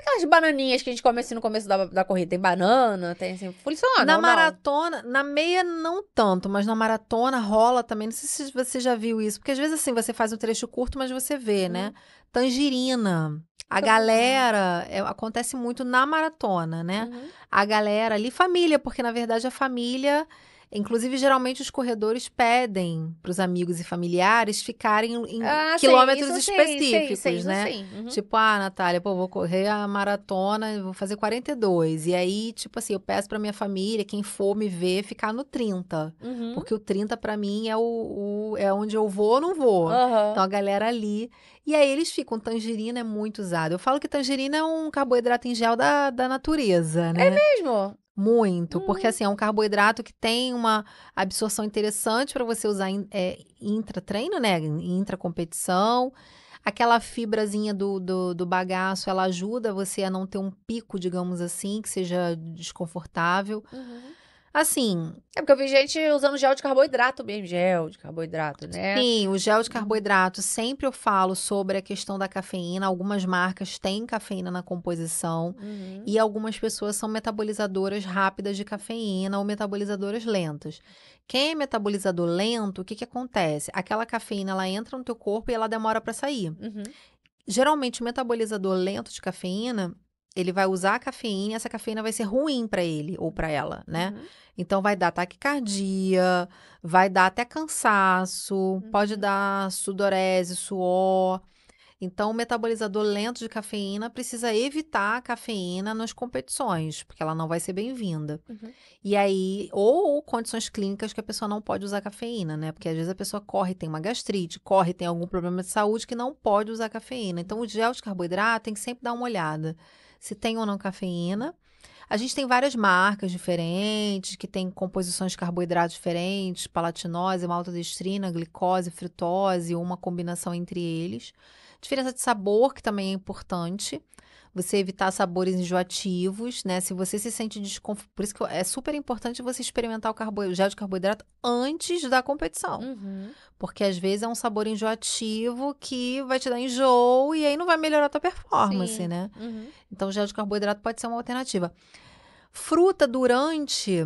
Speaker 1: Aquelas bananinhas que a gente come assim no começo da corrida. Tem banana, tem assim, funciona
Speaker 2: Na
Speaker 1: ou não?
Speaker 2: maratona, na meia não tanto, mas na maratona rola também. Não sei se você já viu isso, porque às vezes assim você faz um trecho curto, mas você vê, né? Tangerina. A galera, acontece muito na maratona, né? A galera ali, família, porque na verdade a família, inclusive geralmente os corredores pedem para os amigos e familiares ficarem em quilômetros específicos, né?
Speaker 1: Sim.
Speaker 2: Tipo, Natália, pô, vou correr a maratona, vou fazer 42. E aí, tipo assim, eu peço pra minha família, quem for me ver, ficar no 30. Porque o 30 pra mim é é onde eu vou ou não vou. Então a galera ali. E aí eles ficam, tangerina é muito usado. Eu falo que tangerina é um carboidrato em gel da natureza, né?
Speaker 1: Mesmo?
Speaker 2: Muito, porque assim, é um carboidrato que tem uma absorção interessante para você usar em intra-treino, né? Em intra-competição. Aquela fibrazinha do bagaço, ela ajuda você a não ter um pico, digamos assim, que seja desconfortável. Assim,
Speaker 1: É porque eu vi gente usando gel de carboidrato mesmo, gel de carboidrato, né?
Speaker 2: sim, o gel de carboidrato, sempre eu falo sobre a questão da cafeína. Algumas marcas têm cafeína na composição e algumas pessoas são metabolizadoras rápidas de cafeína ou metabolizadoras lentas. Quem é metabolizador lento, o que que acontece? Aquela cafeína, ela entra no teu corpo e ela demora para sair. Geralmente, o metabolizador lento de cafeína, ele vai usar a cafeína e essa cafeína vai ser ruim para ele ou para ela, né? Então, vai dar taquicardia, vai dar até cansaço, pode dar sudorese, suor. Então, o metabolizador lento de cafeína precisa evitar a cafeína nas competições, porque ela não vai ser bem-vinda. E aí, ou condições clínicas que a pessoa não pode usar cafeína, né? Porque às vezes a pessoa corre, tem uma gastrite, corre, tem algum problema de saúde que não pode usar cafeína. Então, o gel de carboidrato tem que sempre dar uma olhada se tem ou não cafeína. A gente tem várias marcas diferentes, que tem composições de carboidratos diferentes, palatinose, maltodextrina, glicose, frutose, ou uma combinação entre eles. Diferença de sabor, que também é importante. Você evitar sabores enjoativos, né? Se você se sente desconfortável. Por isso que é super importante você experimentar o gel de carboidrato antes da competição. Porque às vezes é um sabor enjoativo que vai te dar enjoo e aí não vai melhorar a tua performance, né? Então, o gel de carboidrato pode ser uma alternativa. Fruta durante,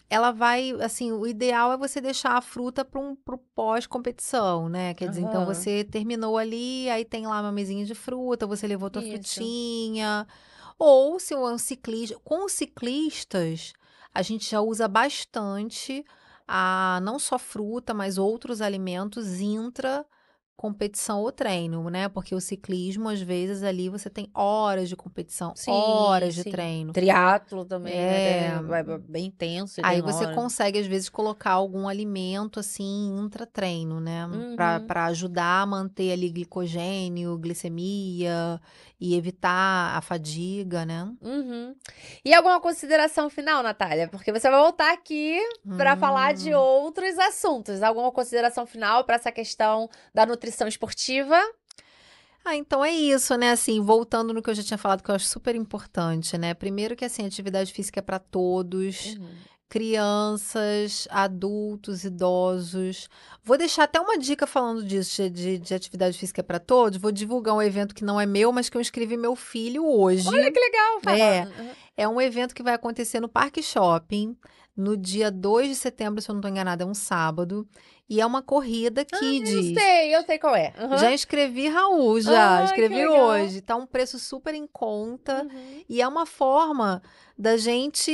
Speaker 2: ela vai, assim, o ideal é você deixar a fruta pro pós-competição, né? Quer dizer, então você terminou ali, aí tem lá uma mesinha de fruta, você levou tua frutinha. Ou se é um ciclista, com os ciclistas, a gente já usa bastante não só fruta, mas outros alimentos intra competição ou treino, né? Porque o ciclismo, às vezes, ali você tem horas de competição, horas de treino.
Speaker 1: Triatlo também, né? Vai bem intenso.
Speaker 2: Aí você consegue, às vezes, colocar algum alimento, assim, intra-treino, né? Para ajudar a manter ali glicogênio, glicemia e evitar a fadiga, né?
Speaker 1: E alguma consideração final, Natália? Porque você vai voltar aqui para falar de outros assuntos. Alguma consideração final para essa questão da nutrição esportiva?
Speaker 2: Então é isso, né? Assim, voltando no que eu já tinha falado, que eu acho super importante, né? Primeiro que, assim, atividade física é para todos,
Speaker 1: Uhum.
Speaker 2: crianças, adultos, idosos. Vou deixar até uma dica falando disso, de atividade física para todos. Vou divulgar um evento que não é meu, mas que eu inscrevi meu filho hoje.
Speaker 1: Olha que legal, fala.
Speaker 2: É, é um evento que vai acontecer no Parque Shopping, no dia 2 de setembro, se eu não estou enganada, é um sábado. E é uma corrida Kids.
Speaker 1: Eu sei qual é. Uhum.
Speaker 2: Já inscrevi Raul, já.
Speaker 1: Ai, que
Speaker 2: Escrevi
Speaker 1: legal.
Speaker 2: hoje. Tá um preço super em conta.
Speaker 1: Uhum.
Speaker 2: E é uma forma da gente,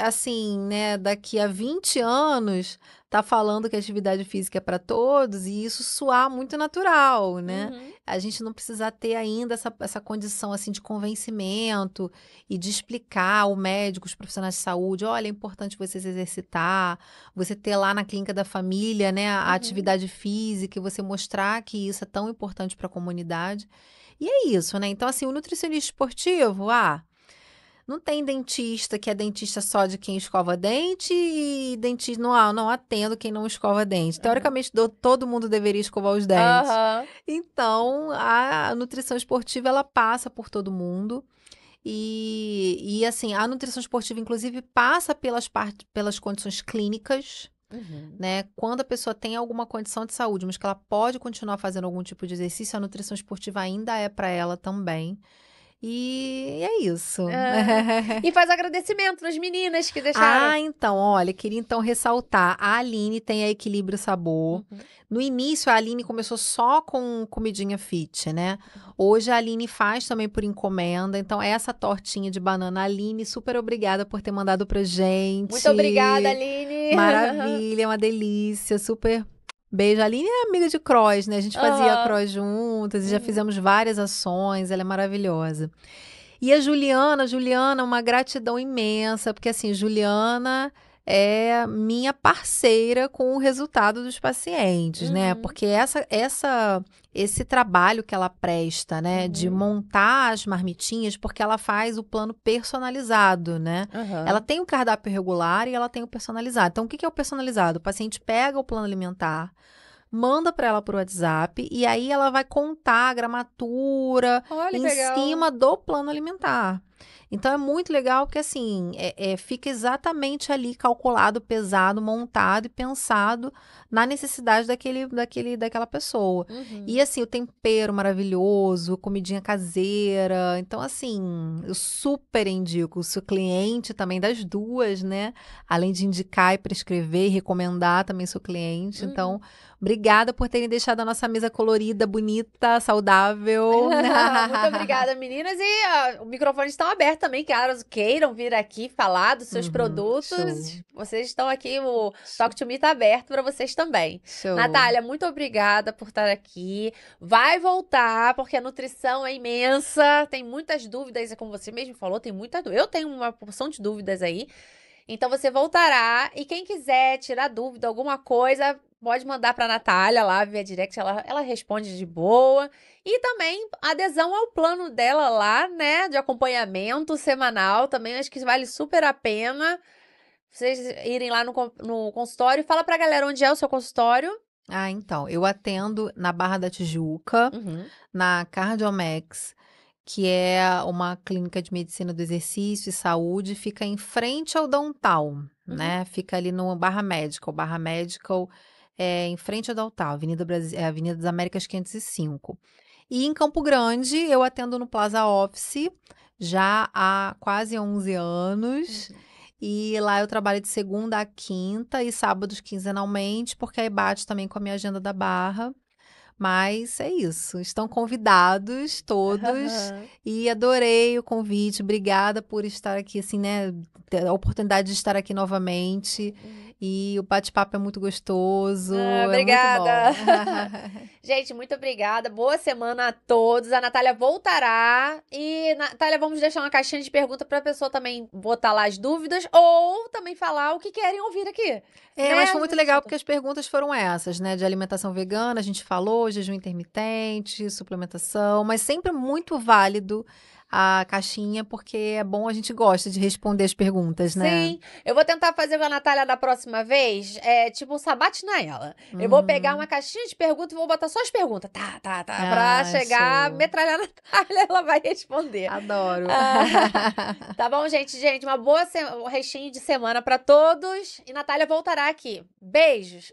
Speaker 2: assim, né, daqui a 20 anos, tá falando que a atividade física é para todos e isso soar muito natural, né?
Speaker 1: Uhum.
Speaker 2: A gente não precisa ter ainda essa condição, assim, de convencimento e de explicar ao médico, os profissionais de saúde, olha, é importante você se exercitar, você ter lá na clínica da família, né, a
Speaker 1: Uhum.
Speaker 2: atividade física e você mostrar que isso é tão importante para a comunidade. E é isso, né? Então, assim, o nutricionista esportivo, não tem dentista que é dentista só de quem escova dente e dentista não atendo quem não escova dente.
Speaker 1: Uhum.
Speaker 2: Teoricamente, todo mundo deveria escovar os dentes.
Speaker 1: Aham.
Speaker 2: Então, a nutrição esportiva, ela passa por todo mundo. E assim, a nutrição esportiva, inclusive, passa pelas condições clínicas,
Speaker 1: Uhum.
Speaker 2: né? Quando a pessoa tem alguma condição de saúde, mas que ela pode continuar fazendo algum tipo de exercício, a nutrição esportiva ainda é para ela também. E é isso.
Speaker 1: Ah, e faz agradecimento nas meninas que deixaram.
Speaker 2: Então, olha, queria então ressaltar, a Aline tem a Equilíbrio Sabor.
Speaker 1: Uhum.
Speaker 2: No início, a Aline começou só com comidinha fit, né? Hoje a Aline faz também por encomenda. Então, essa tortinha de banana, Aline, super obrigada por ter mandado pra
Speaker 1: Muito obrigada,
Speaker 2: gente.
Speaker 1: Aline.
Speaker 2: Maravilha, uma delícia, super. Beijo. A Aline é amiga de cross, né? A gente fazia
Speaker 1: Aham.
Speaker 2: cross juntas e já
Speaker 1: Uhum.
Speaker 2: fizemos várias ações, ela é maravilhosa. E a Juliana, uma gratidão imensa, porque assim, Juliana é minha parceira com o resultado dos pacientes, né?
Speaker 1: Uhum.
Speaker 2: Porque esse trabalho que ela presta, né, de
Speaker 1: Uhum.
Speaker 2: montar as marmitinhas, porque ela faz o plano personalizado, né? Ela
Speaker 1: Aham.
Speaker 2: tem o cardápio regular e ela tem o personalizado. Então, o que que é o personalizado? O paciente pega o plano alimentar, manda para ela por WhatsApp e aí ela vai contar a gramatura
Speaker 1: Olha que
Speaker 2: em
Speaker 1: legal.
Speaker 2: cima do plano alimentar. Então é muito legal porque assim fica exatamente ali calculado, pesado, montado e pensado na necessidade daquela pessoa. E
Speaker 1: Uhum.
Speaker 2: assim, o tempero maravilhoso, comidinha caseira. Então, assim, eu super indico. Sou cliente também das duas, né? Além de indicar e prescrever e recomendar, também sou cliente. Então,
Speaker 1: Uhum.
Speaker 2: obrigada por terem deixado a nossa mesa colorida, bonita, saudável.
Speaker 1: Muito obrigada, meninas. E ó, o microfone está aberto também, caso queiram vir aqui falar dos seus
Speaker 2: Uhum, show,
Speaker 1: produtos. Vocês estão aqui, o Talk to Me está aberto para vocês também.
Speaker 2: show.
Speaker 1: Natália, muito obrigada por estar aqui. Vai voltar, porque a nutrição é imensa. Tem muitas dúvidas, como você mesmo falou, tem muita dúvida. Eu tenho uma porção de dúvidas aí. Então você voltará. E quem quiser tirar dúvida, alguma coisa, pode mandar para a Natália lá via direct. Ela responde de boa. E também adesão ao plano dela lá, né? De acompanhamento semanal. Também acho que vale super a pena vocês irem lá no consultório. Fala pra galera onde é o seu consultório.
Speaker 2: Então, eu atendo na Barra da Tijuca,
Speaker 1: Uhum,
Speaker 2: na Cardiomex, que é uma clínica de medicina do exercício e saúde, fica em frente ao Downtown,
Speaker 1: uhum.
Speaker 2: né? Fica ali no Barra Medical. Barra Medical é em frente ao Downtown, Avenida das Américas 505. E em Campo Grande, eu atendo no Plaza Office já há quase 11 anos.
Speaker 1: Uhum.
Speaker 2: E lá eu trabalho de segunda a quinta e sábados quinzenalmente, porque aí bate também com a minha agenda da Barra. Mas é isso. Estão convidados todos e adorei o convite. Obrigada por estar aqui, assim, né? Ter a oportunidade de estar aqui novamente.
Speaker 1: Uhum.
Speaker 2: E o bate-papo é muito gostoso, é muito
Speaker 1: Obrigada.
Speaker 2: bom.
Speaker 1: Gente, muito obrigada. Boa semana a todos. A Natália voltará. E, Natália, vamos deixar uma caixinha de pergunta para a pessoa também botar lá as dúvidas ou também falar o que querem ouvir aqui. Né?
Speaker 2: Mas foi
Speaker 1: A
Speaker 2: muito
Speaker 1: gente
Speaker 2: legal
Speaker 1: soltou.
Speaker 2: porque as perguntas foram essas, né? De alimentação vegana, a gente falou, jejum intermitente, suplementação, mas sempre muito válido a caixinha, porque é bom, a gente gosta de responder as perguntas, né?
Speaker 1: Sim, eu vou tentar fazer com a Natália da próxima vez, tipo um sabatina ela. Eu vou pegar uma
Speaker 2: Uhum.
Speaker 1: caixinha de perguntas e vou botar só as perguntas, pra
Speaker 2: Ah,
Speaker 1: chegar,
Speaker 2: show.
Speaker 1: metralhar a Natália, ela vai responder.
Speaker 2: Adoro.
Speaker 1: Ah, tá bom, gente? Gente, uma boa um restinho de semana pra todos e Natália voltará aqui. Beijos!